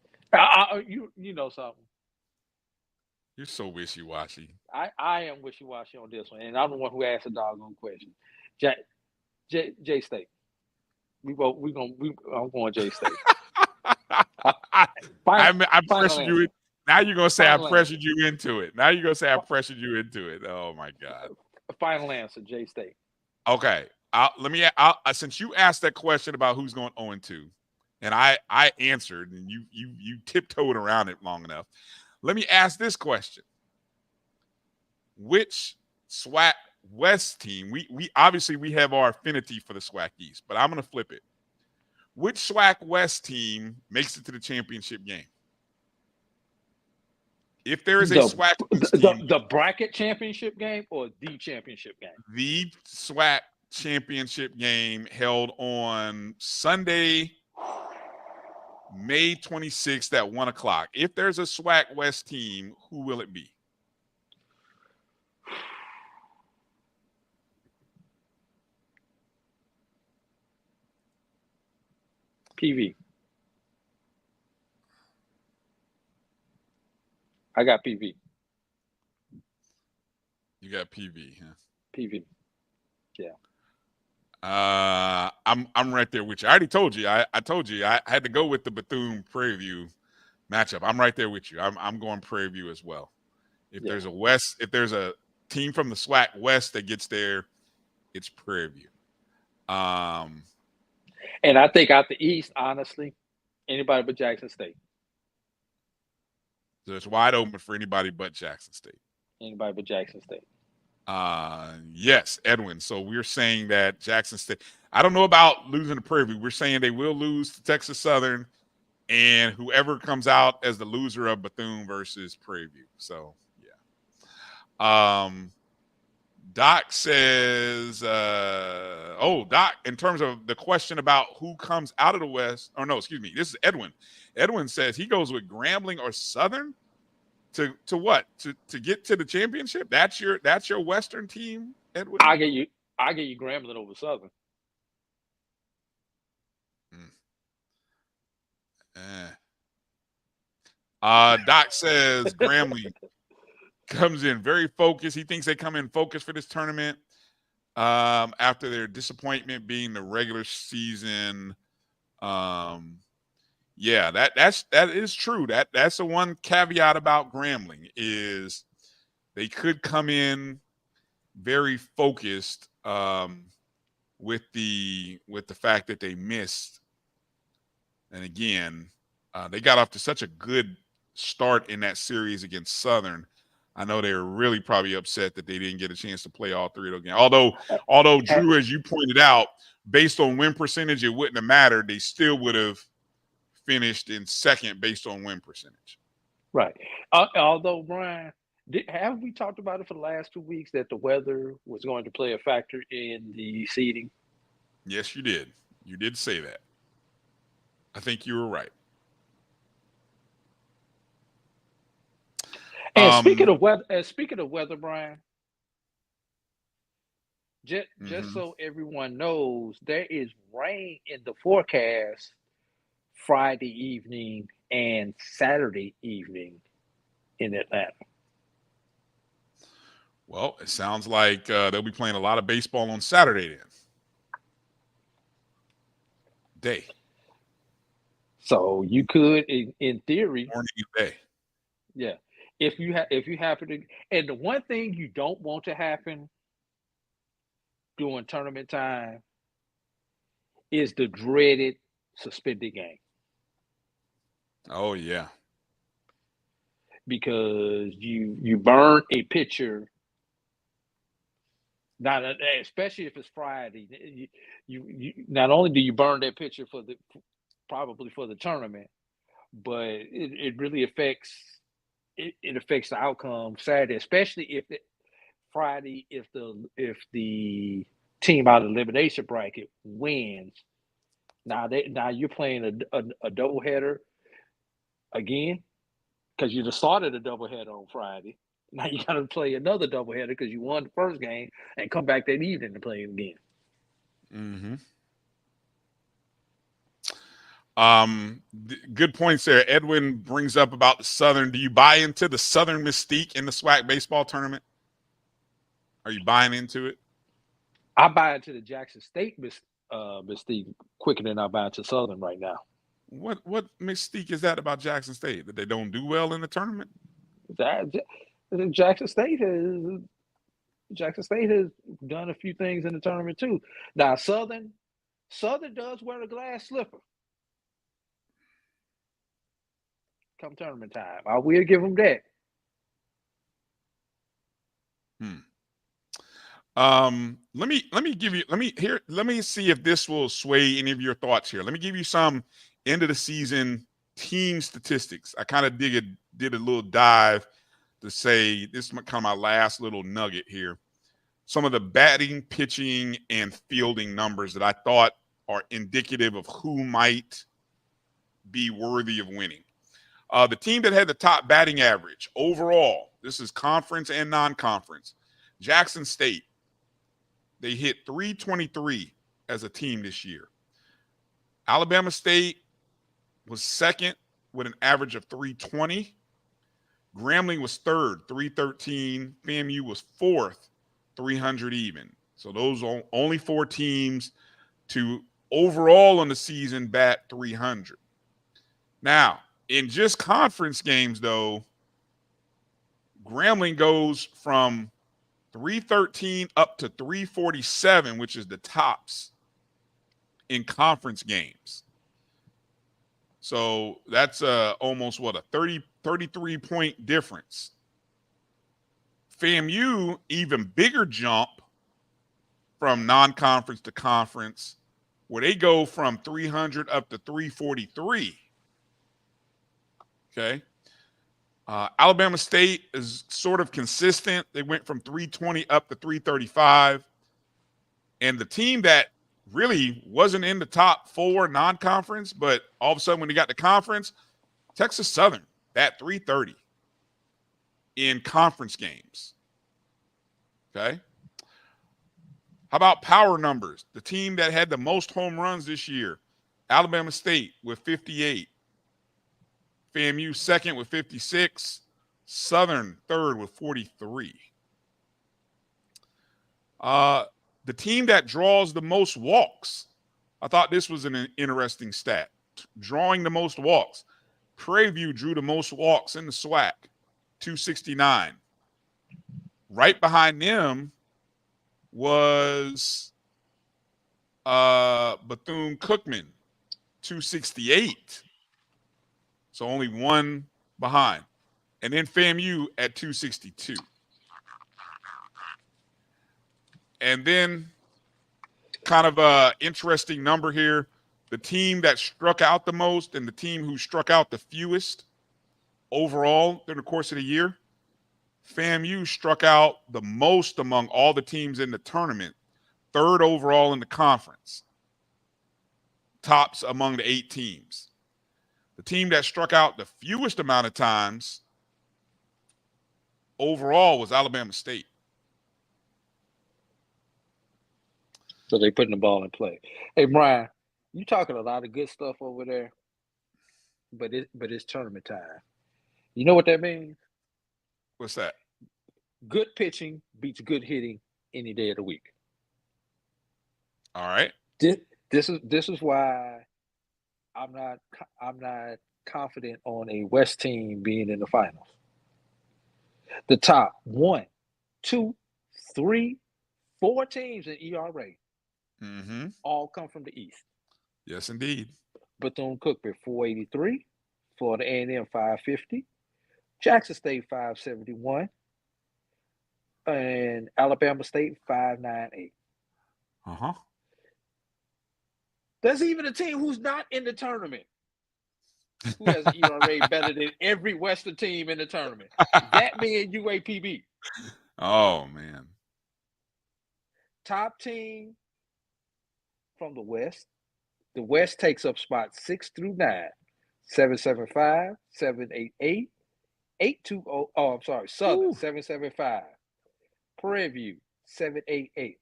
You know something. You're so wishy-washy. I am wishy-washy on this one, and I'm the one who asked a doggone question. J State. I'm going J State. I pressured you. Now you're gonna say I pressured you into it. Oh my God. Final answer, J State. Okay. Since you asked that question about who's going 0-2, and I answered, and you tiptoed around it long enough. Let me ask this question: which SWAC West team? We obviously we have our affinity for the SWAC East, but I'm gonna flip it. Which SWAC West team makes it to the championship game? If there is a SWAC team, the bracket championship game or the championship game? The SWAC championship game held on Sunday, May 26th at 1:00. If there's a SWAC West team, who will it be? PV. I got PV. You got PV, huh? PV. Yeah. I'm right there with you. I already told you. I told you I had to go with the Bethune Prairie View matchup. I'm right there with you. I'm going Prairie View as well. If there's a team from the SWAC West that gets there, it's Prairie View. And I think out the East, honestly, anybody but Jackson State. So it's wide open for anybody but Jackson State. Anybody but Jackson State. Yes, Edwin. So we're saying that Jackson State, I don't know about losing to Prairie View. We're saying they will lose to Texas Southern, and whoever comes out as the loser of Bethune versus Prairie View. So yeah. Doc says, Doc, in terms of the question about who comes out of the West, or no, excuse me, this is Edwin. Edwin says he goes with Grambling or Southern to what? To get to the championship? That's your Western team, Edwin? I get you Grambling over Southern. Doc says Grambling comes in very focused. He thinks they come in focused for this tournament after their disappointment being the regular season. Yeah, that is true. That's the one caveat about Grambling is they could come in very focused with the fact that they missed. And again, they got off to such a good start in that series against Southern, I know they were really probably upset that they didn't get a chance to play all three of those games. Although Drew, as you pointed out, based on win percentage, it wouldn't have mattered. They still would have finished in second based on win percentage. Right. Although, Brian, have we talked about it for the last 2 weeks that the weather was going to play a factor in the seeding? Yes, you did. You did say that. I think you were right. And speaking of weather, Brian, just so everyone knows, there is rain in the forecast Friday evening and Saturday evening in Atlanta. Well, it sounds like they'll be playing a lot of baseball on Saturday then. So you could, in theory, morning and day. Yeah, if you happen to, and the one thing you don't want to happen during tournament time is the dreaded suspended game. Oh yeah, because you burn a pitcher. Not especially if it's Friday. You not only do you burn that pitcher probably for the tournament, but it really affects it affects the outcome Saturday, especially if Friday if the team out of the elimination bracket wins. Now you're playing a doubleheader again because you just started a doubleheader on Friday. Now you got to play another doubleheader because you won the first game and come back that evening to play it again. Good points there. Edwin brings up about the Southern. Do you buy into the Southern mystique in the SWAC baseball tournament? Are you buying into it? I buy into the Jackson State mystique quicker than I buy into Southern right now. What mystique is that about Jackson State? That they don't do well in the tournament? Jackson State has done a few things in the tournament too. Now Southern does wear a glass slipper come tournament time. I will give them that. Let me see if this will sway any of your thoughts here. Let me give you some end of the season team statistics. I kind of did a little dive to say this is kind of my last little nugget here. Some of the batting, pitching, and fielding numbers that I thought are indicative of who might be worthy of winning. The team that had the top batting average overall, this is conference and non-conference, Jackson State. They hit 323 as a team this year. Alabama State was second with an average of 320. Grambling was third, 313. FAMU was fourth, 300 even. So those are only four teams to overall on the season bat 300. Now, in just conference games, though, Grambling goes from 313 up to 347, which is the tops in conference games. So that's almost a 33-point difference. FAMU, even bigger jump from non-conference to conference, where they go from 300 up to 343. Okay. Alabama State is sort of consistent. They went from 320 up to 335. And the team that really wasn't in the top four non-conference, but all of a sudden when they got to conference, Texas Southern at 330 in conference games. Okay. How about power numbers? The team that had the most home runs this year, Alabama State with 58. FAMU second with 56. Southern third with 43. The team that draws the most walks. I thought this was an interesting stat. Drawing the most walks. Prairie View drew the most walks in the SWAC, 269. Right behind them was Bethune-Cookman, 268. So only one behind. And then FAMU at 262. And then kind of a interesting number here. The team that struck out the most and the team who struck out the fewest overall during the course of the year, FAMU struck out the most among all the teams in the tournament, third overall in the conference, tops among the 8 teams. The team that struck out the fewest amount of times overall was Alabama State. So they putting the ball in play. Hey, Bryan, you talking a lot of good stuff over there, but it's tournament time. You know what that means? What's that? Good pitching beats good hitting any day of the week. All right. This is why I'm not confident on a West team being in the finals. The top 1, 2, 3, 4 teams in ERA all come from the East. Yes, indeed. Bethune-Cookman 483, Florida A&M 550, Jackson State 571, and Alabama State 598. There's even a team who's not in the tournament who has an ERA better than every Western team in the tournament. That being UAPB. Oh, man. Top team from the West. The West takes up spots 6 through 9. 775, 788, 820. Oh, I'm sorry. Southern 775. Prairie View 788.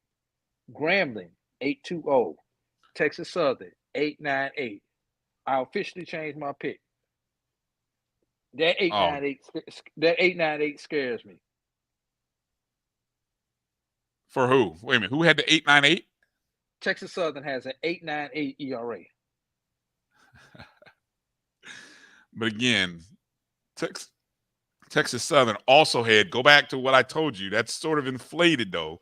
Grambling 820. Texas Southern 898. I officially changed my pick. That 898 scares me. For who? Wait a minute. Who had the 898? Texas Southern has an 898 ERA. But again, Texas Southern also had, go back to what I told you, that's sort of inflated though,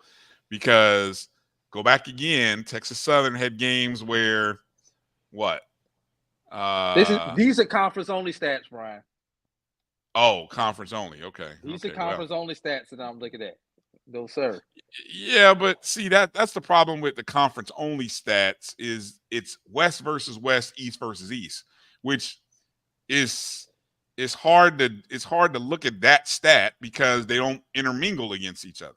because go back again, Texas Southern had games where what? These are conference only stats, Bryan. Oh, conference only. Okay. These are conference only stats that I'm looking at. No, sir. Yeah, but see that's the problem with the conference only stats is it's West versus West, East versus East, which is hard to look at that stat because they don't intermingle against each other.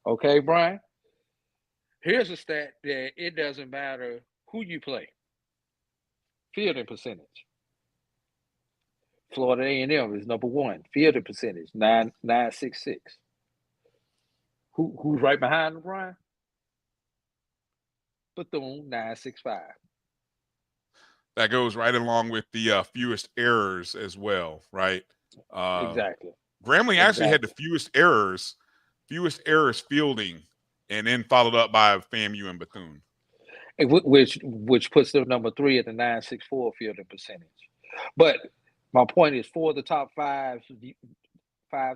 Okay, Bryan. Here's a stat that it doesn't matter who you play. Fielding percentage. Florida A&M is number 1. Fielding percentage 966. Who's right behind them, Bryan? Bethune 965. That goes right along with the fewest errors as well, right? Exactly. Grambling actually had the fewest errors fielding, and then followed up by FAMU and Bethune. Which puts them number 3 at the 964 fielding percentage. But my point is, 4 of the top 5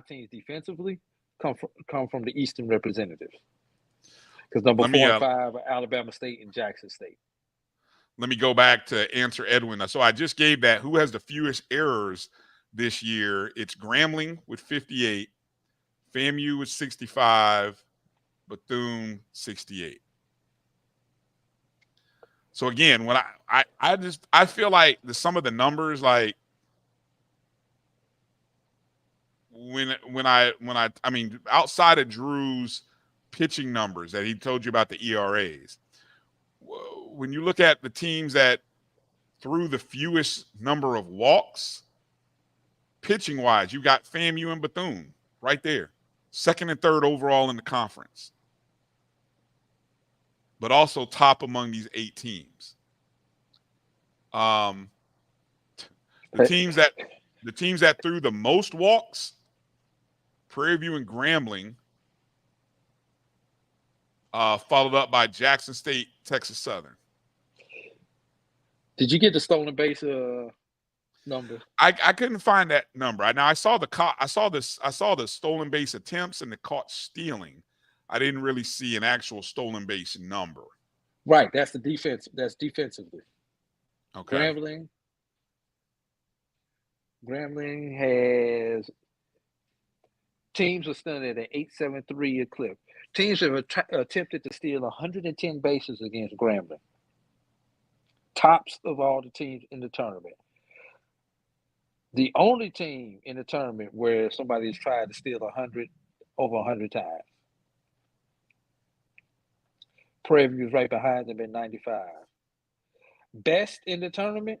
teams defensively come from the Eastern representatives. Because number 4 and 5 are Alabama State and Jackson State. Let me go back to answer Edwin. So I just gave that. Who has the fewest errors this year? It's Grambling with 58, FAMU with 65, Bethune 68. So again, when I feel like some of the numbers, like when I mean outside of Drew's pitching numbers that he told you about the ERAs, when you look at the teams that threw the fewest number of walks, pitching wise, you got FAMU and Bethune right there, 2nd and 3rd overall in the conference, but also top among these 8 teams. The teams that threw the most walks, Prairie View and Grambling, followed up by Jackson State, Texas Southern. Did you get the stolen base number? I couldn't find that number. Now I saw the stolen base attempts and the caught stealing. I didn't really see an actual stolen base number. Right, that's the defense. That's defensively. Okay. Grambling Grambling has teams are stunned at an 873 a clip. Teams have attempted to steal 110 bases against Grambling. Tops of all the teams in the tournament. The only team in the tournament where somebody has tried to steal over 100 times. Prairie View's right behind them at 95. Best in the tournament,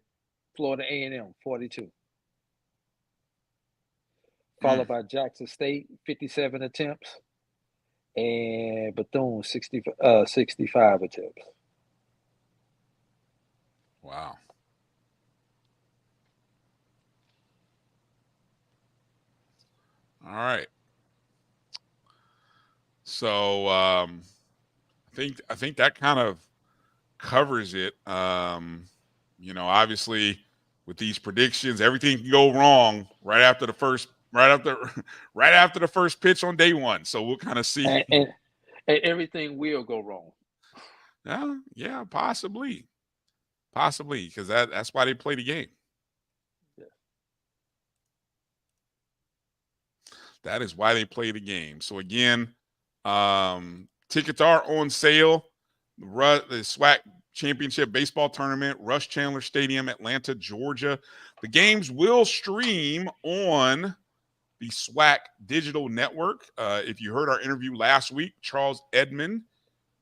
Florida A&M, 42. Followed by Jackson State, 57 attempts. And Bethune, 65 attempts. Wow. All right. So I think that kind of covers it. Obviously with these predictions, everything can go wrong right after the first pitch on day one. So we'll kind of see. And everything will go wrong. Yeah, possibly, because that's why they play the game. Yeah. That is why they play the game. So again, tickets are on sale. The SWAC Championship Baseball Tournament, Rush Chandler Stadium, Atlanta, Georgia. The games will stream on the SWAC Digital Network. If you heard our interview last week, Charles Edmond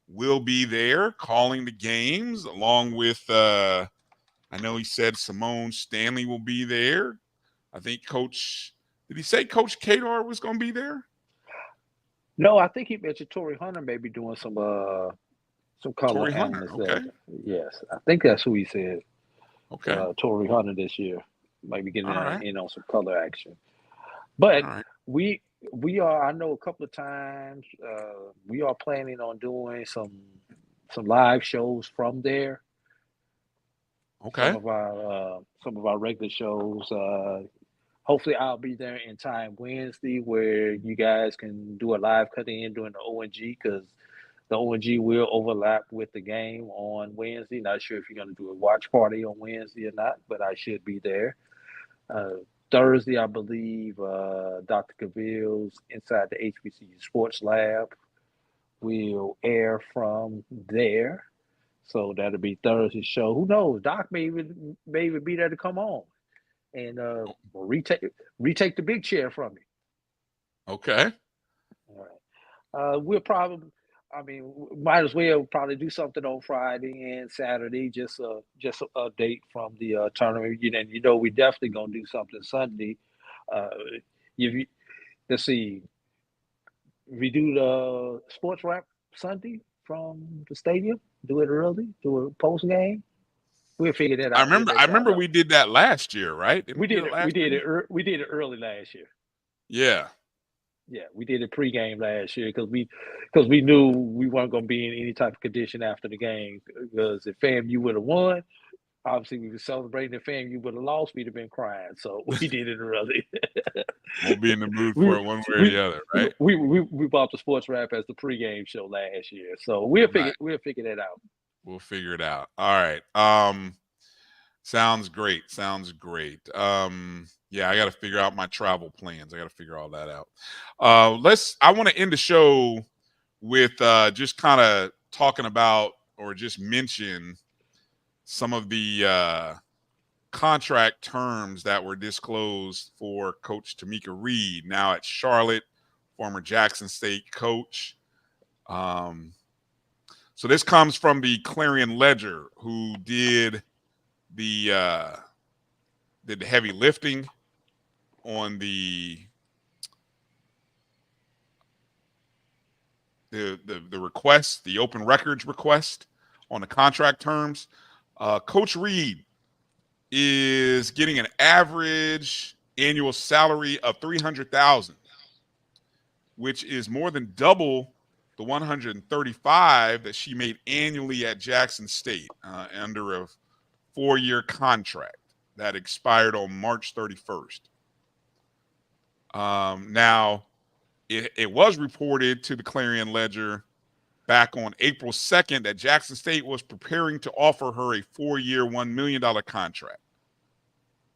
will be there calling the games, along with, I know he said Simone Stanley will be there. I think did he say Coach Kadar was going to be there? No, I think he mentioned Torrey Hunter may be doing some color Torrey Hunter, analysts. okay. Yes, I think that's who he said. Okay. Torrey Hunter this year might be getting right. in on some color action. But right. we are, I know a couple of times, we are planning on doing some live shows from there. Okay. Some of our regular shows. Hopefully I'll be there in time Wednesday where you guys can do a live cut in during the ONG, because the ONG will overlap with the game on Wednesday. Not sure if you're going to do a watch party on Wednesday or not, but I should be there. Thursday, I believe, Dr. Cavill's Inside the HBCU Sports Lab will air from there. So that'll be Thursday's show. Who knows? Doc may even be there to come on and retake the big chair from me. Okay. All right. We'll probably, might as well probably do something on Friday and Saturday, just a update from the tournament. We definitely gonna do something Sunday. Let's see. We do the SportsWrap Sunday from the stadium. Do it early. Do a post game. We'll figure that out. I remember we did that last year, right? We did it early last year. Yeah. Yeah, we did it pregame last year because we knew we weren't going to be in any type of condition after the game. Because if FAMU would have won, obviously we were celebrating. If FAMU would have lost, we'd have been crying. So we did it early. We'll be in the mood for it one way or the other, right? We bought the SportsWrap as the pregame show last year, so we'll figure that out. We'll figure it out. All right. Sounds great. Yeah, I got to figure out my travel plans. I got to figure all that out. I want to end the show with just kind of talking about, or just mention some of the contract terms that were disclosed for Coach Tamika Reed, now at Charlotte, former Jackson State coach. So this comes from the Clarion Ledger, who did the heavy lifting on the request, the open records request on the contract terms. Coach Reed is getting an average annual salary of $300,000, which is more than double the $135,000 that she made annually at Jackson State under a 4-year contract that expired on March 31st. Now, it was reported to the Clarion Ledger back on April 2nd that Jackson State was preparing to offer her a 4-year, $1 million contract.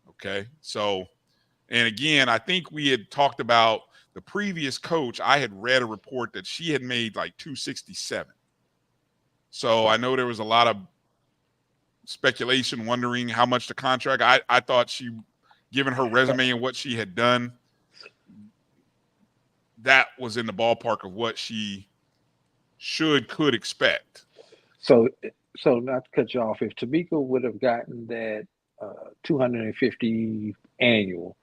Okay, so And again, I think we had talked about the previous coach. I had read a report that she had made like 267. So I know there was a lot of speculation wondering how much the contract. I thought she, given her resume and what she had done, that was in the ballpark of what she could expect. So not to cut you off, if Tamika would have gotten that 250 annual,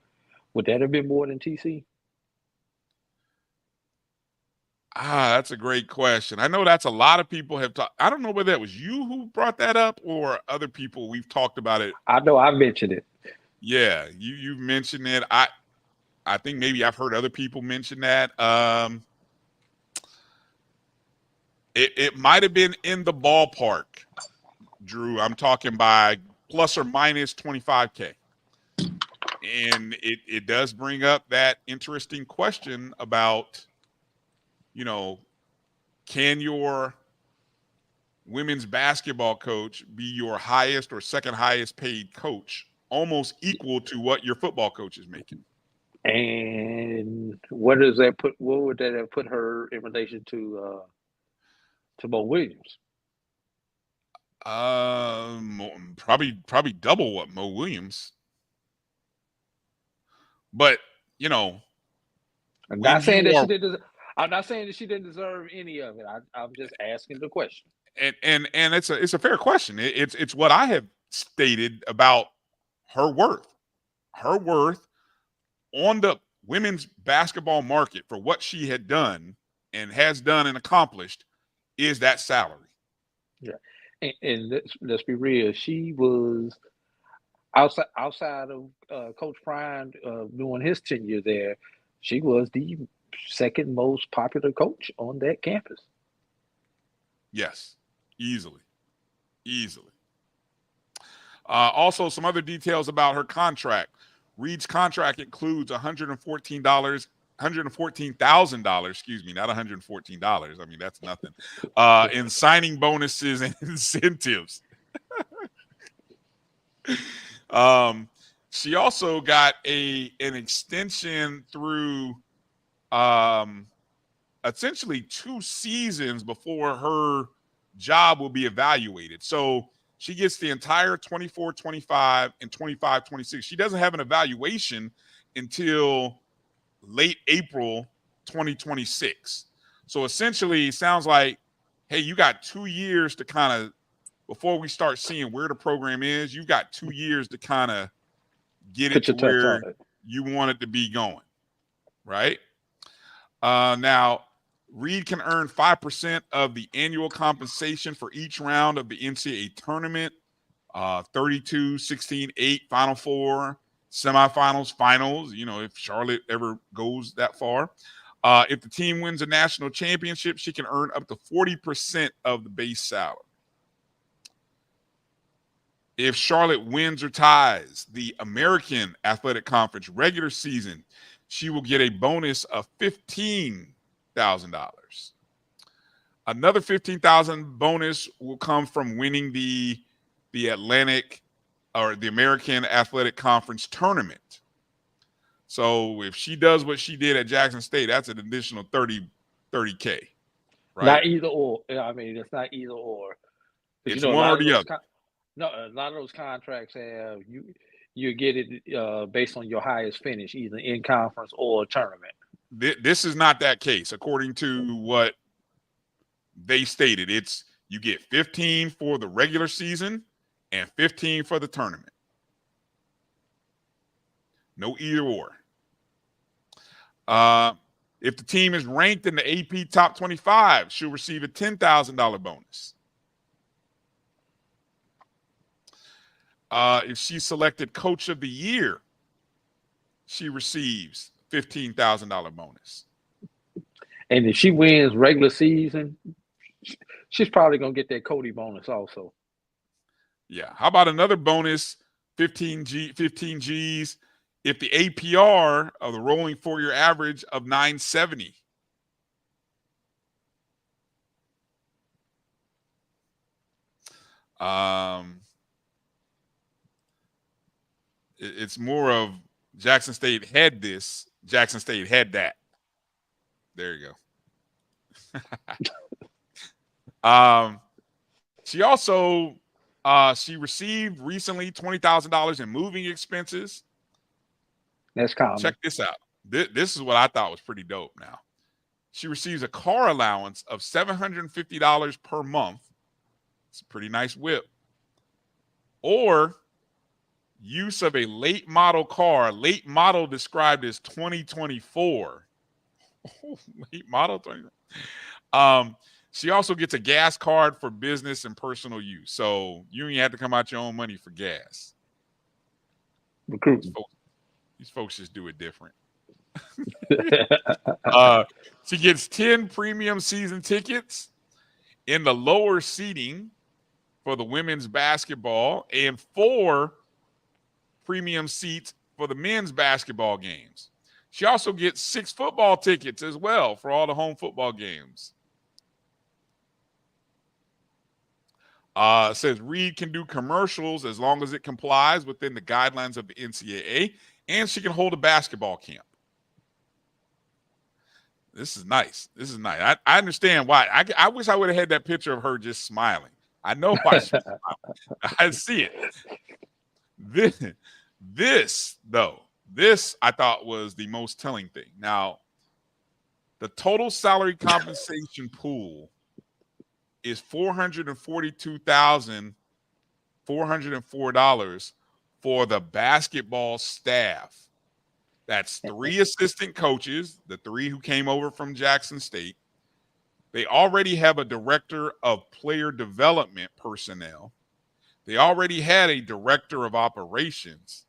would that have been more than TC? That's a great question. I know that's a lot of people have talked. I don't know whether that was you who brought that up or other people. We've talked about it. I know I mentioned it. Yeah, you mentioned it. I think maybe I've heard other people mention that. It might have been in the ballpark, Drew. I'm talking by plus or minus 25K. And it does bring up that interesting question about, can your women's basketball coach be your highest or second highest paid coach, almost equal to what your football coach is making? And what does that put? What would that have put her in relation to Mo Williams? Probably double what Mo Williams. But I'm not saying that she didn't deserve any of it. I'm just asking the question. And it's a fair question. It's what I have stated about her worth. Her worth on the women's basketball market for what she had done and has done and accomplished is that salary. Yeah, and let's be real. She was outside of Coach Bryan doing his tenure there. She was the second most popular coach on that campus. Yes, easily. Also, some other details about her contract. Reed's contract includes $114,000, excuse me, not $114. I mean, that's nothing. In signing bonuses and incentives. She also got an extension through essentially 2 seasons before her job will be evaluated. So she gets the entire 24-25 and 25-26. She doesn't have an evaluation until late April 2026. So essentially, it sounds like, hey, you got 2 years to kind of, before we start seeing where the program is, you've got 2 years to kind of get it to where you want it to be going, right? Now, Reed can earn 5% of the annual compensation for each round of the NCAA tournament, 32, 16, 8, Final Four, semifinals, finals, if Charlotte ever goes that far. If the team wins a national championship, she can earn up to 40% of the base salary. If Charlotte wins or ties the American Athletic Conference regular season, she will get a bonus of $15,000. Another $15,000 bonus will come from winning the Atlantic or the American Athletic Conference tournament. So if she does what she did at Jackson State, that's an additional $30K. Right? Not either or. I mean, it's not either or. It's one or the other. No, a lot of those contracts have you get it based on your highest finish, either in conference or tournament. This is not that case, according to what they stated. It's you get 15 for the regular season and 15 for the tournament. No either or. If the team is ranked in the AP Top 25, she'll receive a $10,000 bonus. If she's selected Coach of the Year, she receives $15,000 bonus. And if she wins regular season, she's probably going to get that Cody bonus also. Yeah. How about another bonus, 15 Gs, if the APR of the rolling 4-year average of 970? It's more of Jackson State had this. Jackson State had that. There you go. She also she received recently $20,000 in moving expenses. That's common. Check this out. This is what I thought was pretty dope. Now, she receives a car allowance of $750 per month. It's a pretty nice whip. Or use of a late model car. Late model described as 2024. Late model 20. She also gets a gas card for business and personal use. So you ain't have to come out your own money for gas. Recruiting. These folks just do it different. She gets 10 premium season tickets in the lower seating for the women's basketball and 4 premium seats for the men's basketball games. She also gets 6 football tickets as well for all the home football games. Says Reed can do commercials as long as it complies within the guidelines of the NCAA, and she can hold a basketball camp. This is nice. This is nice. I understand why. I wish I would have had that picture of her just smiling. I know why she's smiling. I see it. This I thought was the most telling thing. Now, the total salary compensation pool is $442,404 for the basketball staff. That's 3 assistant coaches, the 3 who came over from Jackson State. They already have a director of player development personnel. They already had a director of operations,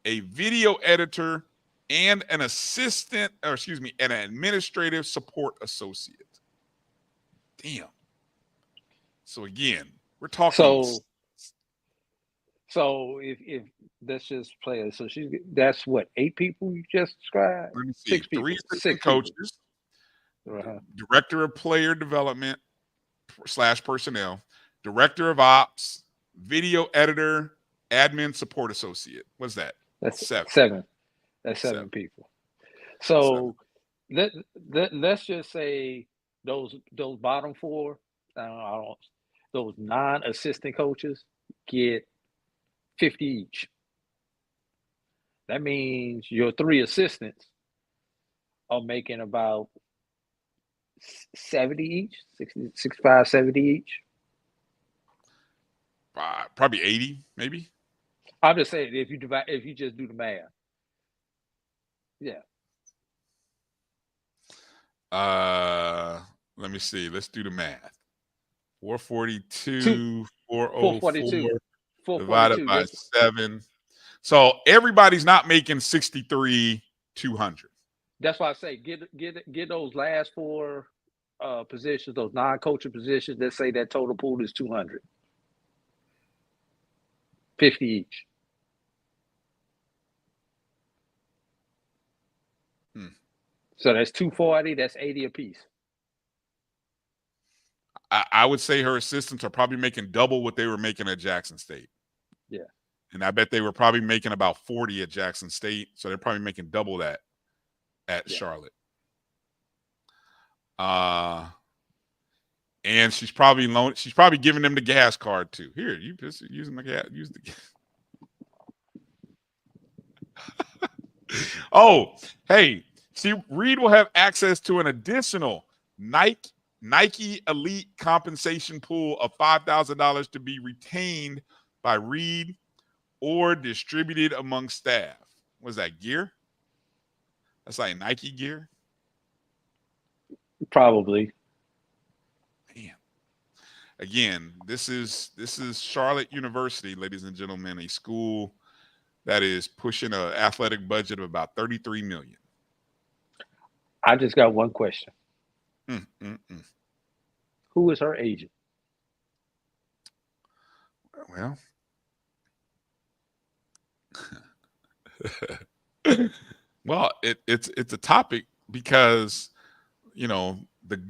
a video editor, and an assistant, or excuse me, an administrative support associate. Damn. So again, we're talking. So if let's just play it. So that's what, 8 people you just described? 6 people. 3 assistant coaches, director of player development / personnel, director of ops, video editor, admin support associate. What's that? That's 7. That's 7 people. So let's just say those bottom 4, those non-assistant coaches get 50 each. That means your 3 assistants are making about 70 each, 60, 65, 70 each. Probably 80, maybe. I'm just saying, if you just do the math. Yeah. Let me see. Let's do the math. 442, 404 divided by 7. So everybody's not making 63,200. That's why I say get those last 4 positions, those non-coaching positions. Let's say that total pool is 200. 50 each. So that's 240. That's 80 apiece. I would say her assistants are probably making double what they were making at Jackson State. Yeah. And I bet they were probably making about 40 at Jackson State. So they're probably making double that at Charlotte. And she's probably giving them the gas card too. Here, you just using my gas. Use the gas. Oh, hey, see, Reed will have access to an additional Nike Elite compensation pool of $5,000 to be retained by Reed or distributed among staff. Was that gear? That's like Nike gear? Probably. Man. Again, this is Charlotte University, ladies and gentlemen, a school that is pushing an athletic budget of about $33 million. I just got one question. Who is her agent? Well, it's a topic because, you know, the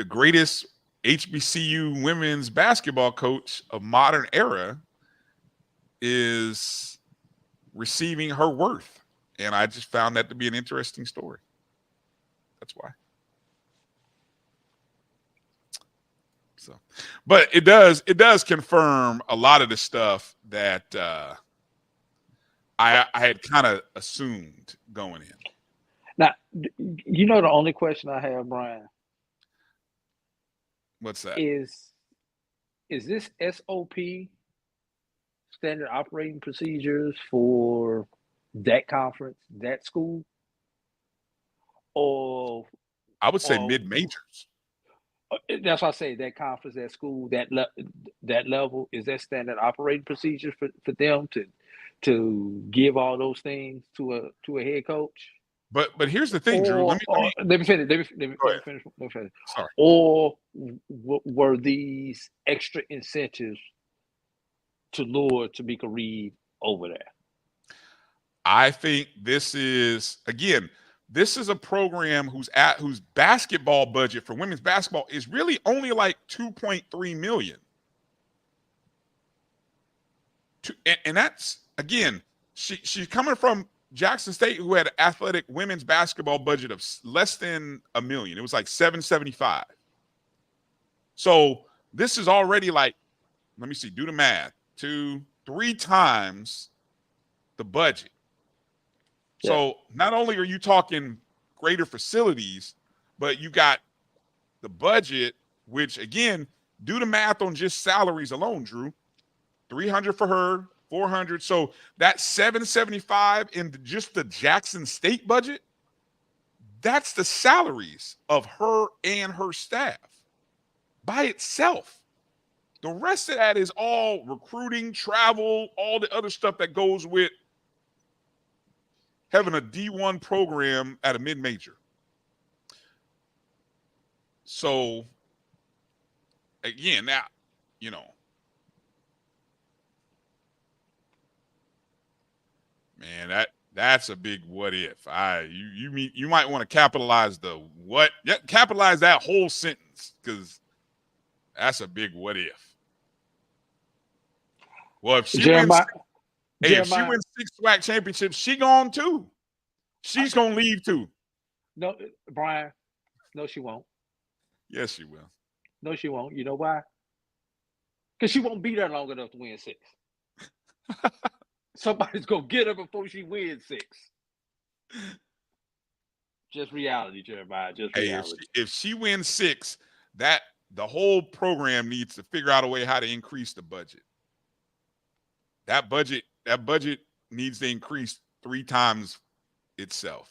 greatest HBCU women's basketball coach of modern era is receiving her worth. And I just found that to be an interesting story. That's why. So, but it does confirm a lot of the stuff that I had kind of assumed going in. Now, you know, the only question I have, Brian, what's that? Is this SOP, standard operating procedures, for that conference, that school? Or I would say mid-majors. That's why I say that conference, that school, that level, is that standard operating procedures for them to give all those things to a head coach? But here's the thing, Drew. Let me finish. Let me finish. Sorry. Or were these extra incentives to lure Tamika Reed over there? I think this is a program whose basketball budget for women's basketball is really only like $2.3 million. And that's, again, she's coming from Jackson State, who had an athletic women's basketball budget of less than $1 million. It was like $775,000. So this is already like, let me see, do the math, 2-3 times the budget. Yeah. So not only are you talking greater facilities, but you got the budget, which, again, do the math on just salaries alone, Drew. $300 for her, $400. So that $775 in just the Jackson State budget, that's the salaries of her and her staff by itself. The rest of that is all recruiting, travel, all the other stuff that goes with having a D1 program at a mid-major. So, again, now, you know, man, that's a big what if. You might want to capitalize capitalize that whole sentence, because that's a big what if. Well, if she wins 6 SWAC championships, she gone too. She's gonna leave too. No, Brian. No, she won't. Yes, she will. No, she won't. You know why? Because she won't be there long enough to win 6. Somebody's gonna get her before she wins 6. Just reality, Jeremiah. Just reality. If she wins 6, the whole program needs to figure out a way how to increase the budget. That budget needs to increase 3 times itself.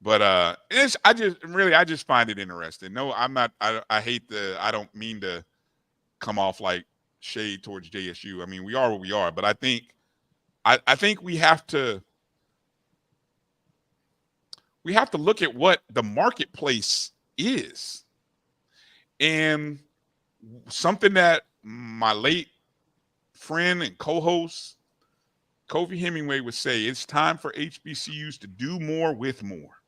But I just find it interesting. No, I'm not. I don't mean to come off like shade towards JSU. I mean, we are what we are. But I think we have to look at what the marketplace is, and something that my late friend and co-host Kofi Hemingway would say: it's time for HBCUs to do more with more.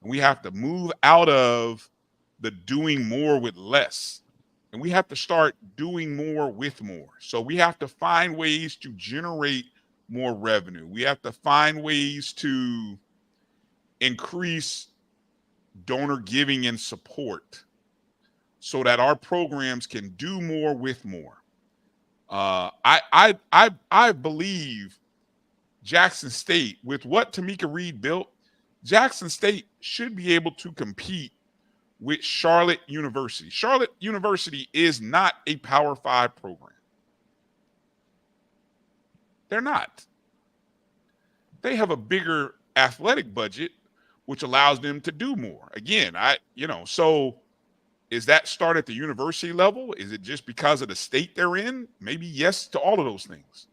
And we have to move out of the doing more with less. And we have to start doing more with more. So we have to find ways to generate more revenue. We have to find ways to increase donor giving and support so that our programs can do more with more. I believe Jackson State, with what Tamika Reed built, Jackson State should be able to compete with Charlotte University. Charlotte University is not a Power 5 program. They're not. They have a bigger athletic budget, which allows them to do more. Again, so is that start at the university level? Is it just because of the state they're in? Maybe yes to all of those things.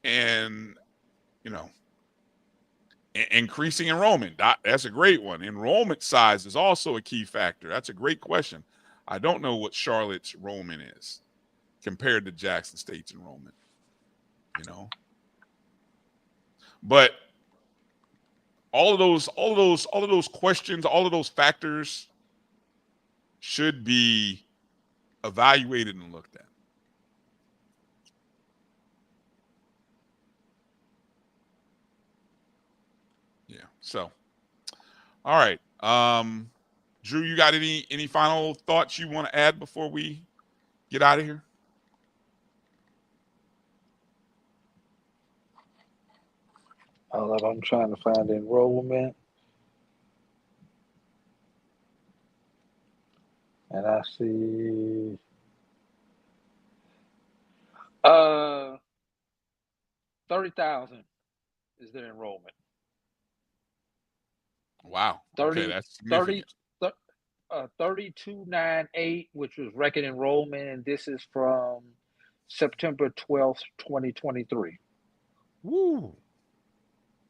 And, increasing enrollment, that's a great one. Enrollment size is also a key factor. That's a great question. I don't know what Charlotte's enrollment is compared to Jackson State's enrollment, But all of those questions, all of those factors should be evaluated and looked at. So, all right. Drew, you got any final thoughts you want to add before we get out of here? I'm trying to find the enrollment. And I see 30,000 is their enrollment. Wow. 30, okay, that's significant. 3298, which was record enrollment, and this is from September 12th, 2023. Woo.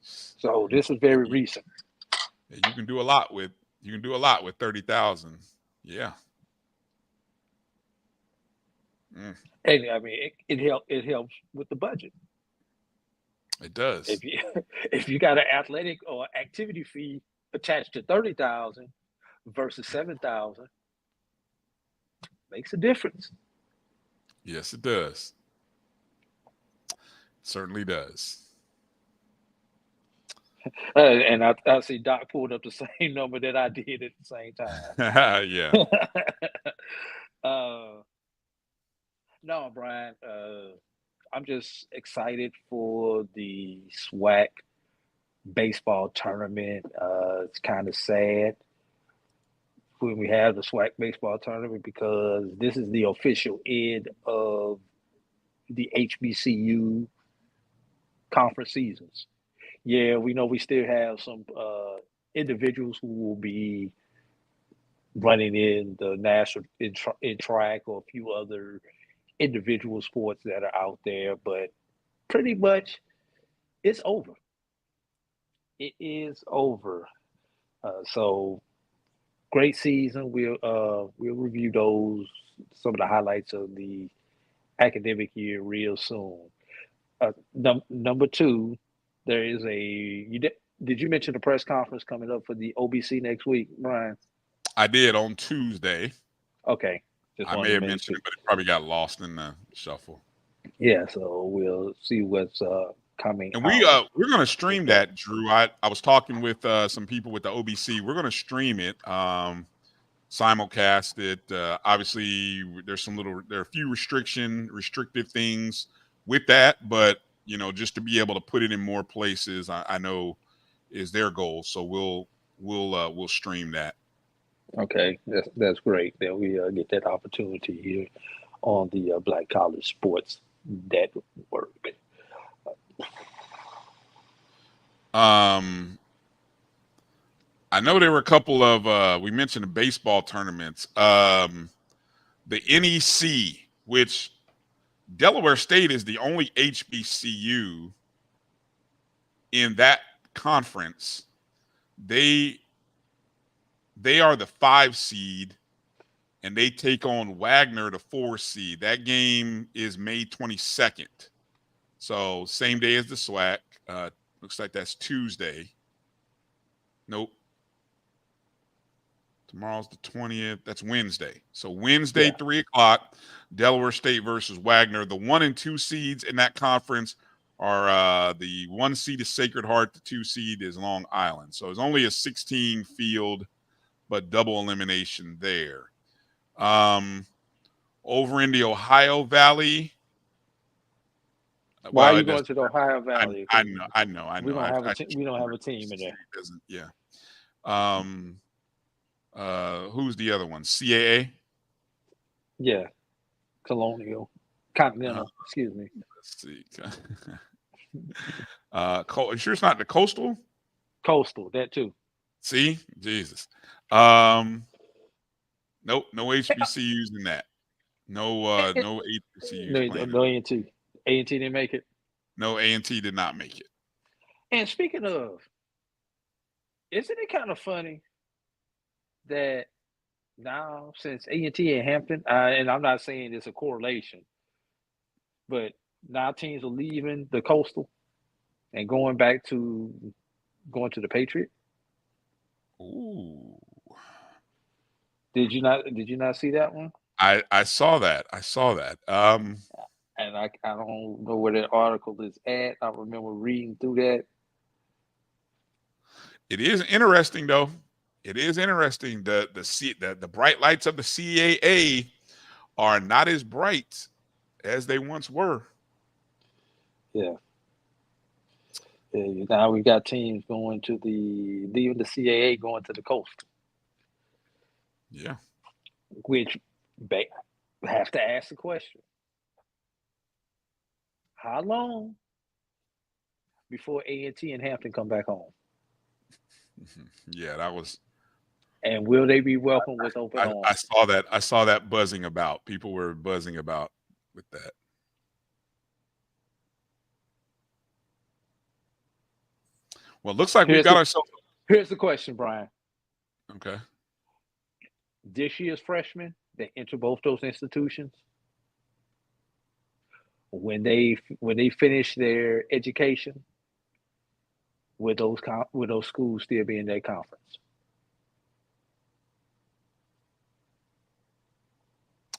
So this is very recent. Yeah, you can do a lot with 30,000. Yeah. And I mean, it helps with the budget. It does. If you got an athletic or activity fee attached to 30,000 versus 7,000, makes a difference. Yes, it does. Certainly does. And I see Doc pulled up the same number that I did at the same time. Yeah. No, Brian, I'm just excited for the SWAC baseball tournament. It's kind of sad when we have the SWAC baseball tournament because this is the official end of the HBCU conference seasons. Yeah, we know we still have some individuals who will be running in the national in track or a few other individual sports that are out there, but pretty much it's over. It is over. So great season. We'll review some of the highlights of the academic year real soon. Number two, there is did you mention the press conference coming up for the OBC next week, Brian? I did on Tuesday. Okay. I may have mentioned it, but it probably got lost in the shuffle. Yeah, so we'll see what's coming. And we're going to stream that, Drew. I was talking with some people with the OBC. We're going to stream it, simulcast it. Obviously, there are a few restrictive things with that, but just to be able to put it in more places, I know is their goal. So we'll stream that. Okay, that's great that we get that opportunity here on the Black College Sports Network. I know there were a couple of we mentioned the baseball tournaments. The NEC, which Delaware State is the only HBCU in that conference. They are the 5 seed, and they take on Wagner, the 4 seed. That game is May 22nd. So same day as the SWAC. Looks like that's Tuesday. Nope. Tomorrow's the 20th. That's Wednesday. So Wednesday, 3 o'clock, Delaware State versus Wagner. The 1 and 2 seeds in that conference are the 1 seed is Sacred Heart. The 2 seed is Long Island. So it's only a 16 field, but double elimination there. Over in the Ohio Valley. Why are you going to the Ohio Valley? I know. We don't have a team in there. Yeah. Who's the other one? CAA? Yeah. Continental. Excuse me. Let's see. You sure it's not the Coastal? Coastal, that too. See? Jesus. Nope, no HBCUs in that. No HBCUs. No A&T. A&T didn't make it? No, A&T did not make it. And speaking of, isn't it kind of funny that now since A&T and Hampton, and I'm not saying it's a correlation, but now teams are leaving the Coastal and going to the Patriot? Ooh. Did you not see that one? I saw that. And I don't know where that article is at. I remember reading through that. It is interesting, though. It is interesting. The bright lights of the CAA are not as bright as they once were. Yeah. Yeah, now we got teams going to leaving the CAA going to the coast. Yeah. Which have to ask the question. How long before A&T and Hampton come back home? Yeah, that was. And will they be welcomed with open arms? I saw that. I saw that buzzing about. People were buzzing about with that. Well, it looks like we've got ourselves. Here's the question, Brian. Okay. This year's freshmen that enter both those institutions, when they finish their education, will those schools still be in their conference?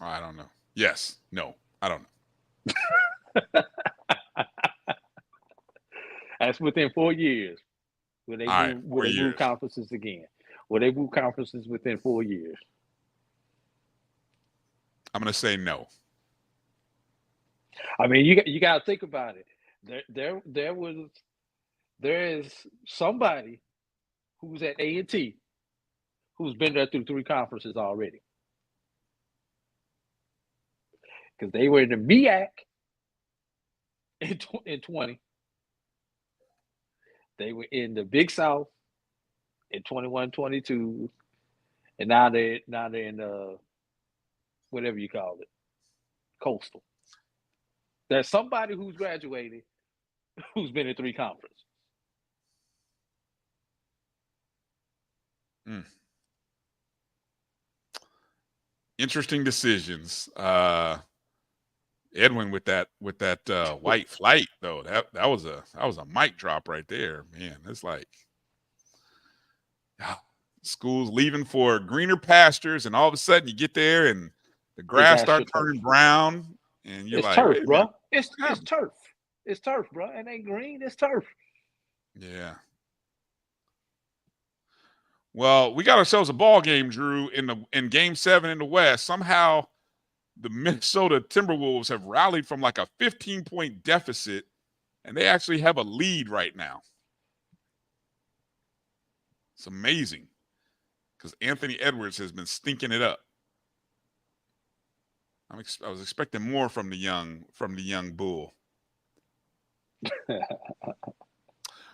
I don't know. Yes. No. I don't know. That's within 4 years. Will they move conferences again? Will they move conferences within 4 years? I'm going to say no. I mean, you got to think about it. There is somebody who's at A&T who's been there through 3 conferences already. Because they were in the MEAC in 20. They were in the Big South in 21-22, and now they're in whatever you call it, Coastal. There's somebody who's graduated who's been in 3 conferences. Interesting decisions. Edwin with that white flight though, that was a mic drop right there, man. It's like schools leaving for greener pastures, and all of a sudden you get there and the grass starts turning brown, and you're like, turf, bro. It's turf. It's turf, bro. It ain't green. It's turf. Yeah. Well, we got ourselves a ball game, Drew, in Game 7 in the West. Somehow the Minnesota Timberwolves have rallied from like a 15-point deficit, and they actually have a lead right now. It's amazing because Anthony Edwards has been stinking it up. I was expecting more from the young bull.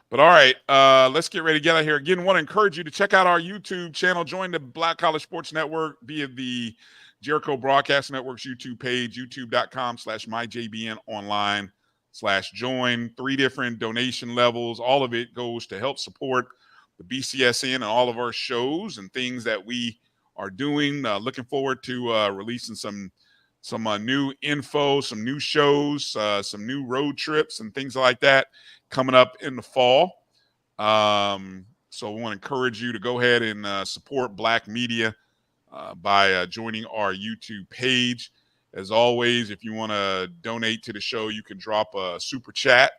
But all right, let's get ready to get out of here. Again, want to encourage you to check out our YouTube channel. Join the Black College Sports Network via the Jericho Broadcast Network's YouTube page, youtube.com/MyJBN online/join. 3 different donation levels. All of it goes to help support the BCSN and all of our shows and things that we are doing. Looking forward to releasing some new info, some new shows, some new road trips and things like that coming up in the fall. So we want to encourage you to go ahead and support Black media by joining our YouTube page. As always, if you want to donate to the show, you can drop a super chat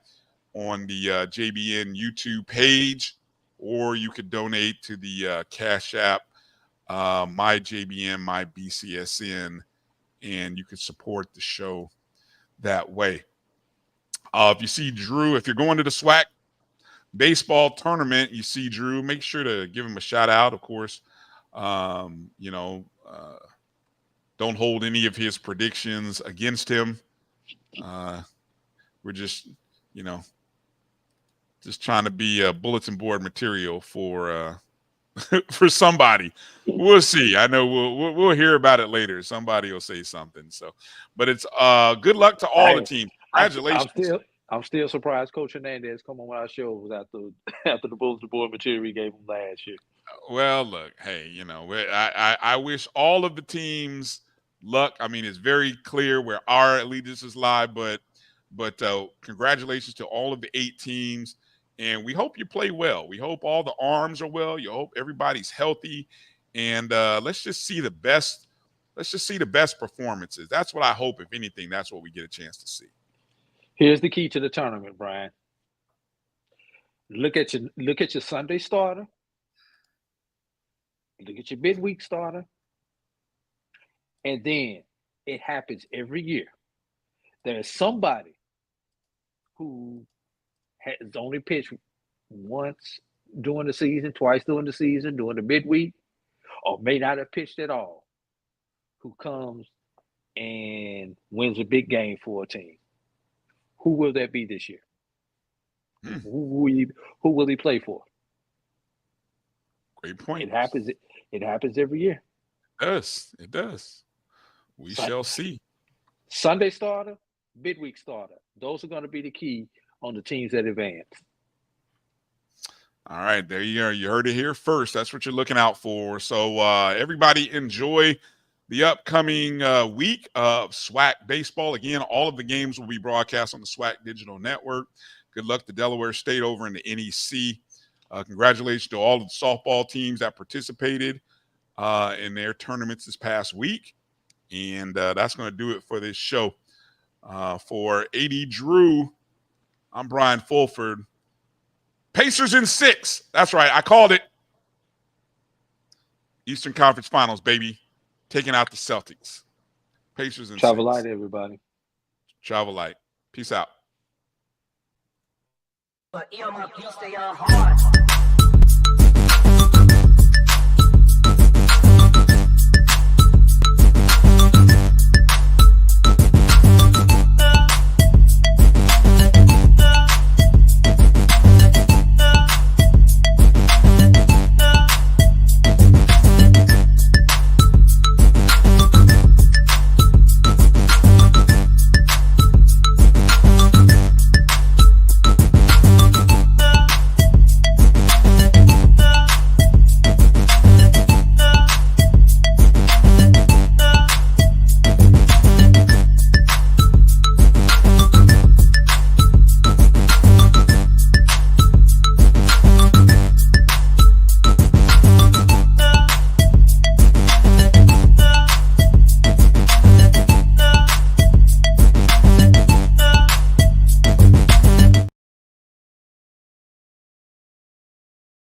on the JBN YouTube page, or you could donate to the Cash App, MyJBN, MyBCSN, and you can support the show that way. If you see Drew, if you're going to the SWAC baseball tournament, you see Drew, make sure to give him a shout out, of course. Don't hold any of his predictions against him. We're just trying to be a bulletin board material for for somebody. We'll see. I know we'll hear about it later. Somebody will say something. So, but it's good luck to all the teams. Congratulations. I'm still surprised Coach Hernandez come on our shows after the bulletin board material we gave him last year. Well, look, hey, I wish all of the teams luck. I mean, it's very clear where our allegiances lie, but congratulations to all of the 8 teams. And we hope you play well. We hope all the arms are well. You hope everybody's healthy. And let's just see the best. Let's just see the best performances. That's what I hope. If anything, that's what we get a chance to see. Here's the key to the tournament, Brian. Look at your Sunday starter. Look at your midweek starter. And then it happens every year. There's somebody who has only pitched once during the season, twice during the season, during the midweek, or may not have pitched at all, who comes and wins a big game for a team. Who will that be this year? Who will he play for? Great point. It happens every year. It does. We shall see. Sunday starter, midweek starter. Those are going to be the key on the teams that advance. All right, there you are. You heard it here first. That's what you're looking out for. So everybody enjoy the upcoming week of SWAC baseball. Again, all of the games will be broadcast on the SWAC Digital Network. Good luck to Delaware State over in the NEC. Congratulations to all of the softball teams that participated in their tournaments this past week. And that's going to do it for this show. For A.D. Drew, I'm Brian Fulford. Pacers in 6. That's right. I called it. Eastern Conference Finals, baby. Taking out the Celtics. Pacers in 6. Travel light, everybody. Travel light. Peace out. But you stay hard.